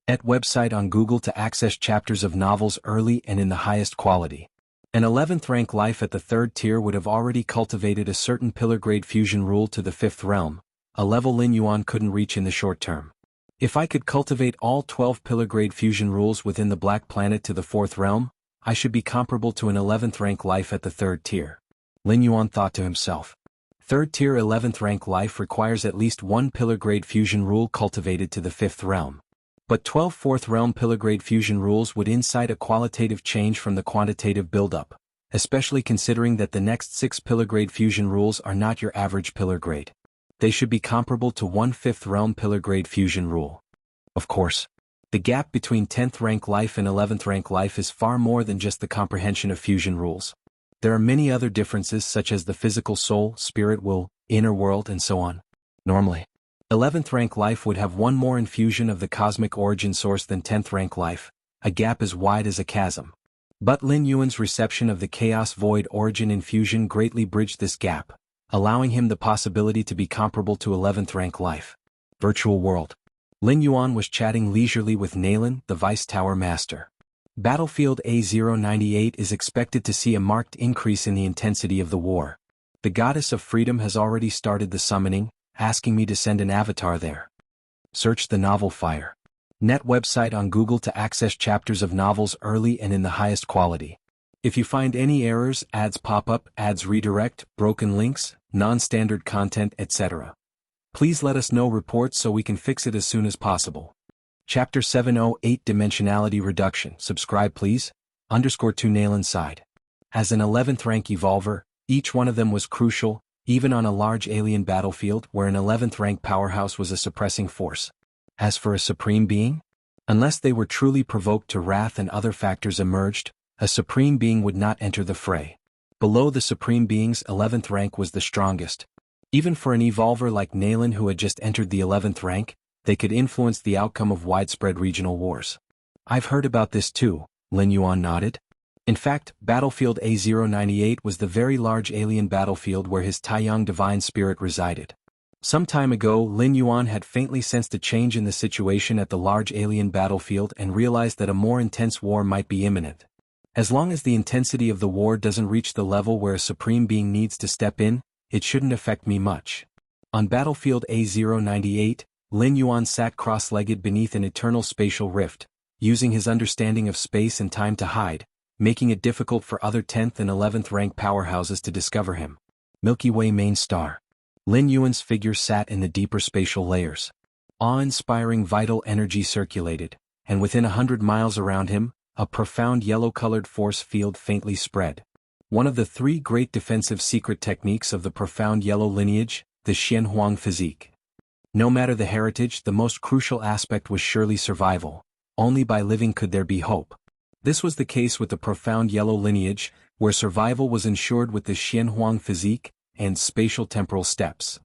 At website on Google to access chapters of novels early and in the highest quality. An 11th rank life at the third tier would have already cultivated a certain pillar-grade fusion rule to the 5th realm, a level Lin Yuan couldn't reach in the short term. If I could cultivate all 12 pillar-grade fusion rules within the Black Planet to the 4th realm, I should be comparable to an 11th rank life at the 3rd tier. Lin Yuan thought to himself. 3rd tier 11th rank life requires at least 1 pillar-grade fusion rule cultivated to the 5th realm. But 12 4th realm pillar-grade fusion rules would incite a qualitative change from the quantitative build-up, especially considering that the next 6 pillar-grade fusion rules are not your average pillar-grade. They should be comparable to 1 5th realm pillar-grade fusion rule. Of course, the gap between 10th rank life and 11th rank life is far more than just the comprehension of fusion rules. There are many other differences such as the physical soul, spirit will, inner world and so on. Normally, 11th rank life would have one more infusion of the cosmic origin source than 10th rank life, a gap as wide as a chasm. But Lin Yuan's reception of the chaos void origin infusion greatly bridged this gap, allowing him the possibility to be comparable to 11th rank life. Virtual world. Lin Yuan was chatting leisurely with Nalan, the Vice Tower Master. Battlefield A098 is expected to see a marked increase in the intensity of the war. The Goddess of Freedom has already started the summoning, asking me to send an avatar there. Search the novel Fire. Net website on Google to access chapters of novels early and in the highest quality. If you find any errors, ads pop up, ads redirect, broken links, non-standard content, etc., please let us know reports so we can fix it as soon as possible. Chapter 708 Dimensionality Reduction. Subscribe please. _2 Nalan side. As an 11th rank evolver, each one of them was crucial, even on a large alien battlefield where an 11th rank powerhouse was a suppressing force. As for a supreme being? Unless they were truly provoked to wrath and other factors emerged, a supreme being would not enter the fray. Below the supreme beings, 11th rank was the strongest. Even for an evolver like Nalan who had just entered the 11th rank, they could influence the outcome of widespread regional wars. I've heard about this too, Lin Yuan nodded. In fact, Battlefield A098 was the very large alien battlefield where his Taiyang divine spirit resided. Some time ago, Lin Yuan had faintly sensed a change in the situation at the large alien battlefield and realized that a more intense war might be imminent. As long as the intensity of the war doesn't reach the level where a supreme being needs to step in, it shouldn't affect me much. On battlefield A098, Lin Yuan sat cross-legged beneath an eternal spatial rift, using his understanding of space and time to hide, making it difficult for other 10th and 11th rank powerhouses to discover him. Milky Way main star. Lin Yuan's figure sat in the deeper spatial layers. Awe-inspiring vital energy circulated, and within 100 miles around him, a profound yellow-colored force field faintly spread. One of the three great defensive secret techniques of the profound yellow lineage, the Xianxia physique. No matter the heritage, the most crucial aspect was surely survival. Only by living could there be hope. This was the case with the profound yellow lineage, where survival was ensured with the Xianxia physique and spatial temporal steps.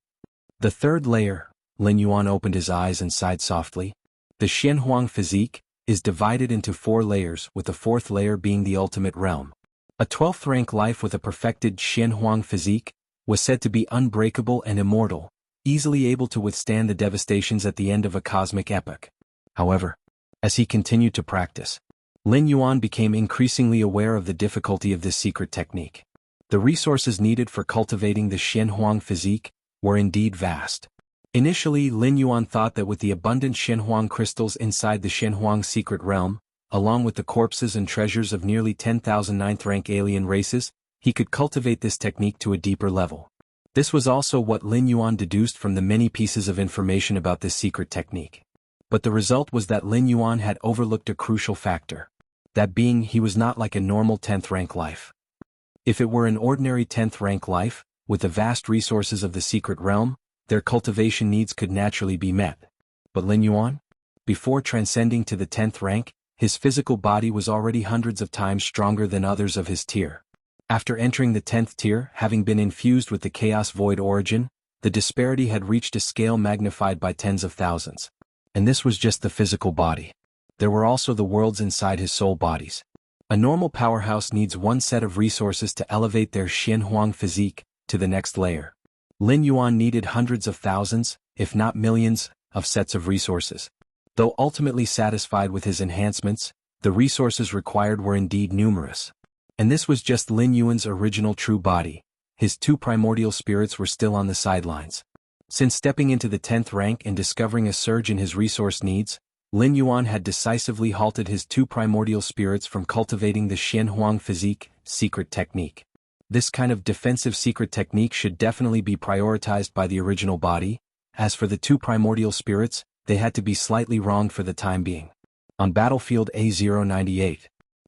The third layer, Lin Yuan opened his eyes and sighed softly. The Xianxia physique is divided into 4 layers, with the 4th layer being the ultimate realm. A 12th rank life with a perfected Xianxia physique was said to be unbreakable and immortal, easily able to withstand the devastations at the end of a cosmic epoch. However, as he continued to practice, Lin Yuan became increasingly aware of the difficulty of this secret technique. The resources needed for cultivating the Xianxia physique were indeed vast. Initially, Lin Yuan thought that with the abundant Xianxia crystals inside the Xianxia secret realm, along with the corpses and treasures of nearly 10,000 9th-rank alien races, he could cultivate this technique to a deeper level. This was also what Lin Yuan deduced from the many pieces of information about this secret technique. But the result was that Lin Yuan had overlooked a crucial factor. That being, he was not like a normal 10th rank life. If it were an ordinary 10th rank life, with the vast resources of the secret realm, their cultivation needs could naturally be met. But Lin Yuan? Before transcending to the 10th rank, his physical body was already hundreds of times stronger than others of his tier. After entering the 10th tier, having been infused with the Chaos Void origin, the disparity had reached a scale magnified by tens of thousands. And this was just the physical body. There were also the worlds inside his soul bodies. A normal powerhouse needs one set of resources to elevate their Xianxia physique to the next layer. Lin Yuan needed hundreds of thousands, if not millions, of sets of resources. Though ultimately satisfied with his enhancements, the resources required were indeed numerous. And this was just Lin Yuan's original true body. His 2 primordial spirits were still on the sidelines. Since stepping into the 10th rank and discovering a surge in his resource needs, Lin Yuan had decisively halted his 2 primordial spirits from cultivating the Xianxia physique secret technique. This kind of defensive secret technique should definitely be prioritized by the original body. As for the 2 primordial spirits, they had to be slightly wronged for the time being. On battlefield A098,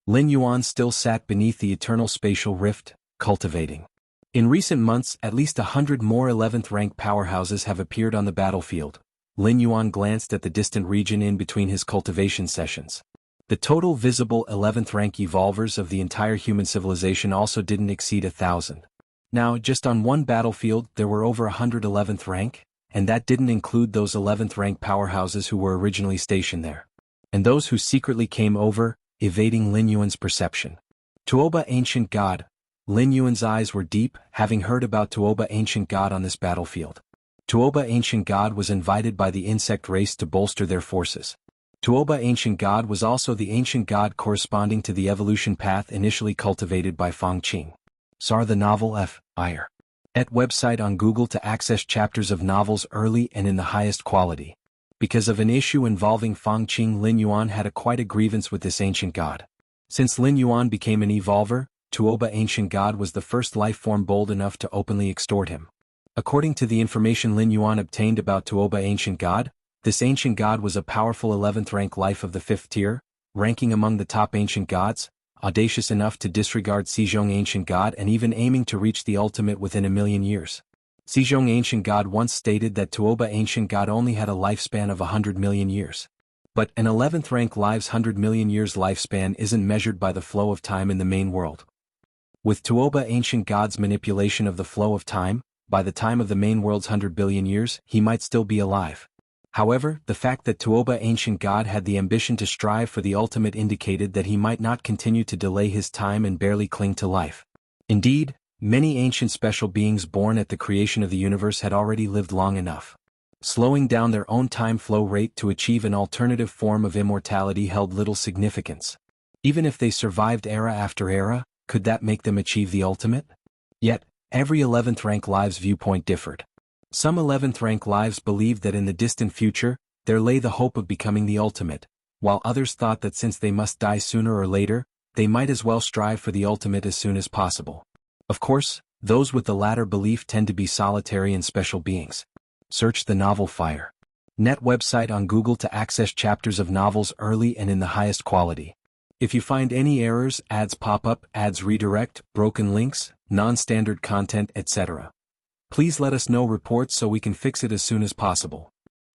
Lin Yuan still sat beneath the eternal spatial rift, cultivating. In recent months, at least 100 more 11th rank powerhouses have appeared on the battlefield. Lin Yuan glanced at the distant region in between his cultivation sessions. The total visible 11th rank evolvers of the entire human civilization also didn't exceed 1,000. Now, just on one battlefield there were over 100 11th rank, and that didn't include those 11th rank powerhouses who were originally stationed there. And those who secretly came over, evading Lin Yuan's perception. Tuoba Ancient God. Lin Yuan's eyes were deep, having heard about Tuoba Ancient God on this battlefield. Tuoba Ancient God was invited by the insect race to bolster their forces. Tuoba Ancient God was also the ancient god corresponding to the evolution path initially cultivated by Feng Qing. Sar the novel F.I.R. Et website on Google to access chapters of novels early and in the highest quality. Because of an issue involving Feng Qing, Lin Yuan had quite a grievance with this ancient god. Since Lin Yuan became an evolver, Tuoba Ancient God was the first life form bold enough to openly extort him. According to the information Lin Yuan obtained about Tuoba Ancient God, this ancient god was a powerful 11th rank life of the 5th tier, ranking among the top ancient gods, audacious enough to disregard Xizhong Ancient God and even aiming to reach the ultimate within 1,000,000 years. Xizhong Ancient God once stated that Tuoba Ancient God only had a lifespan of 100 million years. But an 11th rank live's 100 million years lifespan isn't measured by the flow of time in the main world. With Tuoba Ancient God's manipulation of the flow of time, by the time of the main world's 100 billion years, he might still be alive. However, the fact that Tuoba Ancient God had the ambition to strive for the ultimate indicated that he might not continue to delay his time and barely cling to life. Indeed, many ancient special beings born at the creation of the universe had already lived long enough. Slowing down their own time flow rate to achieve an alternative form of immortality held little significance. Even if they survived era after era, could that make them achieve the ultimate? Yet, every 11th rank live's viewpoint differed. Some 11th rank lives believed that in the distant future, there lay the hope of becoming the ultimate, while others thought that since they must die sooner or later, they might as well strive for the ultimate as soon as possible. Of course, those with the latter belief tend to be solitary and special beings. Search the novel Fire. Net website on Google to access chapters of novels early and in the highest quality. If you find any errors, ads pop up, ads redirect, broken links, non-standard content, etc., please let us know reports so we can fix it as soon as possible.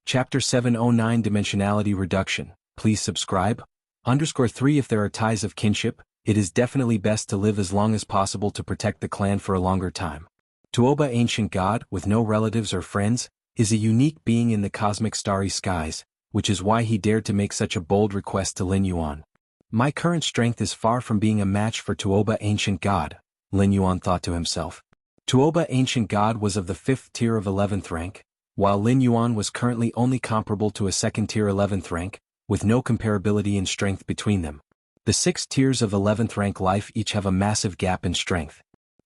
Chapter 709 Dimensionality Reduction. Please subscribe. _3 If there are ties of kinship, it is definitely best to live as long as possible to protect the clan for a longer time. Tuoba, ancient god, with no relatives or friends, is a unique being in the cosmic starry skies, which is why he dared to make such a bold request to Lin Yuan. My current strength is far from being a match for Tuoba, ancient god, Lin Yuan thought to himself. Tuoba, ancient god, was of the 5th tier of 11th rank, while Lin Yuan was currently only comparable to a 2nd tier 11th rank, with no comparability in strength between them. The 6 tiers of 11th rank life each have a massive gap in strength.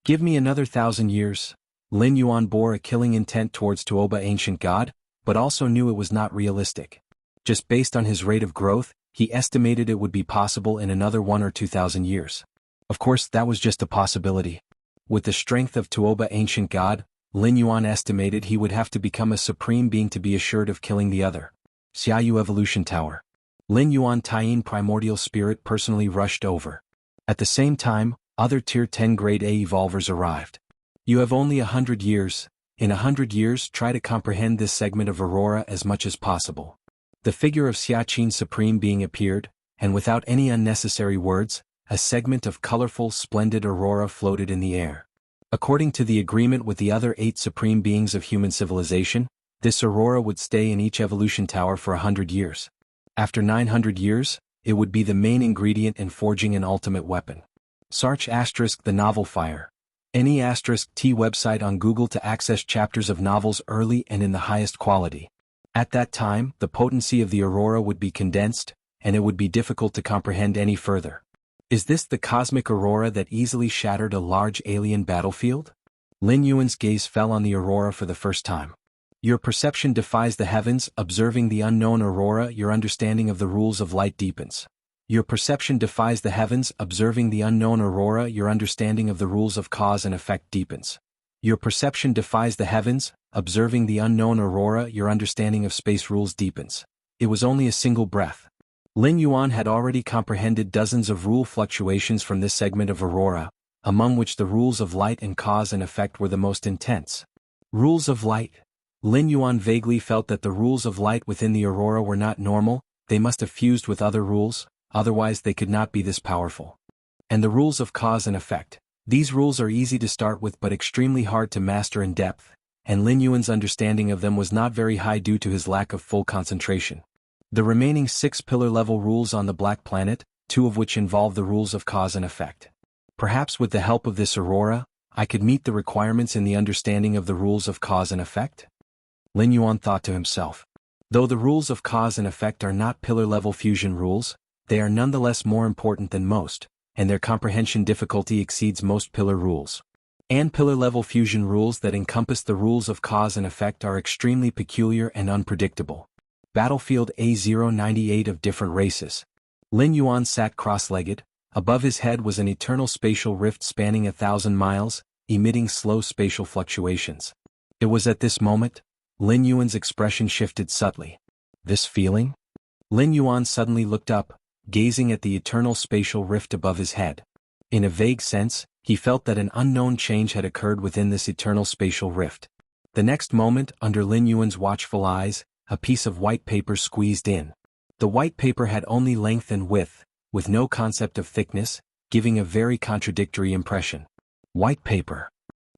Give me another 1,000 years. Lin Yuan bore a killing intent towards Tuoba, ancient god, but also knew it was not realistic. Just based on his rate of growth, he estimated it would be possible in another 1,000 or 2,000 years. Of course, that was just a possibility. With the strength of Tuoba, ancient god, Lin Yuan estimated he would have to become a supreme being to be assured of killing the other. Xiayu Evolution Tower. Lin Yuan Taiyin Primordial Spirit personally rushed over. At the same time, other Tier 10 Grade A evolvers arrived. You have only 100 years. In 100 years, try to comprehend this segment of Aurora as much as possible. The figure of Xiaqin Supreme Being appeared, and without any unnecessary words, a segment of colorful, splendid aurora floated in the air. According to the agreement with the other 8 Supreme Beings of human civilization, this aurora would stay in each evolution tower for 100 years. After 900 years, it would be the main ingredient in forging an ultimate weapon. Search * the novel Fire. Any *T website on Google to access chapters of novels early and in the highest quality. At that time, the potency of the aurora would be condensed, and it would be difficult to comprehend any further. Is this the cosmic aurora that easily shattered a large alien battlefield? Lin Yuan's gaze fell on the aurora for the first time. Your perception defies the heavens. Observing the unknown aurora, your understanding of the rules of light deepens. Your perception defies the heavens. Observing the unknown aurora, your understanding of the rules of cause and effect deepens. Your perception defies the heavens. Observing the unknown aurora, your understanding of space rules deepens. It was only a single breath. Lin Yuan had already comprehended dozens of rule fluctuations from this segment of aurora, among which the rules of light and cause and effect were the most intense. Rules of light. Lin Yuan vaguely felt that the rules of light within the aurora were not normal. They must have fused with other rules, otherwise they could not be this powerful. And the rules of cause and effect. These rules are easy to start with but extremely hard to master in depth, and Lin Yuan's understanding of them was not very high due to his lack of full concentration. The remaining 6 pillar-level rules on the Black Planet, 2 of which involve the rules of cause and effect. Perhaps with the help of this aurora, I could meet the requirements in the understanding of the rules of cause and effect? Lin Yuan thought to himself. Though the rules of cause and effect are not pillar-level fusion rules, they are nonetheless more important than most, and their comprehension difficulty exceeds most pillar rules. And pillar-level fusion rules that encompass the rules of cause and effect are extremely peculiar and unpredictable. Battlefield A098 of different races. Lin Yuan sat cross-legged. Above his head was an eternal spatial rift spanning 1,000 miles, emitting slow spatial fluctuations. It was at this moment, Lin Yuan's expression shifted subtly. This feeling? Lin Yuan suddenly looked up, gazing at the eternal spatial rift above his head. In a vague sense, he felt that an unknown change had occurred within this eternal spatial rift. The next moment, under Lin Yuan's watchful eyes, a piece of white paper squeezed in. The white paper had only length and width, with no concept of thickness, giving a very contradictory impression. White paper.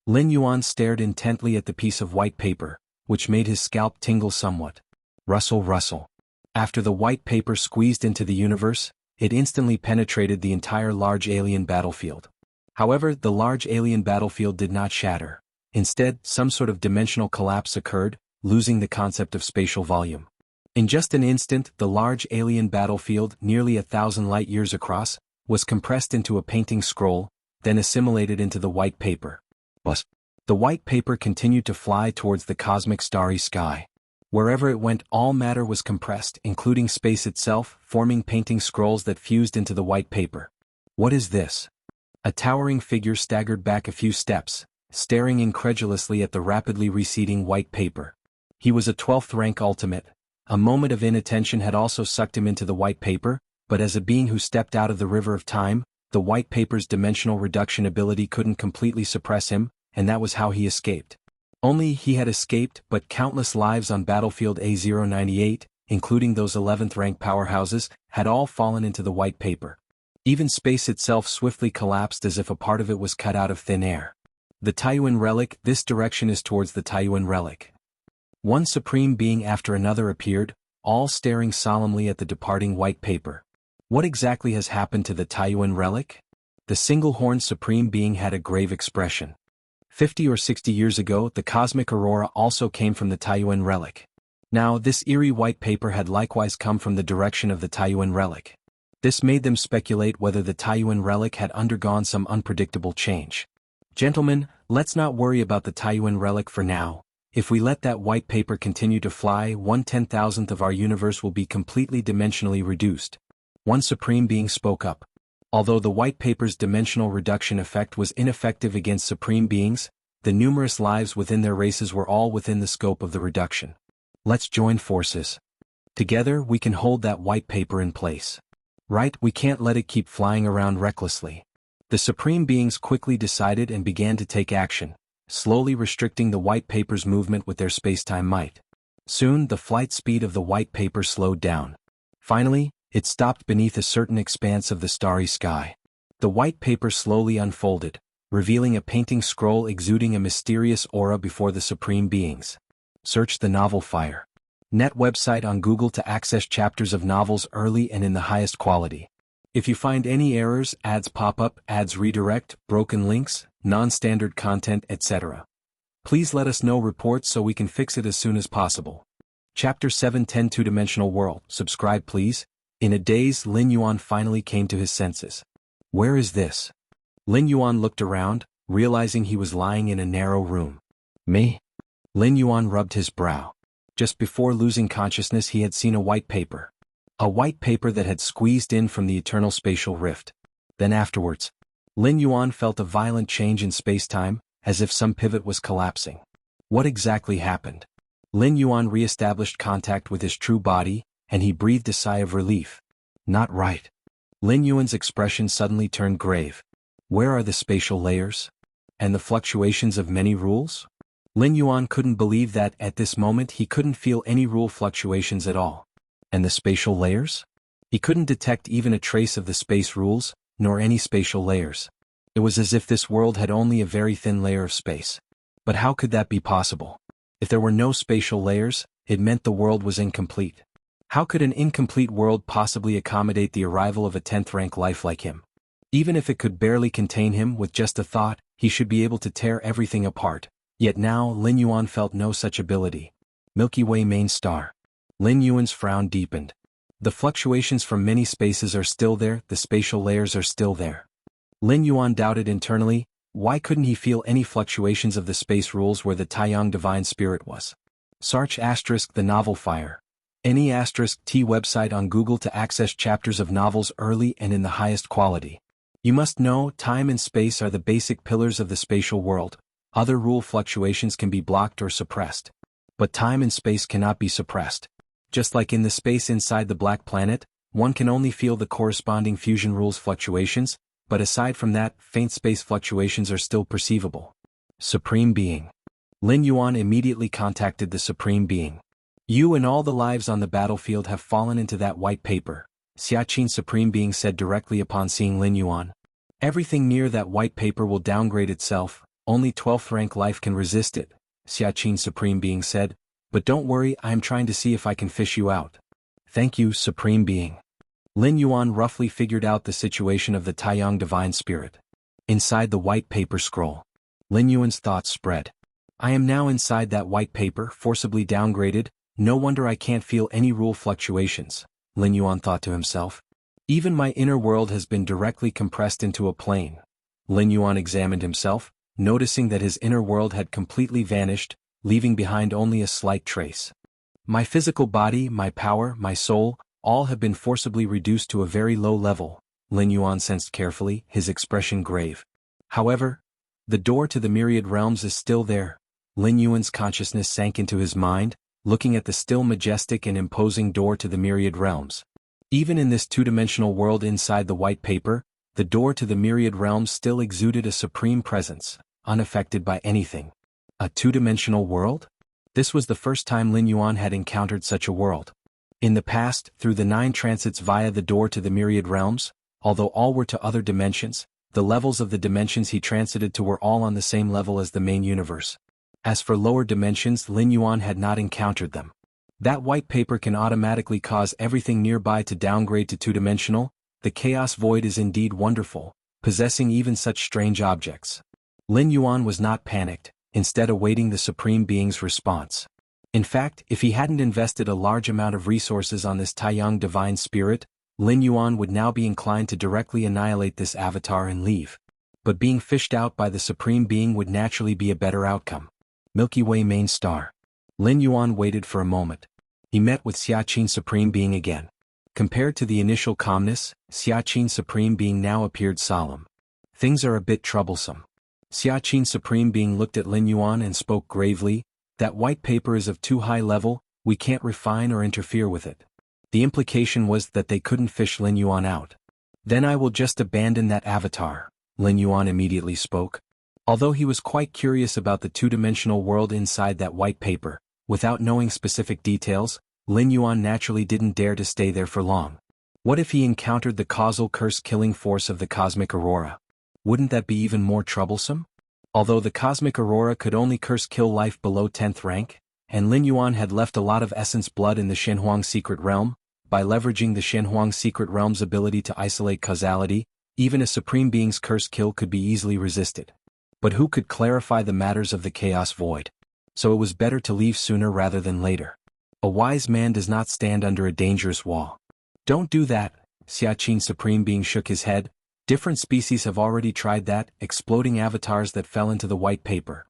Lin Yuan stared intently at the piece of white paper, which made his scalp tingle somewhat. Rustle, rustle. After the white paper squeezed into the universe, it instantly penetrated the entire large alien battlefield. However, the large alien battlefield did not shatter. Instead, some sort of dimensional collapse occurred, losing the concept of spatial volume. In just an instant, the large alien battlefield, nearly 1,000 light-years across, was compressed into a painting scroll, then assimilated into the white paper. Bus. The white paper continued to fly towards the cosmic starry sky. Wherever it went, all matter was compressed, including space itself, forming painting scrolls that fused into the white paper. What is this? A towering figure staggered back a few steps, staring incredulously at the rapidly receding white paper. He was a 12th rank ultimate. A moment of inattention had also sucked him into the white paper, but as a being who stepped out of the river of time, the white paper's dimensional reduction ability couldn't completely suppress him, and that was how he escaped. Only he had escaped, but countless lives on battlefield A098, including those 11th rank powerhouses, had all fallen into the white paper. Even space itself swiftly collapsed as if a part of it was cut out of thin air. The Taiyuan relic. This direction is towards the Taiyuan relic. One supreme being after another appeared, all staring solemnly at the departing white paper. What exactly has happened to the Taiyuan relic? The single-horned supreme being had a grave expression. 50 or 60 years ago, the cosmic aurora also came from the Taiyuan relic. Now, this eerie white paper had likewise come from the direction of the Taiyuan relic. This made them speculate whether the Taiyuan relic had undergone some unpredictable change. Gentlemen, let's not worry about the Taiyuan relic for now. If we let that white paper continue to fly, 1/10,000th of our universe will be completely dimensionally reduced. One supreme being spoke up. Although the white paper's dimensional reduction effect was ineffective against supreme beings, the numerous lives within their races were all within the scope of the reduction. Let's join forces. Together we can hold that white paper in place. Right, we can't let it keep flying around recklessly. The supreme beings quickly decided and began to take action, slowly restricting the white paper's movement with their space-time might. Soon the flight speed of the white paper slowed down. Finally, it stopped beneath a certain expanse of the starry sky. The white paper slowly unfolded, revealing a painting scroll exuding a mysterious aura before the supreme beings. Search the novel Fire. Net website on Google to access chapters of novels early and in the highest quality. If you find any errors, ads pop up, ads redirect, broken links, non-standard content, etc., please let us know reports so we can fix it as soon as possible. Chapter 7:10 Two-Dimensional World. Subscribe please. In a daze, Lin Yuan finally came to his senses. Where is this? Lin Yuan looked around, realizing he was lying in a narrow room. Me? Lin Yuan rubbed his brow. Just before losing consciousness he had seen a white paper. A white paper that had squeezed in from the eternal spatial rift. Then afterwards, Lin Yuan felt a violent change in space-time, as if some pivot was collapsing. What exactly happened? Lin Yuan re-established contact with his true body, and he breathed a sigh of relief. Not right. Lin Yuan's expression suddenly turned grave. Where are the spatial layers? And the fluctuations of many rules? Lin Yuan couldn't believe that at this moment he couldn't feel any rule fluctuations at all. And the spatial layers? He couldn't detect even a trace of the space rules, nor any spatial layers. It was as if this world had only a very thin layer of space. But how could that be possible? If there were no spatial layers, it meant the world was incomplete. How could an incomplete world possibly accommodate the arrival of a 10th rank life like him? Even if it could barely contain him with just a thought, he should be able to tear everything apart. Yet now Lin Yuan felt no such ability. Milky Way main star. Lin Yuan's frown deepened. The fluctuations from many spaces are still there, the spatial layers are still there. Lin Yuan doubted internally, why couldn't he feel any fluctuations of the space rules where the Taiyang divine spirit was? Search * the novel Fire. Any * T website on Google to access chapters of novels early and in the highest quality. You must know, time and space are the basic pillars of the spatial world. Other rule fluctuations can be blocked or suppressed. But time and space cannot be suppressed. Just like in the space inside the black planet, one can only feel the corresponding fusion rules fluctuations, but aside from that, faint space fluctuations are still perceivable. Supreme Being. Lin Yuan immediately contacted the Supreme Being. You and all the lives on the battlefield have fallen into that white paper, Xianxia Supreme Being said directly upon seeing Lin Yuan. Everything near that white paper will downgrade itself, only 12th rank life can resist it, Xianxia Supreme Being said, but don't worry, I am trying to see if I can fish you out. Thank you, Supreme Being. Lin Yuan roughly figured out the situation of the Taiyang divine spirit. Inside the white paper scroll. Lin Yuan's thoughts spread. I am now inside that white paper, forcibly downgraded. No wonder I can't feel any rule fluctuations, Lin Yuan thought to himself. Even my inner world has been directly compressed into a plane. Lin Yuan examined himself, noticing that his inner world had completely vanished, leaving behind only a slight trace. My physical body, my power, my soul, all have been forcibly reduced to a very low level, Lin Yuan sensed carefully, his expression grave. However, the door to the myriad realms is still there. Lin Yuan's consciousness sank into his mind, looking at the still majestic and imposing door to the myriad realms. Even in this two-dimensional world inside the white paper, the door to the myriad realms still exuded a supreme presence, unaffected by anything. A two-dimensional world? This was the first time Lin Yuan had encountered such a world. In the past, through the 9 transits via the door to the myriad realms, although all were to other dimensions, the levels of the dimensions he transited to were all on the same level as the main universe. As for lower dimensions, Lin Yuan had not encountered them. That white paper can automatically cause everything nearby to downgrade to two-dimensional. The chaos void is indeed wonderful, possessing even such strange objects. Lin Yuan was not panicked, instead awaiting the Supreme Being's response. In fact, if he hadn't invested a large amount of resources on this Taiyang divine spirit, Lin Yuan would now be inclined to directly annihilate this avatar and leave. But being fished out by the Supreme Being would naturally be a better outcome. Milky Way main star. Lin Yuan waited for a moment. He met with Xianxia Supreme Being again. Compared to the initial calmness, Xianxia Supreme Being now appeared solemn. Things are a bit troublesome. Xianxia Supreme Being looked at Lin Yuan and spoke gravely. That white paper is of too high level, we can't refine or interfere with it. The implication was that they couldn't fish Lin Yuan out. Then I will just abandon that avatar, Lin Yuan immediately spoke. Although he was quite curious about the two-dimensional world inside that white paper, without knowing specific details, Lin Yuan naturally didn't dare to stay there for long. What if he encountered the causal curse-killing force of the cosmic aurora? Wouldn't that be even more troublesome? Although the cosmic aurora could only curse-kill life below 10th rank, and Lin Yuan had left a lot of essence blood in the Shenhuang secret realm, by leveraging the Shenhuang secret realm's ability to isolate causality, even a supreme being's curse kill could be easily resisted. But who could clarify the matters of the chaos void? So it was better to leave sooner rather than later. A wise man does not stand under a dangerous wall. Don't do that, Xianxia Supreme Being shook his head. Different species have already tried that, exploding avatars that fell into the white paper.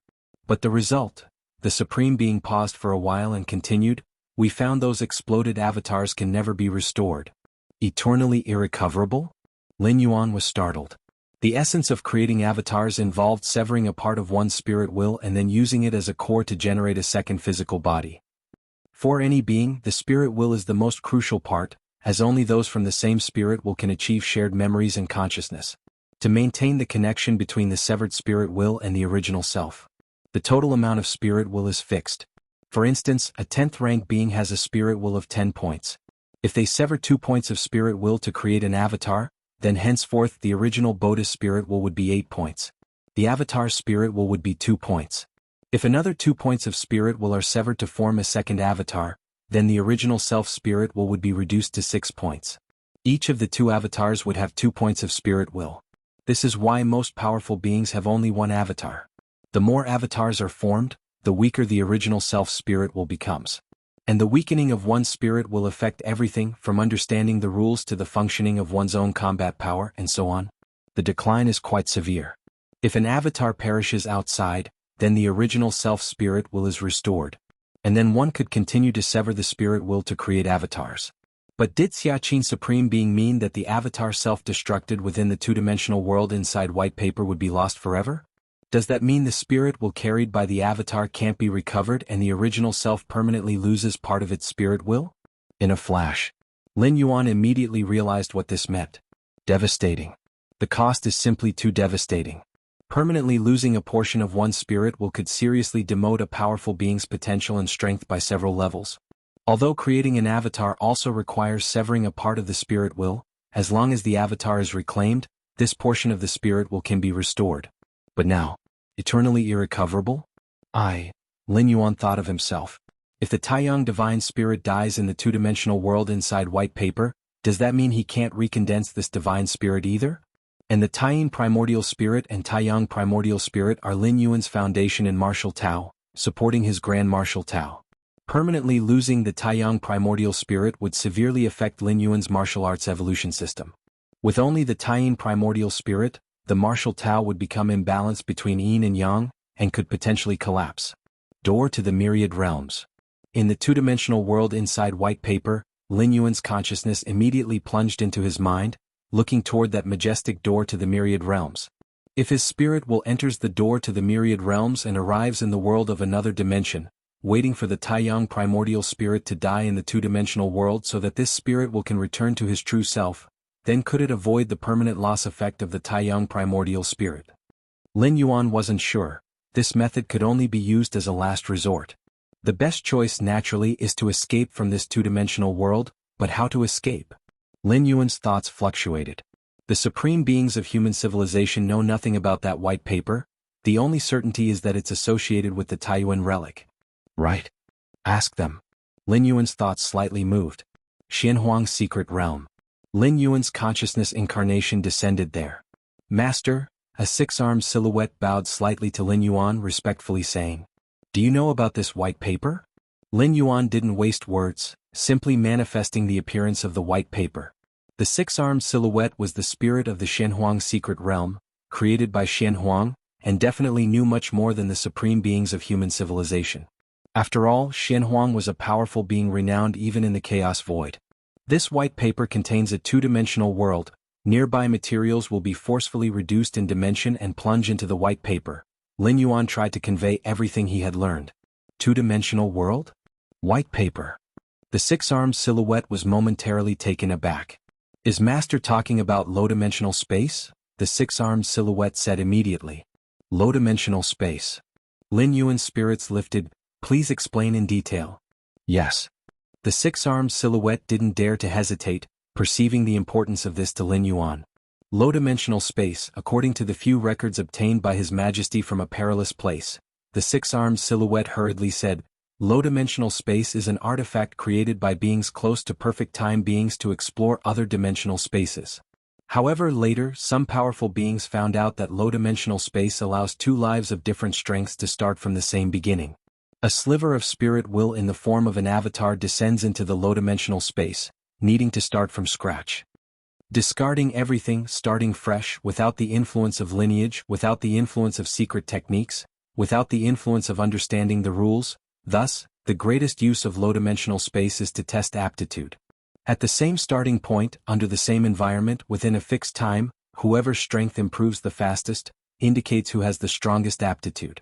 But the result? The Supreme Being paused for a while and continued, we found those exploded avatars can never be restored. Eternally irrecoverable? Lin Yuan was startled. The essence of creating avatars involved severing a part of one's spirit will and then using it as a core to generate a second physical body. For any being, the spirit will is the most crucial part, as only those from the same spirit will can achieve shared memories and consciousness. To maintain the connection between the severed spirit will and the original self. The total amount of spirit will is fixed. For instance, a 10th rank being has a spirit will of 10 points. If they sever 2 points of spirit will to create an avatar, then henceforth the original Bodhi spirit will would be 8 points. The avatar spirit will would be 2 points. If another 2 points of spirit will are severed to form a second avatar, then the original self spirit will would be reduced to 6 points. Each of the 2 avatars would have 2 points of spirit will. This is why most powerful beings have only one avatar. The more avatars are formed, the weaker the original self spirit will becomes. And the weakening of one's spirit will affect everything from understanding the rules to the functioning of one's own combat power and so on. The decline is quite severe. If an avatar perishes outside, then the original self spirit will is restored. And then one could continue to sever the spirit will to create avatars. But did Xianxia Supreme Being mean that the avatar self-destructed within the two-dimensional world inside white paper would be lost forever? Does that mean the spirit will carried by the avatar can't be recovered and the original self permanently loses part of its spirit will? In a flash, Lin Yuan immediately realized what this meant. Devastating. The cost is simply too devastating. Permanently losing a portion of one's spirit will could seriously demote a powerful being's potential and strength by several levels. Although creating an avatar also requires severing a part of the spirit will, as long as the avatar is reclaimed, this portion of the spirit will can be restored. But now, eternally irrecoverable? Lin Yuan thought of himself. If the Taiyang divine spirit dies in the two-dimensional world inside white paper, does that mean he can't recondense this divine spirit either? And the Taiyin primordial spirit and Taiyang primordial spirit are Lin Yuan's foundation in martial Tao, supporting his grand martial Tao. Permanently losing the Taiyang primordial spirit would severely affect Lin Yuan's martial arts evolution system. With only the Taiyin primordial spirit, the martial Tao would become imbalanced between yin and yang, and could potentially collapse. Door to the Myriad Realms. In the two-dimensional world inside white paper, Lin Yuan's consciousness immediately plunged into his mind, looking toward that majestic door to the Myriad Realms. If his spirit will enters the door to the Myriad Realms and arrives in the world of another dimension, waiting for the Taiyang primordial spirit to die in the two-dimensional world so that this spirit can return to his true self, then could it avoid the permanent loss effect of the Taiyang primordial spirit? Lin Yuan wasn't sure. This method could only be used as a last resort. The best choice naturally is to escape from this two-dimensional world, but how to escape? Lin Yuan's thoughts fluctuated. The supreme beings of human civilization know nothing about that white paper. The only certainty is that it's associated with the Taiyuan relic. Right? Ask them. Lin Yuan's thoughts slightly moved. Xianhuang's secret realm. Lin Yuan's consciousness incarnation descended there. Master, a six-armed silhouette bowed slightly to Lin Yuan, respectfully saying, "Do you know about this white paper?" Lin Yuan didn't waste words, simply manifesting the appearance of the white paper. The six-armed silhouette was the spirit of the Xianhuang secret realm, created by Xianhuang, and definitely knew much more than the supreme beings of human civilization. After all, Xianhuang was a powerful being renowned even in the chaos void. This white paper contains a two-dimensional world. Nearby materials will be forcefully reduced in dimension and plunge into the white paper. Lin Yuan tried to convey everything he had learned. Two-dimensional world? White paper. The six-armed silhouette was momentarily taken aback. Is Master talking about low-dimensional space? The six-armed silhouette said immediately. Low-dimensional space. Lin Yuan's spirits lifted. Please explain in detail. Yes. The six-armed silhouette didn't dare to hesitate, perceiving the importance of this to Lin Yuan. Low-dimensional space, according to the few records obtained by His Majesty from a perilous place, the six-armed silhouette hurriedly said, low-dimensional space is an artifact created by beings close to perfect time beings to explore other dimensional spaces. However, later, some powerful beings found out that low-dimensional space allows two lives of different strengths to start from the same beginning. A sliver of spirit will in the form of an avatar descends into the low-dimensional space, needing to start from scratch. Discarding everything, starting fresh, without the influence of lineage, without the influence of secret techniques, without the influence of understanding the rules. Thus, the greatest use of low-dimensional space is to test aptitude. At the same starting point, under the same environment, within a fixed time, whoever's strength improves the fastest, indicates who has the strongest aptitude.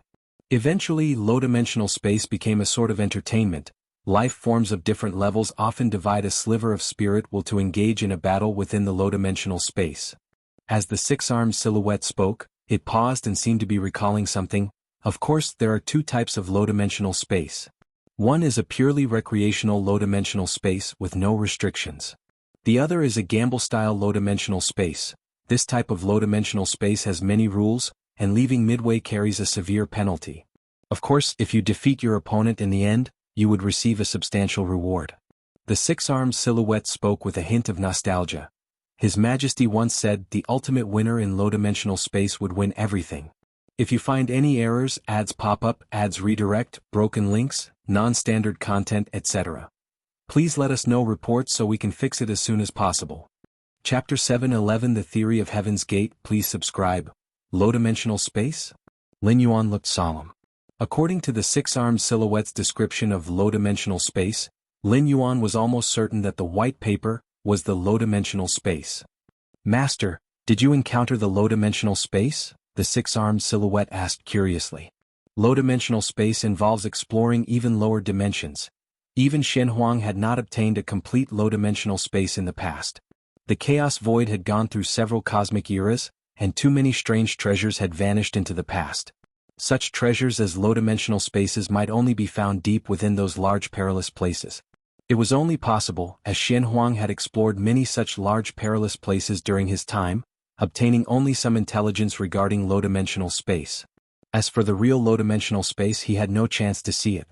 Eventually, low-dimensional space became a sort of entertainment. Life forms of different levels often divide a sliver of spirit will to engage in a battle within the low-dimensional space. As the six-armed silhouette spoke, it paused and seemed to be recalling something. Of course, there are two types of low-dimensional space. One is a purely recreational low-dimensional space with no restrictions. The other is a gamble-style low-dimensional space. This type of low-dimensional space has many rules, and leaving midway carries a severe penalty. Of course, if you defeat your opponent in the end, you would receive a substantial reward. The six-armed silhouette spoke with a hint of nostalgia. His Majesty once said the ultimate winner in low-dimensional space would win everything. If you find any errors, ads pop up, ads redirect, broken links, non-standard content, etc., please let us know reports so we can fix it as soon as possible. Chapter 711 The Theory of Heaven's Gate. Please subscribe. Low-dimensional space? Lin Yuan looked solemn. According to the six-armed silhouette's description of low-dimensional space, Lin Yuan was almost certain that the white paper was the low-dimensional space. Master, did you encounter the low-dimensional space? The six-armed silhouette asked curiously. Low-dimensional space involves exploring even lower dimensions. Even Xianhuang had not obtained a complete low-dimensional space in the past. The chaos void had gone through several cosmic eras, and too many strange treasures had vanished into the past. Such treasures as low-dimensional spaces might only be found deep within those large perilous places. It was only possible, as Xianhuang had explored many such large perilous places during his time, obtaining only some intelligence regarding low-dimensional space. As for the real low-dimensional space, he had no chance to see it.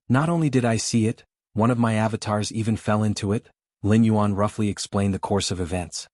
Not only did I see it, one of my avatars even fell into it. Lin Yuan roughly explained the course of events.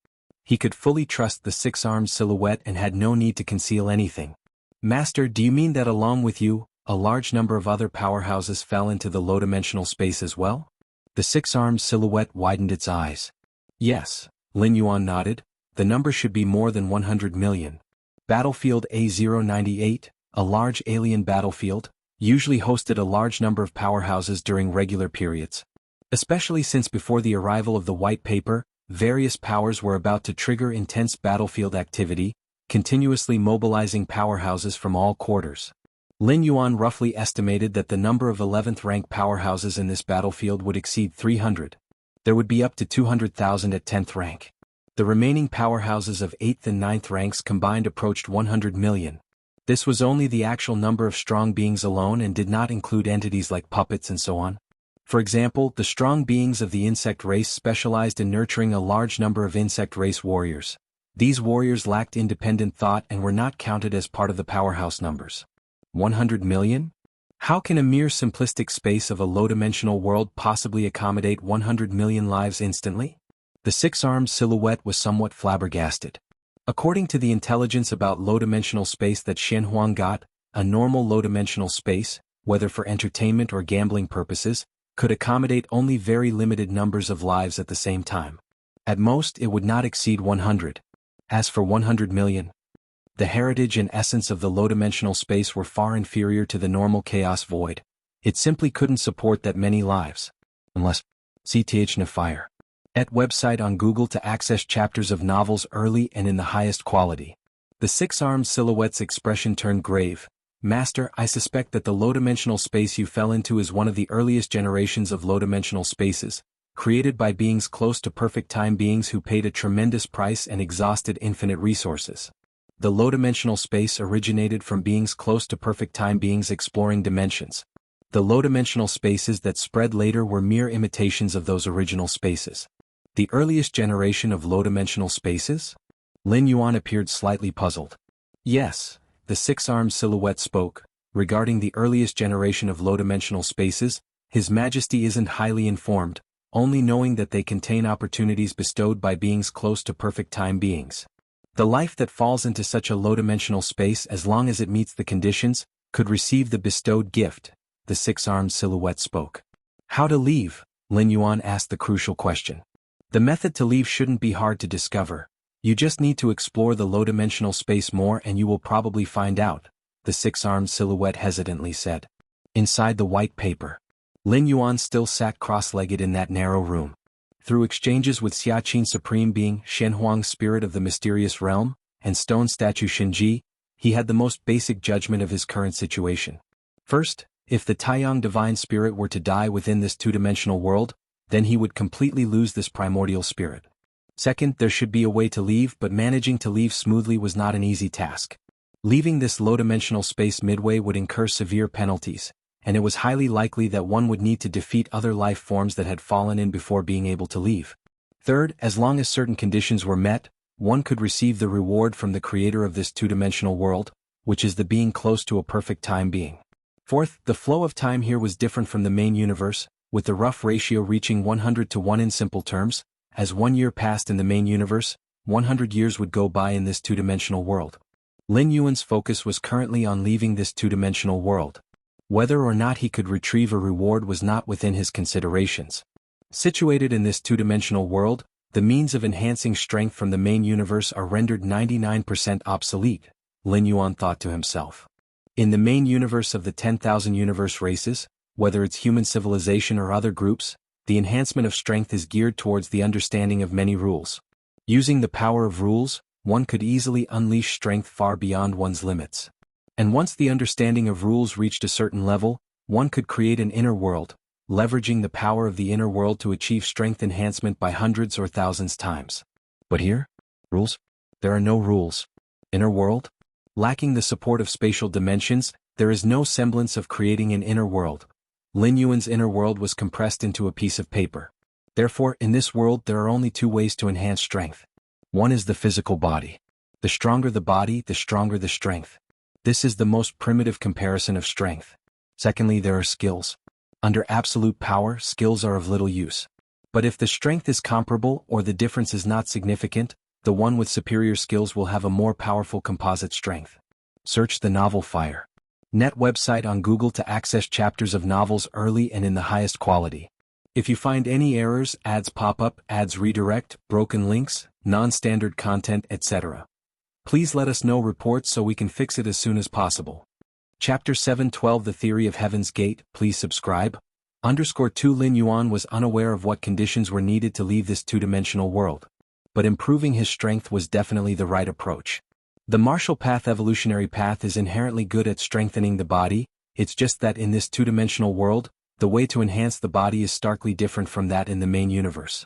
He could fully trust the six-armed silhouette and had no need to conceal anything. Master, do you mean that along with you, a large number of other powerhouses fell into the low-dimensional space as well? The six-armed silhouette widened its eyes. Yes, Lin Yuan nodded. The number should be more than 100 million. Battlefield A098, a large alien battlefield, usually hosted a large number of powerhouses during regular periods. Especially since before the arrival of the white paper, various powers were about to trigger intense battlefield activity, continuously mobilizing powerhouses from all quarters. Lin Yuan roughly estimated that the number of 11th rank powerhouses in this battlefield would exceed 300. There would be up to 200,000 at 10th rank. The remaining powerhouses of 8th and 9th ranks combined approached 100 million. This was only the actual number of strong beings alone and did not include entities like puppets and so on. For example, the strong beings of the insect race specialized in nurturing a large number of insect race warriors. These warriors lacked independent thought and were not counted as part of the powerhouse numbers. 100 million? How can a mere simplistic space of a low-dimensional world possibly accommodate 100 million lives instantly? The six-armed silhouette was somewhat flabbergasted. According to the intelligence about low-dimensional space that Xianxia got, a normal low-dimensional space, whether for entertainment or gambling purposes, could accommodate only very limited numbers of lives at the same time. At most, it would not exceed 100. As for 100 million, the heritage and essence of the low-dimensional space were far inferior to the normal chaos void. It simply couldn't support that many lives. Unless, CTH Fire. Et website on Google to access chapters of novels early and in the highest quality. The six-armed silhouette's expression turned grave. Master, I suspect that the low-dimensional space you fell into is one of the earliest generations of low-dimensional spaces, created by beings close to perfect time, beings who paid a tremendous price and exhausted infinite resources. The low-dimensional space originated from beings close to perfect time, beings exploring dimensions. The low-dimensional spaces that spread later were mere imitations of those original spaces. The earliest generation of low-dimensional spaces? Lin Yuan appeared slightly puzzled. Yes, the six-armed silhouette spoke. Regarding the earliest generation of low-dimensional spaces, His Majesty isn't highly informed, only knowing that they contain opportunities bestowed by beings close to perfect time, beings. The life that falls into such a low-dimensional space, as long as it meets the conditions, could receive the bestowed gift, the six-armed silhouette spoke. How to leave? Lin Yuan asked the crucial question. The method to leave shouldn't be hard to discover. You just need to explore the low-dimensional space more and you will probably find out, the six-armed silhouette hesitantly said. Inside the white paper, Lin Yuan still sat cross-legged in that narrow room. Through exchanges with Xiaqin Supreme Being, Shenhuang's spirit of the mysterious realm, and stone statue Xinji, he had the most basic judgment of his current situation. First, if the Taiyang divine spirit were to die within this two-dimensional world, then he would completely lose this primordial spirit. Second, there should be a way to leave, but managing to leave smoothly was not an easy task. Leaving this low-dimensional space midway would incur severe penalties, and it was highly likely that one would need to defeat other life forms that had fallen in before being able to leave. Third, as long as certain conditions were met, one could receive the reward from the creator of this two-dimensional world, which is the being close to a perfect time being. Fourth, the flow of time here was different from the main universe, with the rough ratio reaching 100 to 1 in simple terms. As 1 year passed in the main universe, 100 years would go by in this two-dimensional world. Lin Yuan's focus was currently on leaving this two-dimensional world. Whether or not he could retrieve a reward was not within his considerations. Situated in this two-dimensional world, the means of enhancing strength from the main universe are rendered 99% obsolete, Lin Yuan thought to himself. In the main universe of the 10,000 universe races, whether it's human civilization or other groups, the enhancement of strength is geared towards the understanding of many rules. Using the power of rules, one could easily unleash strength far beyond one's limits. And once the understanding of rules reached a certain level, one could create an inner world, leveraging the power of the inner world to achieve strength enhancement by hundreds or thousands times. But here? Rules? There are no rules. Inner world? Lacking the support of spatial dimensions, there is no semblance of creating an inner world. Lin Yuan's inner world was compressed into a piece of paper. Therefore, in this world there are only two ways to enhance strength. One is the physical body. The stronger the body, the stronger the strength. This is the most primitive comparison of strength. Secondly, there are skills. Under absolute power, skills are of little use. But if the strength is comparable or the difference is not significant, the one with superior skills will have a more powerful composite strength. Search the novel Fire. Net website on Google to access chapters of novels early and in the highest quality. If you find any errors, ads pop up, ads redirect, broken links, non-standard content, etc., Please let us know reports so we can fix it as soon as possible. Chapter 712 The Theory of Heaven's Gate. Please subscribe. _2 Lin Yuan was unaware of what conditions were needed to leave this two-dimensional world. But improving his strength was definitely the right approach. The martial path evolutionary path is inherently good at strengthening the body, it's just that in this two-dimensional world, the way to enhance the body is starkly different from that in the main universe.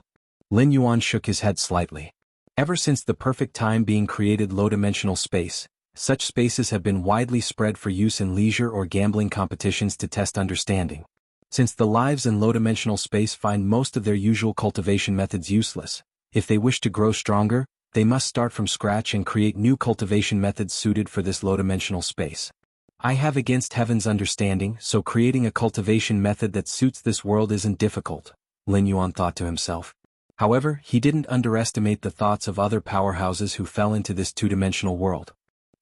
Lin Yuan shook his head slightly. Ever since the perfect time being created low-dimensional space, such spaces have been widely spread for use in leisure or gambling competitions to test understanding. Since the lives in low-dimensional space find most of their usual cultivation methods useless, if they wish to grow stronger, they must start from scratch and create new cultivation methods suited for this low-dimensional space. I have against heaven's understanding, so creating a cultivation method that suits this world isn't difficult, Lin Yuan thought to himself. However, he didn't underestimate the thoughts of other powerhouses who fell into this two-dimensional world.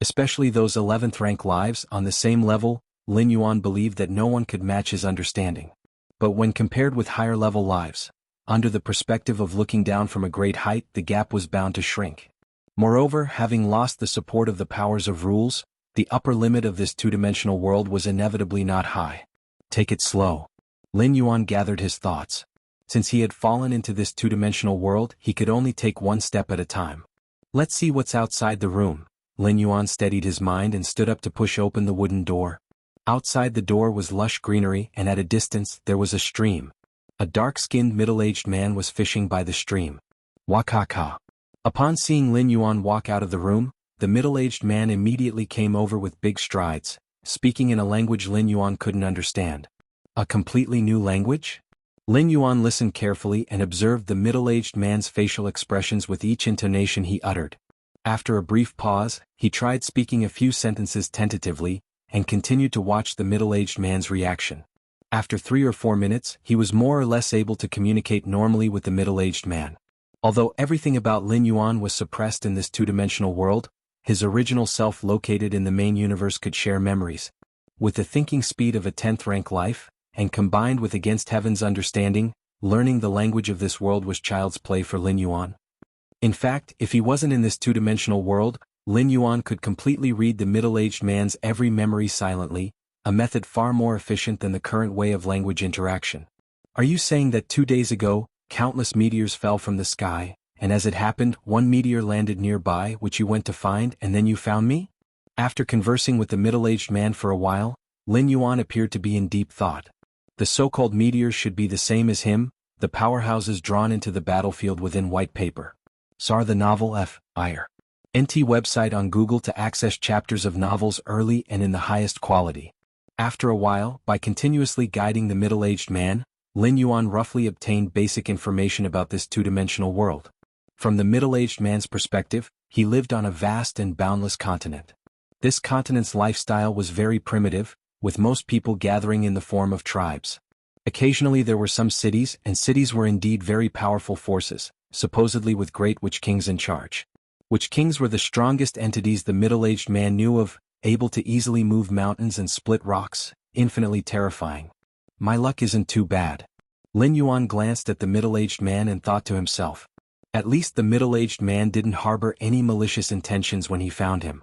Especially those 11th rank lives on the same level, Lin Yuan believed that no one could match his understanding. But when compared with higher-level lives, under the perspective of looking down from a great height, the gap was bound to shrink. Moreover, having lost the support of the powers of rules, the upper limit of this two-dimensional world was inevitably not high. Take it slow. Lin Yuan gathered his thoughts. Since he had fallen into this two-dimensional world, he could only take one step at a time. Let's see what's outside the room. Lin Yuan steadied his mind and stood up to push open the wooden door. Outside the door was lush greenery, and at a distance there was a stream. A dark-skinned middle-aged man was fishing by the stream. Wakaka. Upon seeing Lin Yuan walk out of the room, the middle-aged man immediately came over with big strides, speaking in a language Lin Yuan couldn't understand. A completely new language? Lin Yuan listened carefully and observed the middle-aged man's facial expressions with each intonation he uttered. After a brief pause, he tried speaking a few sentences tentatively, and continued to watch the middle-aged man's reaction. After 3 or 4 minutes, he was more or less able to communicate normally with the middle-aged man. Although everything about Lin Yuan was suppressed in this two-dimensional world, his original self located in the main universe could share memories. With the thinking speed of a 10th rank life, and combined with against heaven's understanding, learning the language of this world was child's play for Lin Yuan. In fact, if he wasn't in this two-dimensional world, Lin Yuan could completely read the middle-aged man's every memory silently, a method far more efficient than the current way of language interaction. Are you saying that 2 days ago, countless meteors fell from the sky, and as it happened, one meteor landed nearby which you went to find and then you found me? After conversing with the middle-aged man for a while, Lin Yuan appeared to be in deep thought. The so-called meteors should be the same as him, the powerhouses drawn into the battlefield within white paper. SAR the novel F.I.R. NT website on Google to access chapters of novels early and in the highest quality. After a while, by continuously guiding the middle-aged man, Lin Yuan roughly obtained basic information about this two-dimensional world. From the middle-aged man's perspective, he lived on a vast and boundless continent. This continent's lifestyle was very primitive, with most people gathering in the form of tribes. Occasionally there were some cities, and cities were indeed very powerful forces, supposedly with great witch kings in charge. Witch kings were the strongest entities the middle-aged man knew of, able to easily move mountains and split rocks, infinitely terrifying. My luck isn't too bad. Lin Yuan glanced at the middle-aged man and thought to himself. At least the middle-aged man didn't harbor any malicious intentions when he found him.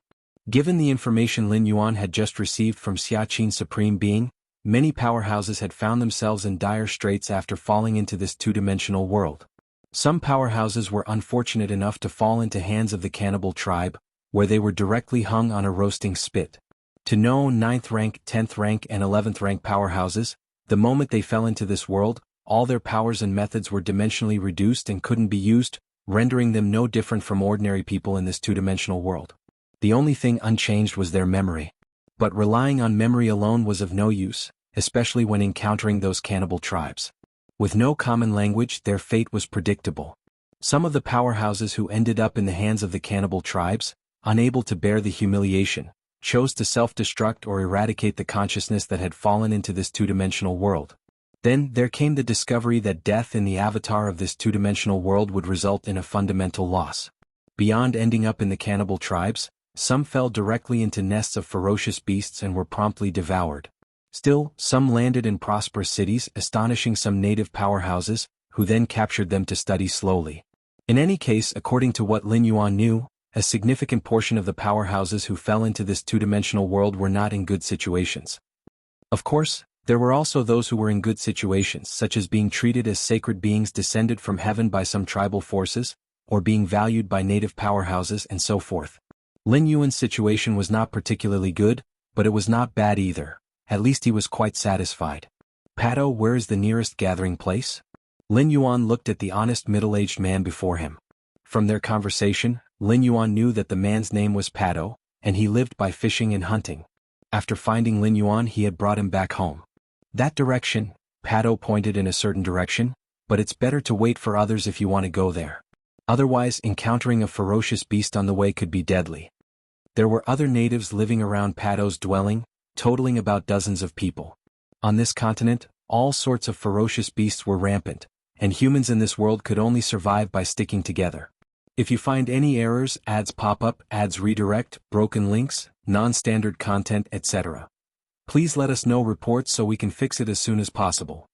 Given the information Lin Yuan had just received from Xiaxin's Supreme Being, many powerhouses had found themselves in dire straits after falling into this two-dimensional world. Some powerhouses were unfortunate enough to fall into hands of the cannibal tribe, where they were directly hung on a roasting spit. To know 9th rank, 10th rank and 11th rank powerhouses, the moment they fell into this world, all their powers and methods were dimensionally reduced and couldn't be used, rendering them no different from ordinary people in this two-dimensional world. The only thing unchanged was their memory. But relying on memory alone was of no use, especially when encountering those cannibal tribes. With no common language, their fate was predictable. Some of the powerhouses who ended up in the hands of the cannibal tribes, unable to bear the humiliation, chose to self-destruct or eradicate the consciousness that had fallen into this two-dimensional world. Then there came the discovery that death in the avatar of this two-dimensional world would result in a fundamental loss. Beyond ending up in the cannibal tribes, some fell directly into nests of ferocious beasts and were promptly devoured. Still, some landed in prosperous cities, astonishing some native powerhouses, who then captured them to study slowly. In any case, according to what Lin Yuan knew, a significant portion of the powerhouses who fell into this two-dimensional world were not in good situations. Of course, there were also those who were in good situations, such as being treated as sacred beings descended from heaven by some tribal forces, or being valued by native powerhouses and so forth. Lin Yuan's situation was not particularly good, but it was not bad either. At least he was quite satisfied. Pato, where is the nearest gathering place? Lin Yuan looked at the honest middle-aged man before him. From their conversation, Lin Yuan knew that the man's name was Pato, and he lived by fishing and hunting. After finding Lin Yuan, he had brought him back home. That direction, Pato pointed in a certain direction, but it's better to wait for others if you want to go there. Otherwise, encountering a ferocious beast on the way could be deadly. There were other natives living around Pato's dwelling, totaling about dozens of people. On this continent, all sorts of ferocious beasts were rampant, and humans in this world could only survive by sticking together. If you find any errors, ads pop up, ads redirect, broken links, non-standard content, etc., please let us know reports so we can fix it as soon as possible.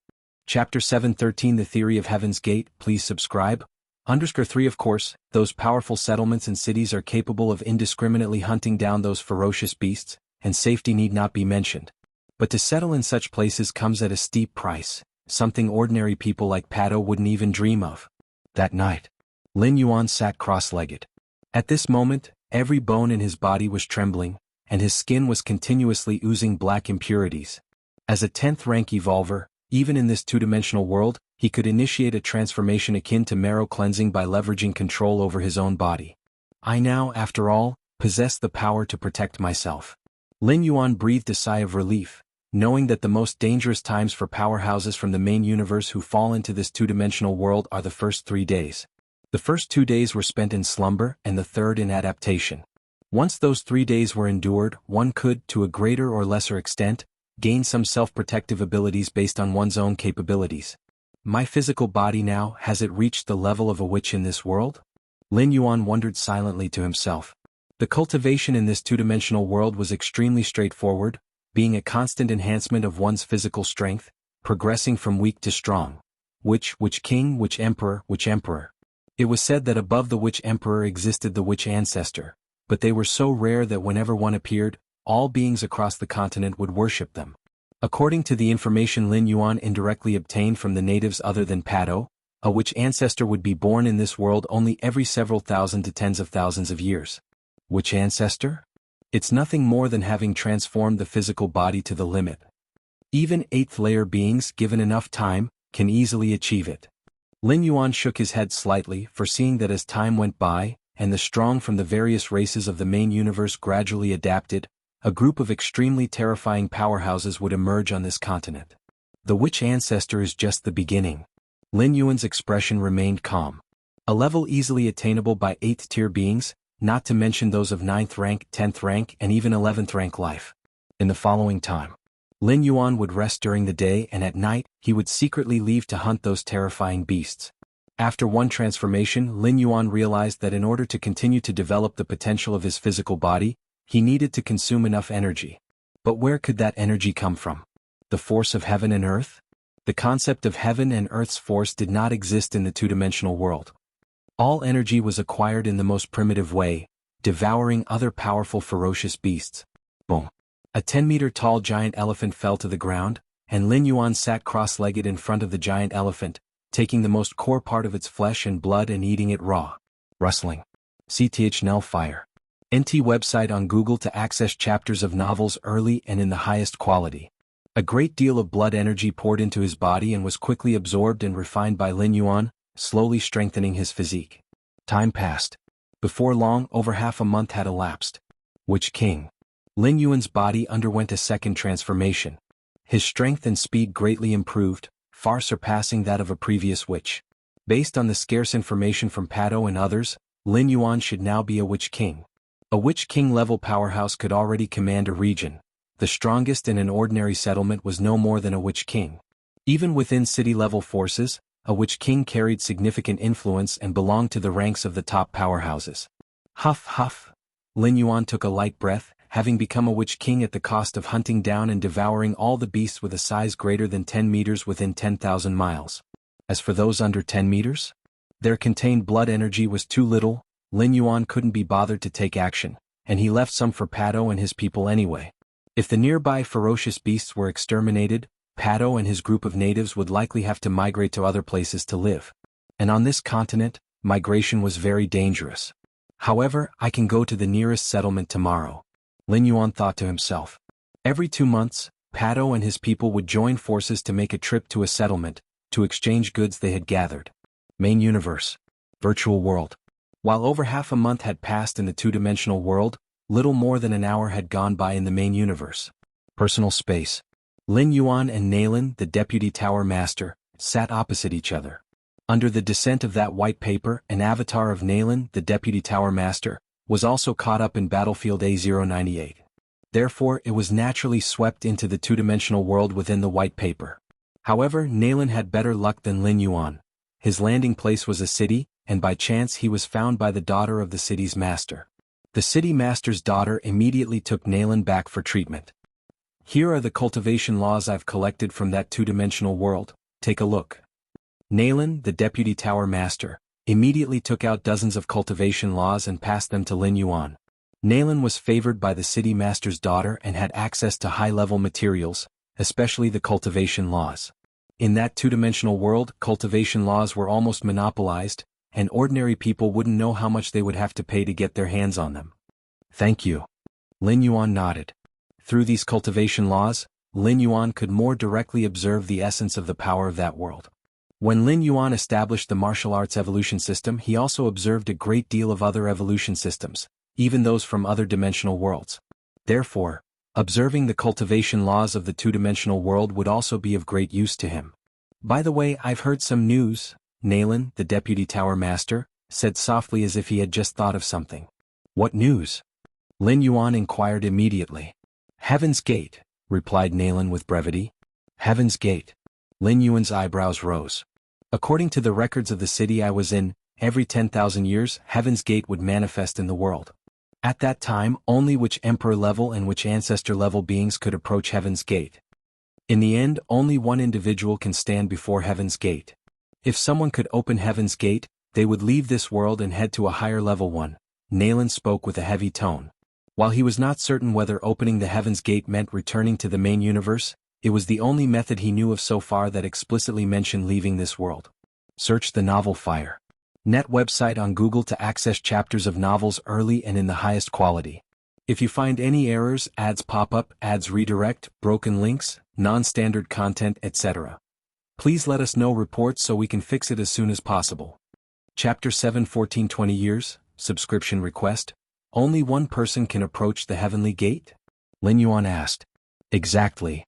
Chapter 713 The Theory of Heaven's Gate. Please subscribe. _3 Of course, those powerful settlements and cities are capable of indiscriminately hunting down those ferocious beasts, and safety need not be mentioned. But to settle in such places comes at a steep price, something ordinary people like Pato wouldn't even dream of. That night, Lin Yuan sat cross-legged. At this moment, every bone in his body was trembling, and his skin was continuously oozing black impurities. As a 10th rank evolver, even in this two-dimensional world, he could initiate a transformation akin to marrow cleansing by leveraging control over his own body. I now, after all, possess the power to protect myself. Lin Yuan breathed a sigh of relief, knowing that the most dangerous times for powerhouses from the main universe who fall into this two-dimensional world are the first 3 days. The first 2 days were spent in slumber and the third in adaptation. Once those 3 days were endured, one could, to a greater or lesser extent, gain some self-protective abilities based on one's own capabilities. My physical body now, has it reached the level of a witch in this world? Lin Yuan wondered silently to himself. The cultivation in this two-dimensional world was extremely straightforward, being a constant enhancement of one's physical strength, progressing from weak to strong. Witch king, witch emperor, witch emperor. It was said that above the witch emperor existed the witch ancestor, but they were so rare that whenever one appeared, all beings across the continent would worship them. According to the information Lin Yuan indirectly obtained from the natives other than Pato, a witch ancestor would be born in this world only every several thousand to tens of thousands of years. Witch ancestor? It's nothing more than having transformed the physical body to the limit. Even 8th layer beings, given enough time, can easily achieve it. Lin Yuan shook his head slightly, foreseeing that as time went by, and the strong from the various races of the main universe gradually adapted, a group of extremely terrifying powerhouses would emerge on this continent. The witch ancestor is just the beginning. Lin Yuan's expression remained calm. A level easily attainable by 8th tier beings, not to mention those of 9th rank, 10th rank, and even 11th rank life. In the following time, Lin Yuan would rest during the day, and at night, he would secretly leave to hunt those terrifying beasts. After one transformation, Lin Yuan realized that in order to continue to develop the potential of his physical body, he needed to consume enough energy. But where could that energy come from? The force of heaven and earth? The concept of heaven and earth's force did not exist in the two-dimensional world. All energy was acquired in the most primitive way, devouring other powerful ferocious beasts. Boom. A 10-meter-tall giant elephant fell to the ground, and Lin Yuan sat cross-legged in front of the giant elephant, taking the most core part of its flesh and blood and eating it raw. Rustling. CTHNL Fire. NT website on Google to access chapters of novels early and in the highest quality. A great deal of blood energy poured into his body and was quickly absorbed and refined by Lin Yuan, slowly strengthening his physique. Time passed. Before long, over half a month had elapsed. Witch King. Lin Yuan's body underwent a second transformation. His strength and speed greatly improved, far surpassing that of a previous witch. Based on the scarce information from Pato and others, Lin Yuan should now be a Witch King. A Witch King level powerhouse could already command a region. The strongest in an ordinary settlement was no more than a Witch King. Even within city-level forces, a Witch King carried significant influence and belonged to the ranks of the top powerhouses. Huff huff. Lin Yuan took a light breath, having become a Witch King at the cost of hunting down and devouring all the beasts with a size greater than 10 meters within 10,000 miles. As for those under 10 meters? Their contained blood energy was too little, Lin Yuan couldn't be bothered to take action, and he left some for Pato and his people anyway. If the nearby ferocious beasts were exterminated, Pato and his group of natives would likely have to migrate to other places to live. And on this continent, migration was very dangerous. However, I can go to the nearest settlement tomorrow, Lin Yuan thought to himself. Every 2 months, Pato and his people would join forces to make a trip to a settlement, to exchange goods they had gathered. Main universe. Virtual world. While over half a month had passed in the two-dimensional world, little more than an hour had gone by in the main universe. Personal space. Lin Yuan and Nailin, the deputy tower master, sat opposite each other. Under the descent of that white paper, an avatar of Nailin, the deputy tower master, was also caught up in battlefield A098. Therefore, it was naturally swept into the two-dimensional world within the white paper. However, Nailin had better luck than Lin Yuan. His landing place was a city, and by chance he was found by the daughter of the city's master. The city master's daughter immediately took Nailin back for treatment. Here are the cultivation laws I've collected from that two-dimensional world, take a look. Nailin, the deputy tower master, immediately took out dozens of cultivation laws and passed them to Lin Yuan. Nailin was favored by the city master's daughter and had access to high-level materials, especially the cultivation laws. In that two-dimensional world, cultivation laws were almost monopolized, and ordinary people wouldn't know how much they would have to pay to get their hands on them. Thank you. Lin Yuan nodded. Through these cultivation laws, Lin Yuan could more directly observe the essence of the power of that world. When Lin Yuan established the martial arts evolution system, he also observed a great deal of other evolution systems, even those from other dimensional worlds. Therefore, observing the cultivation laws of the two-dimensional world would also be of great use to him. By the way, I've heard some news, Nailin, the deputy tower master, said softly as if he had just thought of something. What news? Lin Yuan inquired immediately. Heaven's Gate, replied Nailin with brevity. Heaven's Gate. Lin Yuan's eyebrows rose. According to the records of the city I was in, every 10,000 years, Heaven's Gate would manifest in the world. At that time, only which emperor level and which ancestor level beings could approach Heaven's Gate. In the end, only one individual can stand before Heaven's Gate. If someone could open Heaven's Gate, they would leave this world and head to a higher level one. Nailin spoke with a heavy tone. While he was not certain whether opening the Heaven's Gate meant returning to the main universe, it was the only method he knew of so far that explicitly mentioned leaving this world. Search the novel Fire. Net website on Google to access chapters of novels early and in the highest quality. If you find any errors, ads pop up, ads redirect, broken links, non-standard content, etc., please let us know reports so we can fix it as soon as possible. Chapter 7 1420 years, subscription request. Only one person can approach the Heavenly Gate? Lin Yuan asked. Exactly.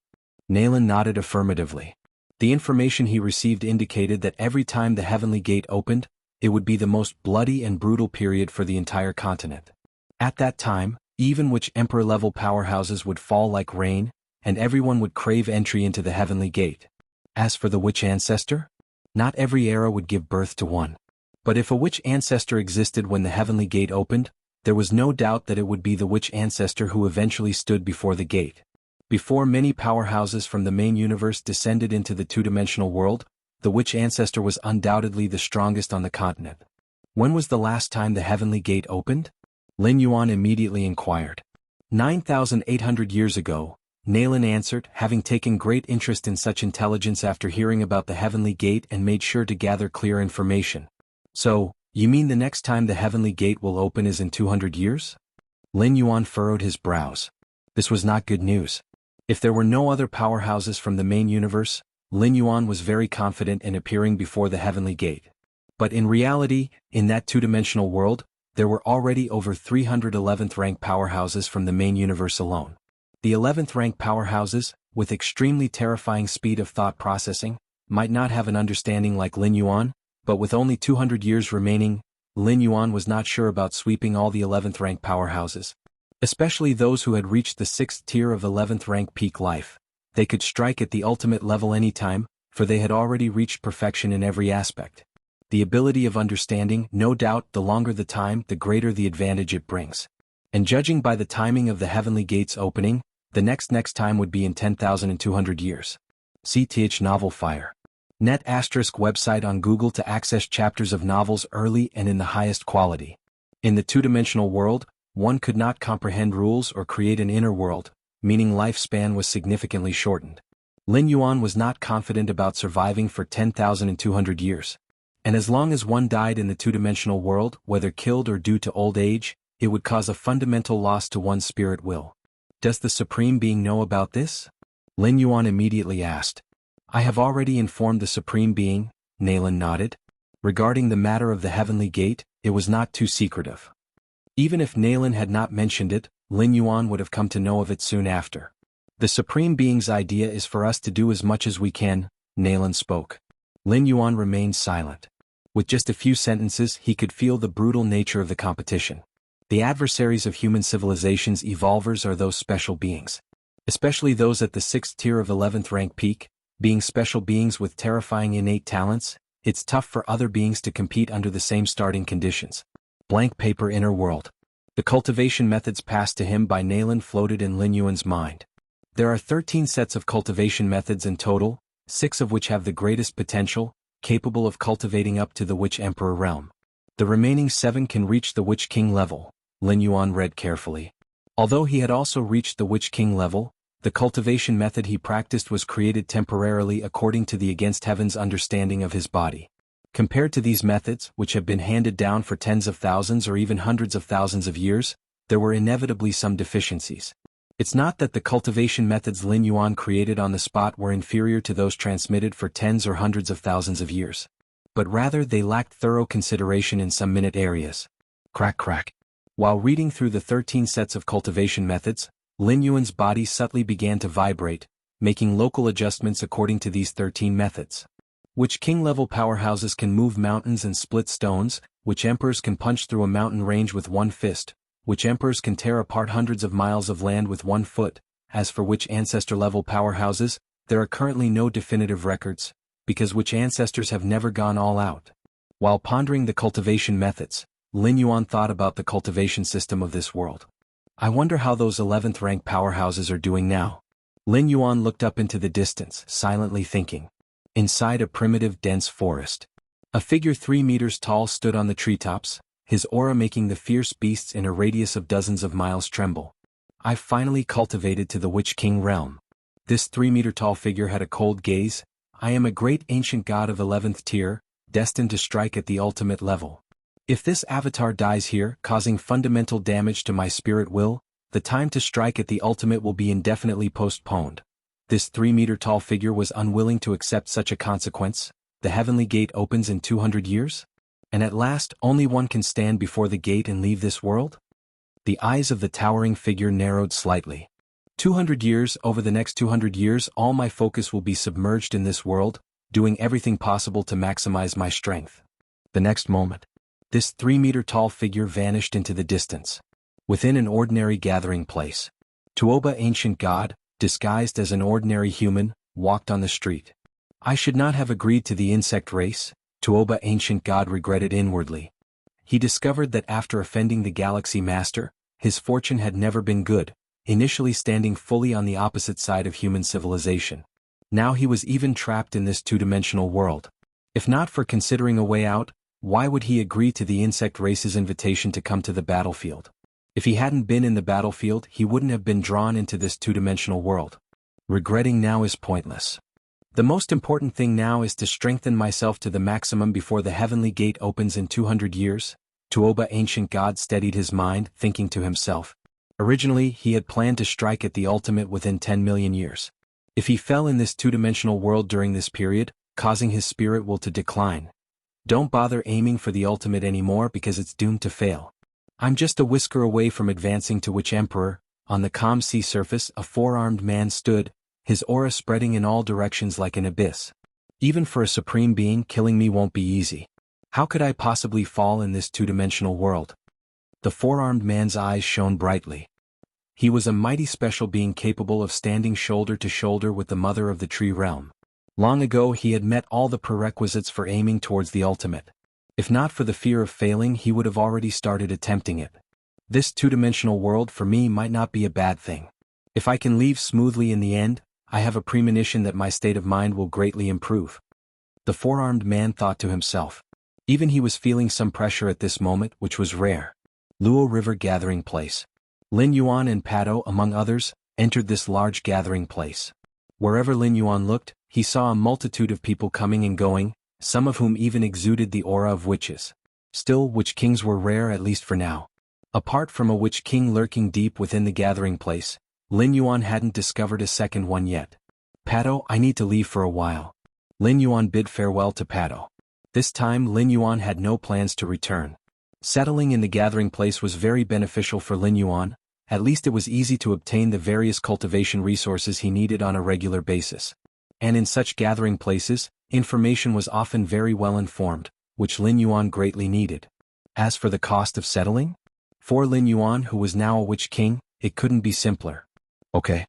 Nailin nodded affirmatively. The information he received indicated that every time the Heavenly Gate opened, it would be the most bloody and brutal period for the entire continent. At that time, even which emperor-level powerhouses would fall like rain, and everyone would crave entry into the Heavenly Gate. As for the witch ancestor? Not every era would give birth to one. But if a witch ancestor existed when the Heavenly Gate opened, there was no doubt that it would be the witch ancestor who eventually stood before the gate. Before many powerhouses from the main universe descended into the two-dimensional world, the witch ancestor was undoubtedly the strongest on the continent. When was the last time the Heavenly Gate opened? Lin Yuan immediately inquired. 9,800 years ago, Nailin answered, having taken great interest in such intelligence after hearing about the Heavenly Gate and made sure to gather clear information. So, you mean the next time the Heavenly Gate will open is in 200 years? Lin Yuan furrowed his brows. This was not good news. If there were no other powerhouses from the main universe, Lin Yuan was very confident in appearing before the Heavenly Gate. But in reality, in that two-dimensional world, there were already over 300 11th-rank powerhouses from the main universe alone. The 11th-rank powerhouses, with extremely terrifying speed of thought processing, might not have an understanding like Lin Yuan, but with only 200 years remaining, Lin Yuan was not sure about sweeping all the 11th-rank powerhouses. Especially those who had reached the 6th tier of 11th-rank peak life. They could strike at the ultimate level anytime, for they had already reached perfection in every aspect. The ability of understanding, no doubt, the longer the time, the greater the advantage it brings. And judging by the timing of the Heavenly Gate's opening, the next time would be in 10,200 years. CTH Novel Fire. Net * website on Google to access chapters of novels early and in the highest quality. In the two-dimensional world, one could not comprehend rules or create an inner world, meaning lifespan was significantly shortened. Lin Yuan was not confident about surviving for 10,200 years. And as long as one died in the two-dimensional world, whether killed or due to old age, it would cause a fundamental loss to one's spirit will. Does the Supreme Being know about this? Lin Yuan immediately asked. I have already informed the Supreme Being, Nalan nodded. Regarding the matter of the Heavenly Gate, it was not too secretive. Even if Nalan had not mentioned it, Lin Yuan would have come to know of it soon after. The Supreme Being's idea is for us to do as much as we can, Nalan spoke. Lin Yuan remained silent. With just a few sentences he could feel the brutal nature of the competition. The adversaries of human civilization's evolvers are those special beings. Especially those at the 6th tier of 11th rank peak, being special beings with terrifying innate talents, it's tough for other beings to compete under the same starting conditions. Blank paper inner world. The cultivation methods passed to him by Nalan floated in Lin Yuan's mind. There are 13 sets of cultivation methods in total, 6 of which have the greatest potential, capable of cultivating up to the Witch Emperor realm. The remaining 7 can reach the Witch King level, Lin Yuan read carefully. Although he had also reached the Witch King level, the cultivation method he practiced was created temporarily according to the Against Heaven's understanding of his body. Compared to these methods, which have been handed down for tens of thousands or even hundreds of thousands of years, there were inevitably some deficiencies. It's not that the cultivation methods Lin Yuan created on the spot were inferior to those transmitted for tens or hundreds of thousands of years. But rather they lacked thorough consideration in some minute areas. Crack crack. While reading through the 13 sets of cultivation methods, Lin Yuan's body subtly began to vibrate, making local adjustments according to these 13 methods. Which king-level powerhouses can move mountains and split stones, which emperors can punch through a mountain range with one fist, which emperors can tear apart hundreds of miles of land with one foot. As for which ancestor-level powerhouses, there are currently no definitive records, because which ancestors have never gone all out. While pondering the cultivation methods, Lin Yuan thought about the cultivation system of this world. I wonder how those 11th rank powerhouses are doing now. Lin Yuan looked up into the distance, silently thinking. Inside a primitive dense forest. A figure 3 meters tall stood on the treetops, his aura making the fierce beasts in a radius of dozens of miles tremble. I've finally cultivated to the Witch King realm. This 3-meter-tall figure had a cold gaze. I am a great ancient god of 11th tier, destined to strike at the ultimate level. If this avatar dies here, causing fundamental damage to my spirit will, the time to strike at the ultimate will be indefinitely postponed. This 3-meter-tall figure was unwilling to accept such a consequence. The heavenly gate opens in 200 years? And at last, only one can stand before the gate and leave this world? The eyes of the towering figure narrowed slightly. 200 years, over the next 200 years, all my focus will be submerged in this world, doing everything possible to maximize my strength. The next moment, this 3-meter-tall figure vanished into the distance. Within an ordinary gathering place, Tuoba ancient god, disguised as an ordinary human, walked on the street. I should not have agreed to the insect race, Tuoba ancient god regretted inwardly. He discovered that after offending the Galaxy Master, his fortune had never been good, initially standing fully on the opposite side of human civilization. Now he was even trapped in this two-dimensional world. If not for considering a way out, why would he agree to the insect race's invitation to come to the battlefield? If he hadn't been in the battlefield, he wouldn't have been drawn into this two-dimensional world. Regretting now is pointless. The most important thing now is to strengthen myself to the maximum before the heavenly gate opens in 200 years. Tuoba ancient god steadied his mind, thinking to himself. Originally, he had planned to strike at the ultimate within 10 million years. If he fell in this two-dimensional world during this period, causing his spirit will to decline. Don't bother aiming for the ultimate anymore because it's doomed to fail. I'm just a whisker away from advancing to Witch Emperor. On the calm sea surface a 4-armed man stood, his aura spreading in all directions like an abyss. Even for a supreme being, killing me won't be easy. How could I possibly fall in this two-dimensional world? The 4-armed man's eyes shone brightly. He was a mighty special being capable of standing shoulder to shoulder with the mother of the tree realm. Long ago he had met all the prerequisites for aiming towards the ultimate. If not for the fear of failing, he would have already started attempting it. This two-dimensional world for me might not be a bad thing. If I can leave smoothly in the end, I have a premonition that my state of mind will greatly improve. The 4-armed man thought to himself. Even he was feeling some pressure at this moment, which was rare. Luo River Gathering Place. Lin Yuan and Pato, among others, entered this large gathering place. Wherever Lin Yuan looked, he saw a multitude of people coming and going, some of whom even exuded the aura of witches. Still, witch kings were rare, at least for now. Apart from a witch king lurking deep within the gathering place, Lin Yuan hadn't discovered a second one yet. Pato, I need to leave for a while. Lin Yuan bid farewell to Pato. This time Lin Yuan had no plans to return. Settling in the gathering place was very beneficial for Lin Yuan. At least it was easy to obtain the various cultivation resources he needed on a regular basis. And in such gathering places, information was often very well informed, which Lin Yuan greatly needed. As for the cost of settling? For Lin Yuan, who was now a witch king, it couldn't be simpler. Okay.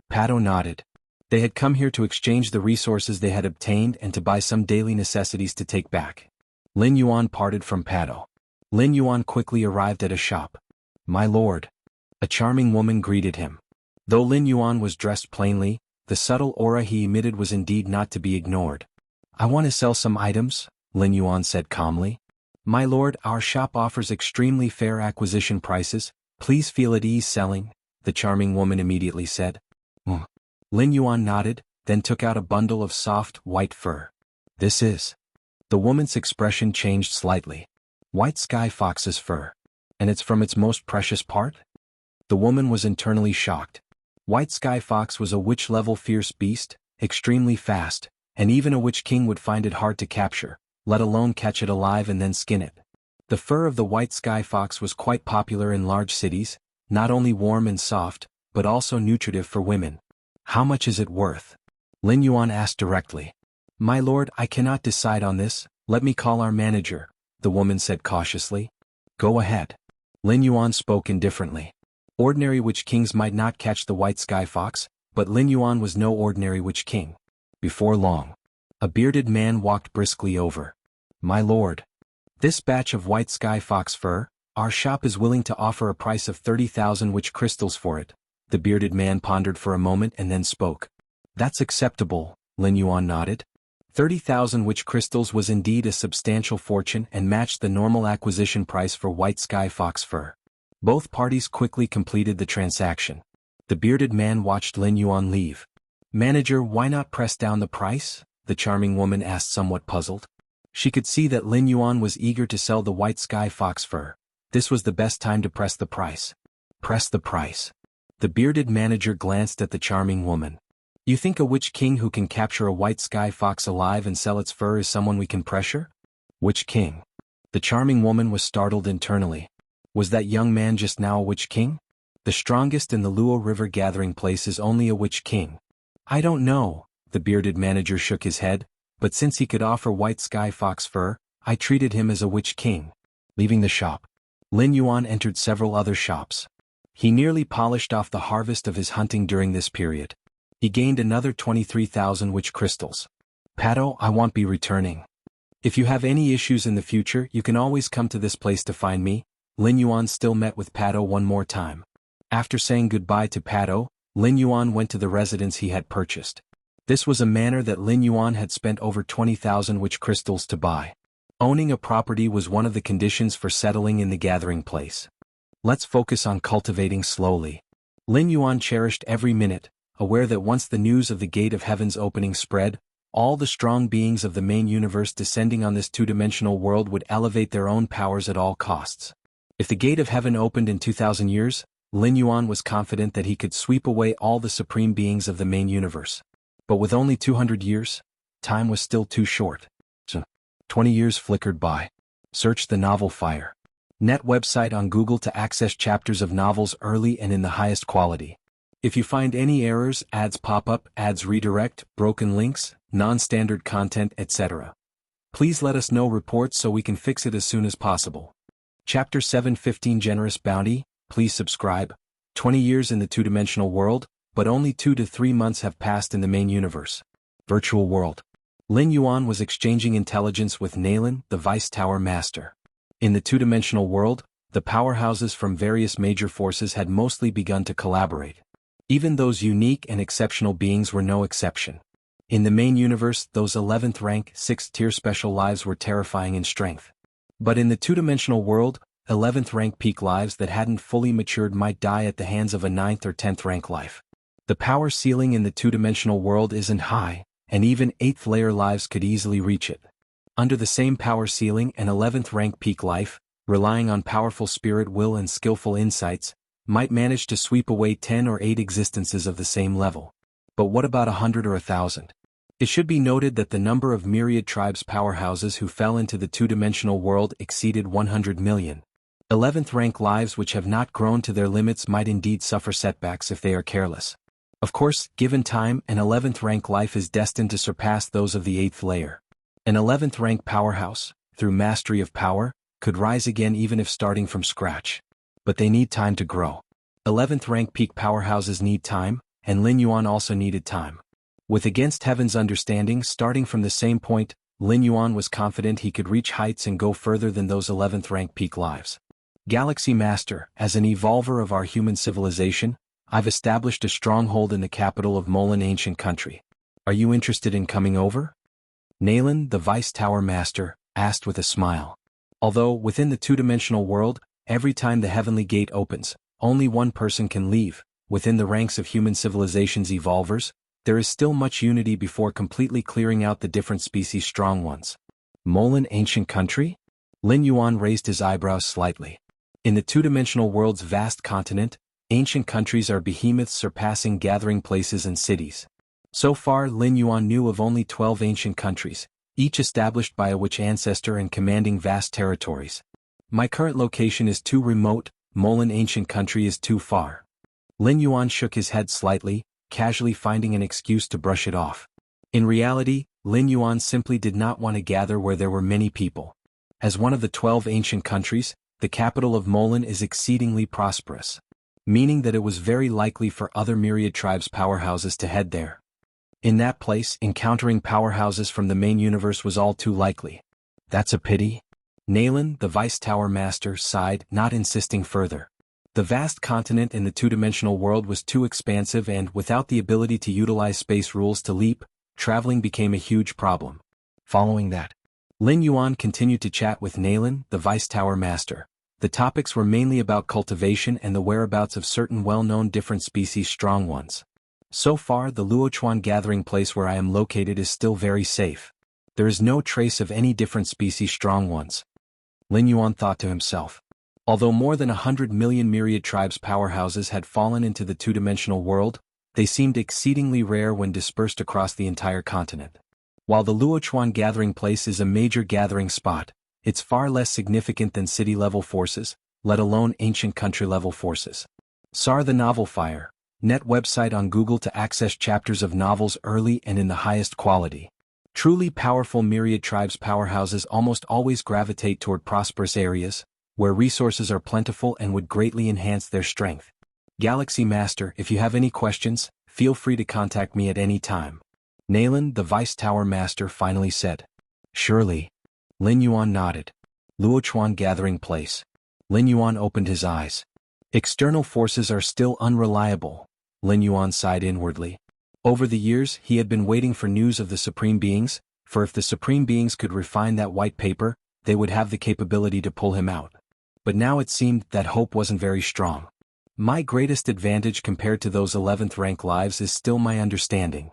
Pato nodded. They had come here to exchange the resources they had obtained and to buy some daily necessities to take back. Lin Yuan parted from Pato. Lin Yuan quickly arrived at a shop. My lord. A charming woman greeted him. Though Lin Yuan was dressed plainly, the subtle aura he emitted was indeed not to be ignored. I want to sell some items, Lin Yuan said calmly. My lord, our shop offers extremely fair acquisition prices. Please feel at ease selling, the charming woman immediately said. Lin Yuan nodded, then took out a bundle of soft, white fur. This is. The woman's expression changed slightly. White sky fox's fur. And it's from its most precious part? The woman was internally shocked. White sky fox was a witch-level fierce beast, extremely fast, and even a witch king would find it hard to capture, let alone catch it alive and then skin it. The fur of the white sky fox was quite popular in large cities, not only warm and soft, but also nutritive for women. How much is it worth? Lin Yuan asked directly. My lord, I cannot decide on this, let me call our manager, the woman said cautiously. Go ahead. Lin Yuan spoke indifferently. Ordinary witch kings might not catch the white sky fox, but Lin Yuan was no ordinary witch king. Before long, a bearded man walked briskly over. My lord. This batch of white sky fox fur, our shop is willing to offer a price of 30,000 witch crystals for it. The bearded man pondered for a moment and then spoke. That's acceptable, Lin Yuan nodded. 30,000 witch crystals was indeed a substantial fortune and matched the normal acquisition price for white sky fox fur. Both parties quickly completed the transaction. The bearded man watched Lin Yuan leave. Manager, why not press down the price? The charming woman asked, somewhat puzzled. She could see that Lin Yuan was eager to sell the white sky fox fur. This was the best time to press the price. Press the price. The bearded manager glanced at the charming woman. You think a witch king who can capture a white sky fox alive and sell its fur is someone we can pressure? Witch king? The charming woman was startled internally. Was that young man just now a witch king? The strongest in the Luo River gathering place is only a witch king. I don't know, the bearded manager shook his head, but since he could offer white sky fox fur, I treated him as a witch king. Leaving the shop, Lin Yuan entered several other shops. He nearly polished off the harvest of his hunting during this period. He gained another 23,000 witch crystals. Pato, I won't be returning. If you have any issues in the future, you can always come to this place to find me. Lin Yuan still met with Pato one more time. After saying goodbye to Pato, Lin Yuan went to the residence he had purchased. This was a manor that Lin Yuan had spent over 20,000 witch crystals to buy. Owning a property was one of the conditions for settling in the gathering place. Let's focus on cultivating slowly. Lin Yuan cherished every minute, aware that once the news of the Gate of Heaven's opening spread, all the strong beings of the main universe descending on this two-dimensional world would elevate their own powers at all costs. If the Gate of Heaven opened in 2,000 years, Lin Yuan was confident that he could sweep away all the supreme beings of the main universe. But with only 200 years, time was still too short. 20 years flickered by. Search the novel Fire. Net website on Google to access chapters of novels early and in the highest quality. If you find any errors, ads pop up, ads redirect, broken links, non-standard content, etc., please let us know reports so we can fix it as soon as possible. Chapter 7:15 Generous Bounty, please subscribe. 20 years in the two-dimensional world, but only 2 to 3 months have passed in the main universe. Virtual world. Lin Yuan was exchanging intelligence with Nalan, the Vice Tower Master. In the two-dimensional world, the powerhouses from various major forces had mostly begun to collaborate. Even those unique and exceptional beings were no exception. In the main universe, those 11th rank, 6th tier special lives were terrifying in strength. But in the two-dimensional world, 11th rank peak lives that hadn't fully matured might die at the hands of a 9th or 10th rank life. The power ceiling in the two-dimensional world isn't high, and even 8th layer lives could easily reach it. Under the same power ceiling, an 11th rank peak life, relying on powerful spirit will and skillful insights, might manage to sweep away 10 or 8 existences of the same level. But what about 100 or 1,000? It should be noted that the number of myriad tribes powerhouses who fell into the two-dimensional world exceeded 100 million. 11th rank lives which have not grown to their limits might indeed suffer setbacks if they are careless. Of course, given time, an 11th rank life is destined to surpass those of the 8th layer. An 11th rank powerhouse, through mastery of power, could rise again even if starting from scratch. But they need time to grow. 11th rank peak powerhouses need time, and Lin Yuan also needed time. With Against Heaven's understanding starting from the same point, Lin Yuan was confident he could reach heights and go further than those 11th rank peak lives. Galaxy Master, as an evolver of our human civilization, I've established a stronghold in the capital of Molan ancient country. Are you interested in coming over? Naylan, the Vice Tower Master, asked with a smile. Although, within the two-dimensional world, every time the heavenly gate opens, only one person can leave, within the ranks of human civilization's evolvers, there is still much unity before completely clearing out the different species strong ones. Molan ancient country? Lin Yuan raised his eyebrows slightly. In the two-dimensional world's vast continent, ancient countries are behemoths surpassing gathering places and cities. So far, Lin Yuan knew of only 12 ancient countries, each established by a witch ancestor and commanding vast territories. My current location is too remote, Molan ancient country is too far. Lin Yuan shook his head slightly, casually finding an excuse to brush it off. In reality, Lin Yuan simply did not want to gather where there were many people. As one of the 12 ancient countries, the capital of Molan is exceedingly prosperous, meaning that it was very likely for other myriad tribes powerhouses to head there. In that place, encountering powerhouses from the main universe was all too likely. That's a pity. Naylan, the Vice Tower Master, sighed, not insisting further. The vast continent in the two-dimensional world was too expansive and, without the ability to utilize space rules to leap, traveling became a huge problem. Following that, Lin Yuan continued to chat with Naylan, the Vice Tower Master. The topics were mainly about cultivation and the whereabouts of certain well-known different species strong ones. So far, the Luochuan gathering place where I am located is still very safe. There is no trace of any different species strong ones. Lin Yuan thought to himself. Although more than 100 million myriad tribes powerhouses had fallen into the two-dimensional world, they seemed exceedingly rare when dispersed across the entire continent. While the Luochuan gathering place is a major gathering spot, it's far less significant than city-level forces, let alone ancient country-level forces. SAR the Novel Fire, net website on Google to access chapters of novels early and in the highest quality. Truly powerful myriad tribes powerhouses almost always gravitate toward prosperous areas, where resources are plentiful and would greatly enhance their strength. Galaxy Master, if you have any questions, feel free to contact me at any time. Naylan, the Vice Tower Master, finally said. Surely. Lin Yuan nodded. Luochuan gathering place. Lin Yuan opened his eyes. External forces are still unreliable, Lin Yuan sighed inwardly. Over the years, he had been waiting for news of the Supreme Beings, for if the Supreme Beings could refine that white paper, they would have the capability to pull him out. But now it seemed that hope wasn't very strong. My greatest advantage compared to those 11th rank lives is still my understanding.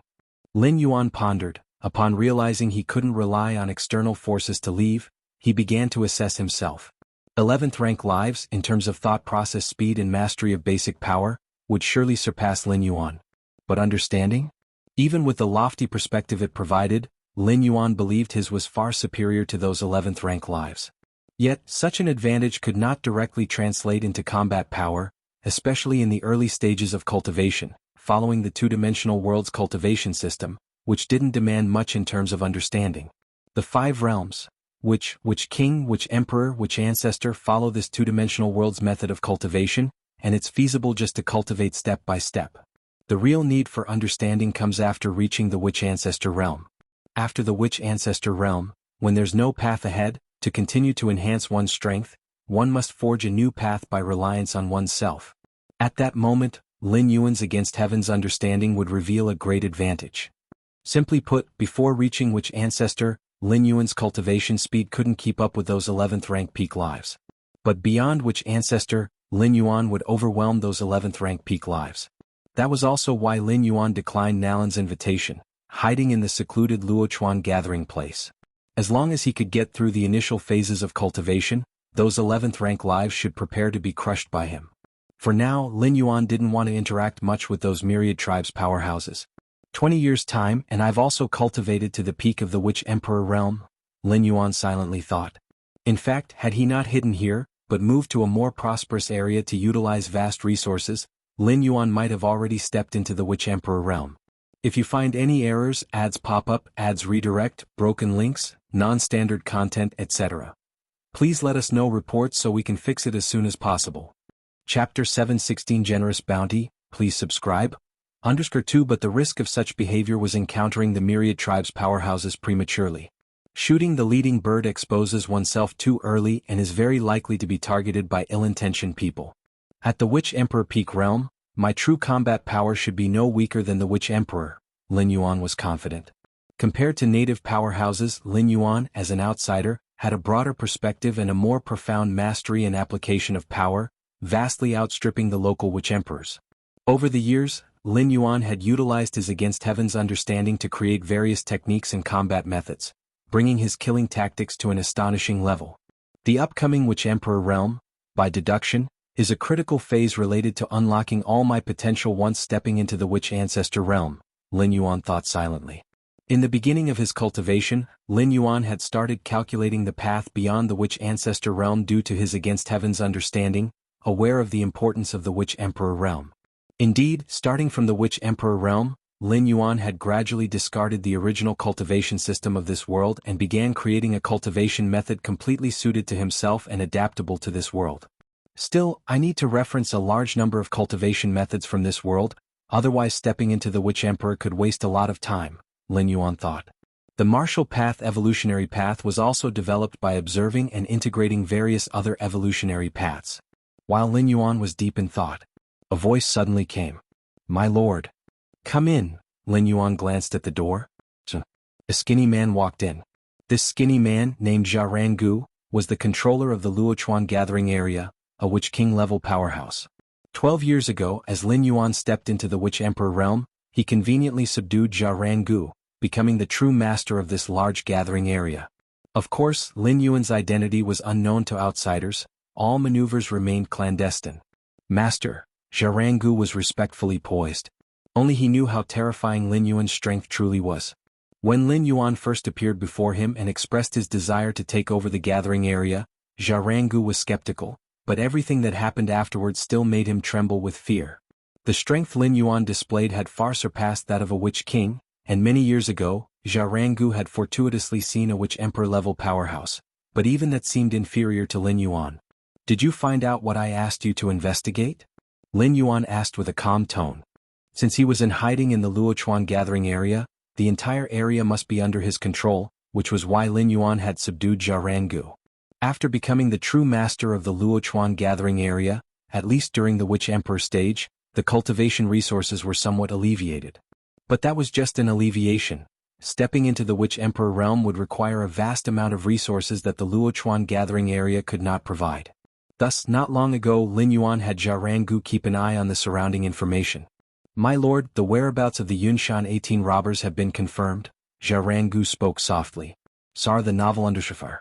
Lin Yuan pondered. Upon realizing he couldn't rely on external forces to leave, he began to assess himself. 11th rank lives, in terms of thought process speed and mastery of basic power, would surely surpass Lin Yuan. But understanding? Even with the lofty perspective it provided, Lin Yuan believed his was far superior to those 11th rank lives. Yet, such an advantage could not directly translate into combat power, especially in the early stages of cultivation, following the two-dimensional world's cultivation system, which didn't demand much in terms of understanding. The 5 realms, which king, which emperor, which ancestor follow this two-dimensional world's method of cultivation, and it's feasible just to cultivate step by step. The real need for understanding comes after reaching the witch ancestor realm. After the witch ancestor realm, when there's no path ahead, to continue to enhance one's strength, one must forge a new path by reliance on oneself. At that moment, Lin Yuan's Against Heaven's understanding would reveal a great advantage. Simply put, before reaching witch ancestor, Lin Yuan's cultivation speed couldn't keep up with those 11th rank peak lives. But beyond which ancestor, Lin Yuan would overwhelm those 11th rank peak lives. That was also why Lin Yuan declined Nalan's invitation, hiding in the secluded Luochuan gathering place. As long as he could get through the initial phases of cultivation, those 11th rank lives should prepare to be crushed by him. For now, Lin Yuan didn't want to interact much with those myriad tribes' powerhouses. 20 years' time and I've also cultivated to the peak of the Witch Emperor realm, Lin Yuan silently thought. In fact, had he not hidden here, but moved to a more prosperous area to utilize vast resources, Lin Yuan might have already stepped into the Witch Emperor realm. If you find any errors, ads pop up, ads redirect, broken links, non-standard content, etc., please let us know reports so we can fix it as soon as possible. Chapter 716 Generous Bounty, please subscribe. _2 But the risk of such behavior was encountering the myriad tribes' powerhouses prematurely. Shooting the leading bird exposes oneself too early and is very likely to be targeted by ill-intentioned people. At the Witch Emperor peak realm, my true combat power should be no weaker than the Witch Emperor, Lin Yuan was confident. Compared to native powerhouses, Lin Yuan, as an outsider, had a broader perspective and a more profound mastery and application of power, vastly outstripping the local Witch Emperors. Over the years, Lin Yuan had utilized his Against Heaven's understanding to create various techniques and combat methods, bringing his killing tactics to an astonishing level. The upcoming Witch Emperor realm, by deduction, is a critical phase related to unlocking all my potential once stepping into the Witch Ancestor realm, Lin Yuan thought silently. In the beginning of his cultivation, Lin Yuan had started calculating the path beyond the Witch Ancestor realm due to his Against Heaven's understanding, aware of the importance of the Witch Emperor realm. Indeed, starting from the Witch Emperor realm, Lin Yuan had gradually discarded the original cultivation system of this world and began creating a cultivation method completely suited to himself and adaptable to this world. Still, I need to reference a large number of cultivation methods from this world, otherwise stepping into the Witch Emperor could waste a lot of time, Lin Yuan thought. The martial path evolutionary path was also developed by observing and integrating various other evolutionary paths. While Lin Yuan was deep in thought, a voice suddenly came. My lord. Come in, Lin Yuan glanced at the door. A skinny man walked in. This skinny man, named Jianghu, was the controller of the Luochuan gathering area, a Witch King-level powerhouse. 12 years ago, as Lin Yuan stepped into the Witch Emperor realm, he conveniently subdued Jianghu, becoming the true master of this large gathering area. Of course, Lin Yuan's identity was unknown to outsiders, all maneuvers remained clandestine. Master, Jianghu was respectfully poised. Only he knew how terrifying Lin Yuan's strength truly was. When Lin Yuan first appeared before him and expressed his desire to take over the gathering area, Jianghu was skeptical, but everything that happened afterwards still made him tremble with fear. The strength Lin Yuan displayed had far surpassed that of a Witch King, and many years ago, Jianghu had fortuitously seen a Witch Emperor-level powerhouse, but even that seemed inferior to Lin Yuan. Did you find out what I asked you to investigate? Lin Yuan asked with a calm tone. Since he was in hiding in the Luochuan gathering area, the entire area must be under his control, which was why Lin Yuan had subdued Jianghu. After becoming the true master of the Luochuan gathering area, at least during the Witch Emperor stage, the cultivation resources were somewhat alleviated. But that was just an alleviation. Stepping into the Witch Emperor realm would require a vast amount of resources that the Luochuan gathering area could not provide. Thus, not long ago Lin Yuan had Jianghu keep an eye on the surrounding information. My lord, the whereabouts of the Yunshan 18 robbers have been confirmed, Jianghu spoke softly. Sar the novel undershafar.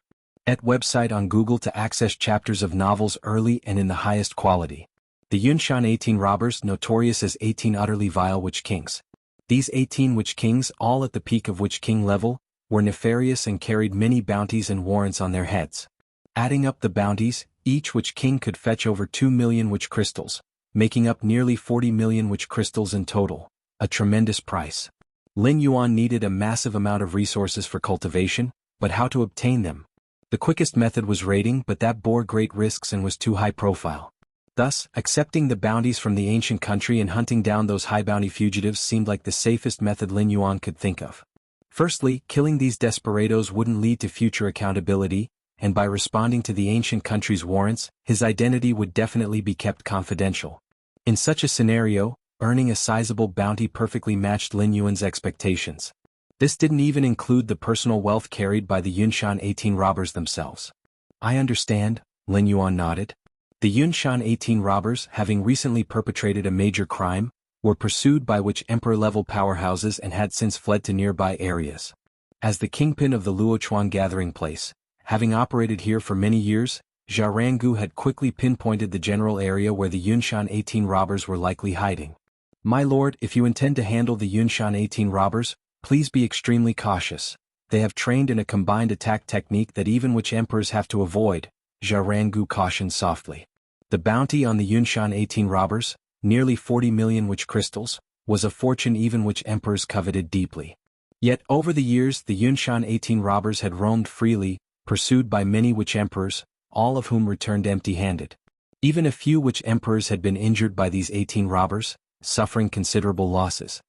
Et website on Google to access chapters of novels early and in the highest quality. The Yunshan 18 robbers, notorious as 18 utterly vile Witch Kings. These 18 Witch Kings, all at the peak of Witch King level, were nefarious and carried many bounties and warrants on their heads. Adding up the bounties, each Witch King could fetch over 2 million Witch Crystals, making up nearly 40 million Witch Crystals in total, a tremendous price. Lin Yuan needed a massive amount of resources for cultivation, but how to obtain them? The quickest method was raiding, but that bore great risks and was too high profile. Thus, accepting the bounties from the ancient country and hunting down those high bounty fugitives seemed like the safest method Lin Yuan could think of. Firstly, killing these desperados wouldn't lead to future accountability, and by responding to the ancient country's warrants, his identity would definitely be kept confidential. In such a scenario, earning a sizable bounty perfectly matched Lin Yuan's expectations. This didn't even include the personal wealth carried by the Yunshan 18 robbers themselves. I understand, Lin Yuan nodded. The Yunshan 18 robbers, having recently perpetrated a major crime, were pursued by witch emperor-level powerhouses and had since fled to nearby areas. As the kingpin of the Luochuan gathering place, having operated here for many years, Jianghu had quickly pinpointed the general area where the Yunshan 18 robbers were likely hiding. My lord, if you intend to handle the Yunshan 18 robbers, please be extremely cautious. They have trained in a combined attack technique that even witch emperors have to avoid, Jianghu cautioned softly. The bounty on the Yunshan 18 robbers, nearly 40 million witch crystals, was a fortune even witch emperors coveted deeply. Yet over the years the Yunshan 18 robbers had roamed freely, pursued by many witch emperors, all of whom returned empty-handed. Even a few witch emperors had been injured by these 18 robbers, suffering considerable losses.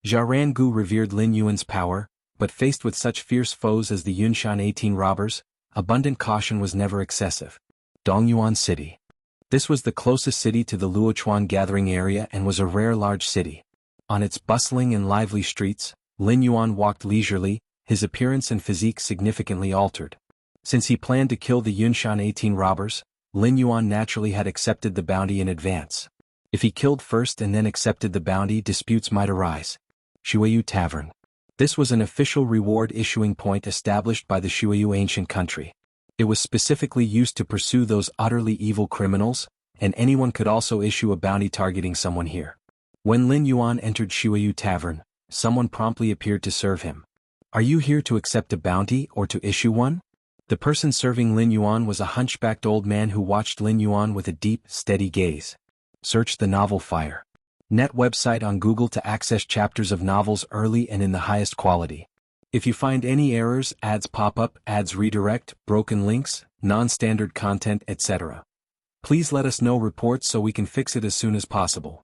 Jianghu revered Lin Yuan's power, but faced with such fierce foes as the Yunshan 18 robbers, abundant caution was never excessive. Dongyuan City. This was the closest city to the Luochuan gathering area and was a rare large city. On its bustling and lively streets, Lin Yuan walked leisurely, his appearance and physique significantly altered. Since he planned to kill the Yunshan 18 robbers, Lin Yuan naturally had accepted the bounty in advance. If he killed first and then accepted the bounty, disputes might arise. Shuiyu Tavern. This was an official reward issuing point established by the Shuiyu ancient country. It was specifically used to pursue those utterly evil criminals, and anyone could also issue a bounty targeting someone here. When Lin Yuan entered Shuiyu Tavern, someone promptly appeared to serve him. Are you here to accept a bounty or to issue one? The person serving Lin Yuan was a hunchbacked old man who watched Lin Yuan with a deep, steady gaze. Search the novel Fire. Net website on Google to access chapters of novels early and in the highest quality. If you find any errors, ads pop up, ads redirect, broken links, non-standard content, etc., please let us know reports so we can fix it as soon as possible.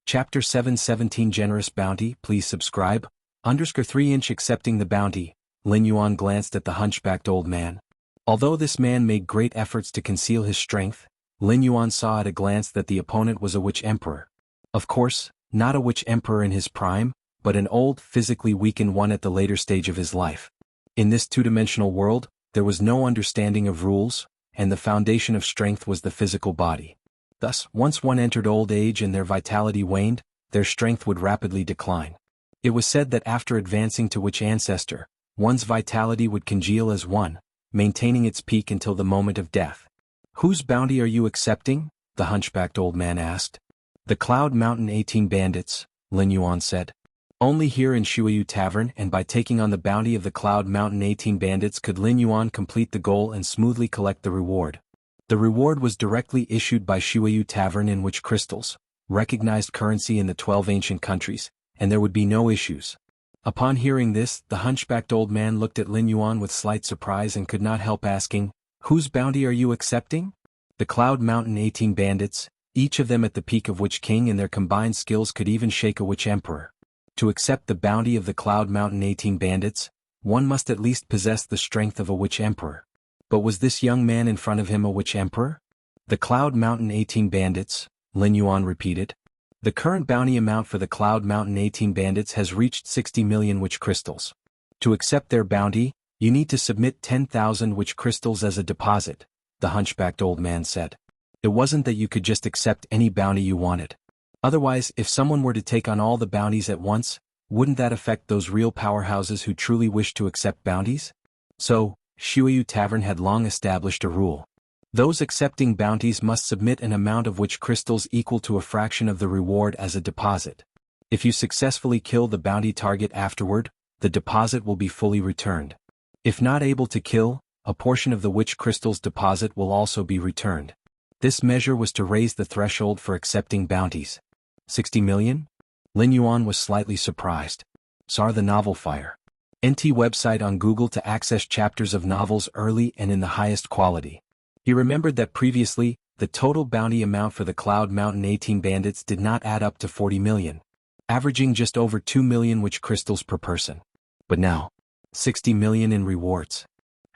Chapter 717 Generous Bounty. Please subscribe. _3" Accepting the bounty, Lin Yuan glanced at the hunchbacked old man. Although this man made great efforts to conceal his strength, Lin Yuan saw at a glance that the opponent was a witch emperor. Of course, not a witch emperor in his prime, but an old, physically weakened one at the later stage of his life. In this two-dimensional world, there was no understanding of rules, and the foundation of strength was the physical body. Thus, once one entered old age and their vitality waned, their strength would rapidly decline. It was said that after advancing to witch ancestor, one's vitality would congeal as one, maintaining its peak until the moment of death. Whose bounty are you accepting? The hunchbacked old man asked. The Cloud Mountain 18 bandits, Lin Yuan said. Only here in Shuiyu Tavern and by taking on the bounty of the Cloud Mountain 18 bandits could Lin Yuan complete the goal and smoothly collect the reward. The reward was directly issued by Shuiyu Tavern in which crystals, recognized currency in the 12 ancient countries, and there would be no issues. Upon hearing this, the hunchbacked old man looked at Lin Yuan with slight surprise and could not help asking, whose bounty are you accepting? The Cloud Mountain 18 bandits, each of them at the peak of Witch King, and their combined skills could even shake a Witch Emperor. To accept the bounty of the Cloud Mountain 18 bandits, one must at least possess the strength of a Witch Emperor. But was this young man in front of him a Witch Emperor? The Cloud Mountain 18 bandits, Lin Yuan repeated. The current bounty amount for the Cloud Mountain 18 bandits has reached 60 million witch crystals. To accept their bounty, you need to submit 10,000 witch crystals as a deposit, the hunchbacked old man said. It wasn't that you could just accept any bounty you wanted. Otherwise, if someone were to take on all the bounties at once, wouldn't that affect those real powerhouses who truly wish to accept bounties? So, Shuiyu Tavern had long established a rule. Those accepting bounties must submit an amount of witch crystals equal to a fraction of the reward as a deposit. If you successfully kill the bounty target afterward, the deposit will be fully returned. If not able to kill, a portion of the witch crystals deposit will also be returned. This measure was to raise the threshold for accepting bounties. 60 million? Lin Yuan was slightly surprised. Saw the novel Fire. NT website on Google to access chapters of novels early and in the highest quality. He remembered that previously, the total bounty amount for the Cloud Mountain 18 bandits did not add up to 40 million, averaging just over 2 million witch crystals per person. But now, 60 million in rewards.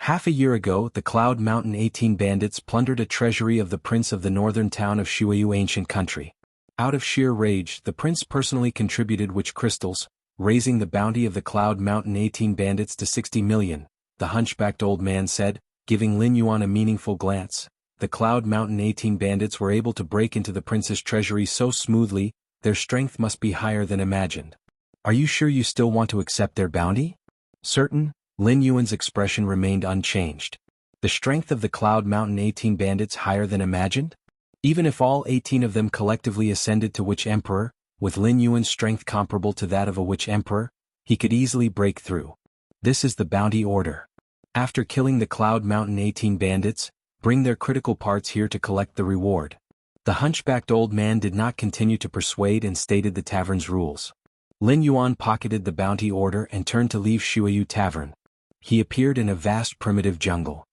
Half a year ago, the Cloud Mountain 18 bandits plundered a treasury of the prince of the northern town of Shuiyu ancient country. Out of sheer rage, the prince personally contributed witch crystals, raising the bounty of the Cloud Mountain 18 bandits to 60 million, the hunchbacked old man said, giving Lin Yuan a meaningful glance. the Cloud Mountain 18 bandits were able to break into the prince's treasury so smoothly, their strength must be higher than imagined. Are you sure you still want to accept their bounty? Certain, Lin Yuan's expression remained unchanged. The strength of the Cloud Mountain 18 bandits higher than imagined? Even if all 18 of them collectively ascended to Witch Emperor, with Lin Yuan's strength comparable to that of a Witch Emperor, he could easily break through. This is the bounty order. After killing the Cloud Mountain 18 bandits, bring their critical parts here to collect the reward. The hunchbacked old man did not continue to persuade and stated the tavern's rules. Lin Yuan pocketed the bounty order and turned to leave Shuiyu Tavern. He appeared in a vast primitive jungle.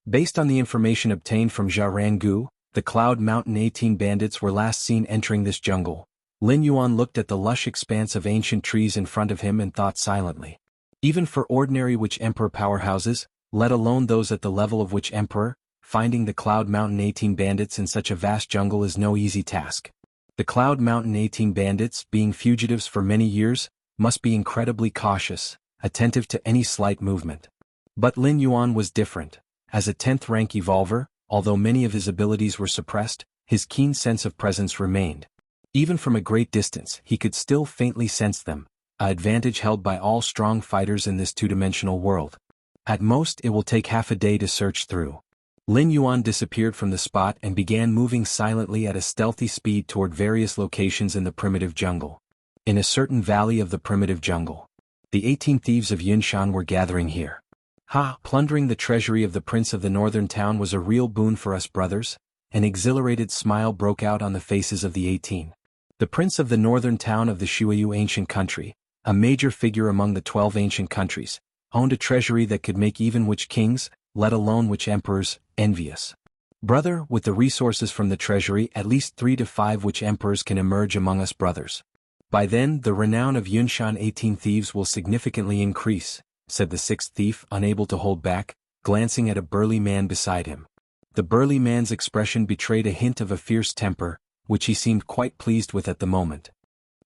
Based on the information obtained from Jianghu, the Cloud Mountain 18 bandits were last seen entering this jungle. Lin Yuan looked at the lush expanse of ancient trees in front of him and thought silently. Even for ordinary Witch Emperor powerhouses, let alone those at the level of Witch Emperor, finding the Cloud Mountain 18 bandits in such a vast jungle is no easy task. The Cloud Mountain 18 bandits, being fugitives for many years, must be incredibly cautious, attentive to any slight movement. But Lin Yuan was different. As a 10th rank evolver, although many of his abilities were suppressed, his keen sense of presence remained. Even from a great distance, he could still faintly sense them, an advantage held by all strong fighters in this two-dimensional world. At most, it will take half a day to search through. Lin Yuan disappeared from the spot and began moving silently at a stealthy speed toward various locations in the primitive jungle. In a certain valley of the primitive jungle, the 18 thieves of Yunshan were gathering here. Plundering the treasury of the prince of the northern town was a real boon for us brothers. An exhilarated smile broke out on the faces of the 18. The prince of the northern town of the Shuiyu ancient country, a major figure among the 12 ancient countries, owned a treasury that could make even witch kings, let alone witch emperors, envious. Brother, with the resources from the treasury, at least 3 to 5 witch emperors can emerge among us brothers. By then, the renown of Yunshan 18 thieves will significantly increase, said the 6th thief, unable to hold back, glancing at a burly man beside him. The burly man's expression betrayed a hint of a fierce temper, which he seemed quite pleased with at the moment.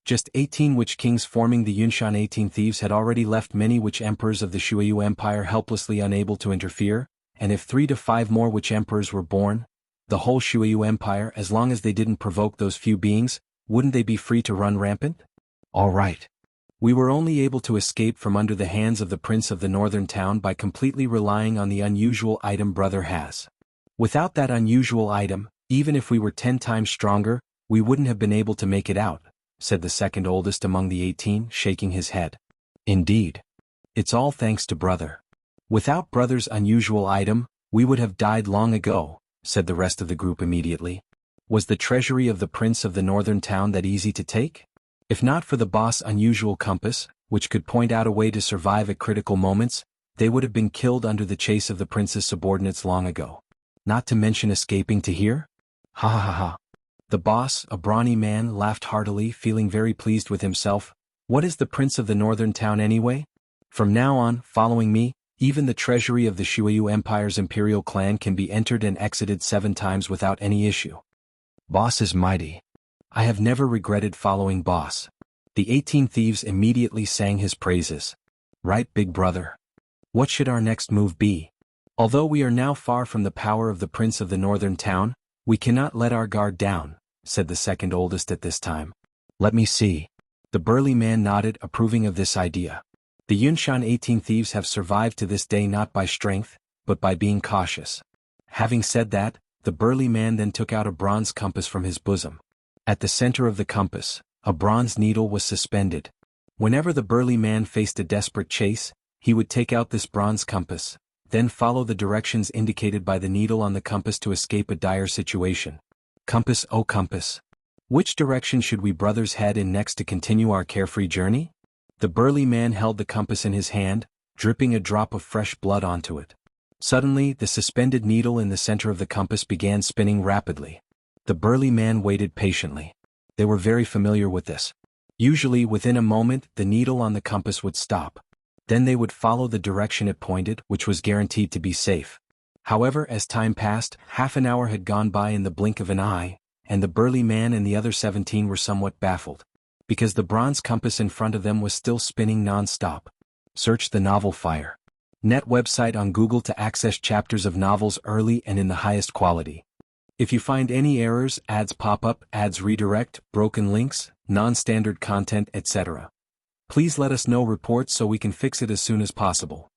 Just 18 witch kings forming the Yunshan 18 thieves had already left many witch emperors of the Shuiyu Empire helplessly unable to interfere, and if 3 to 5 more witch emperors were born, the whole Shuiyu Empire, as long as they didn't provoke those few beings, wouldn't they be free to run rampant? All right. We were only able to escape from under the hands of the prince of the northern town by completely relying on the unusual item brother has. Without that unusual item, even if we were 10 times stronger, we wouldn't have been able to make it out, said the second oldest among the 18, shaking his head. Indeed. It's all thanks to brother. Without brother's unusual item, we would have died long ago, said the rest of the group immediately. Was the treasury of the prince of the northern town that easy to take? If not for the boss' unusual compass, which could point out a way to survive at critical moments, they would have been killed under the chase of the prince's subordinates long ago. Not to mention escaping to here? Ha ha ha ha. The boss, a brawny man, laughed heartily, feeling very pleased with himself. What is the prince of the northern town anyway? From now on, following me, even the treasury of the Shuiyu Empire's imperial clan can be entered and exited 7 times without any issue. Boss is mighty. I have never regretted following boss. The 18 thieves immediately sang his praises. Right, big brother. What should our next move be? Although we are now far from the power of the prince of the northern town, we cannot let our guard down, said the second oldest at this time. Let me see. The burly man nodded, approving of this idea. The Yunshan 18 thieves have survived to this day not by strength, but by being cautious. Having said that, the burly man then took out a bronze compass from his bosom. At the center of the compass, a bronze needle was suspended. Whenever the burly man faced a desperate chase, he would take out this bronze compass, then follow the directions indicated by the needle on the compass to escape a dire situation. Compass, oh compass. Which direction should we brothers head in next to continue our carefree journey? The burly man held the compass in his hand, dripping a drop of fresh blood onto it. Suddenly, the suspended needle in the center of the compass began spinning rapidly. The burly man waited patiently. They were very familiar with this. Usually, within a moment, the needle on the compass would stop. Then they would follow the direction it pointed, which was guaranteed to be safe. However, as time passed, half an hour had gone by in the blink of an eye, and the burly man and the other 17 were somewhat baffled. Because the bronze compass in front of them was still spinning non-stop. Search the novel Fire. Net website on Google to access chapters of novels early and in the highest quality. If you find any errors, ads pop up, ads redirect, broken links, non-standard content, etc., please let us know reports so we can fix it as soon as possible.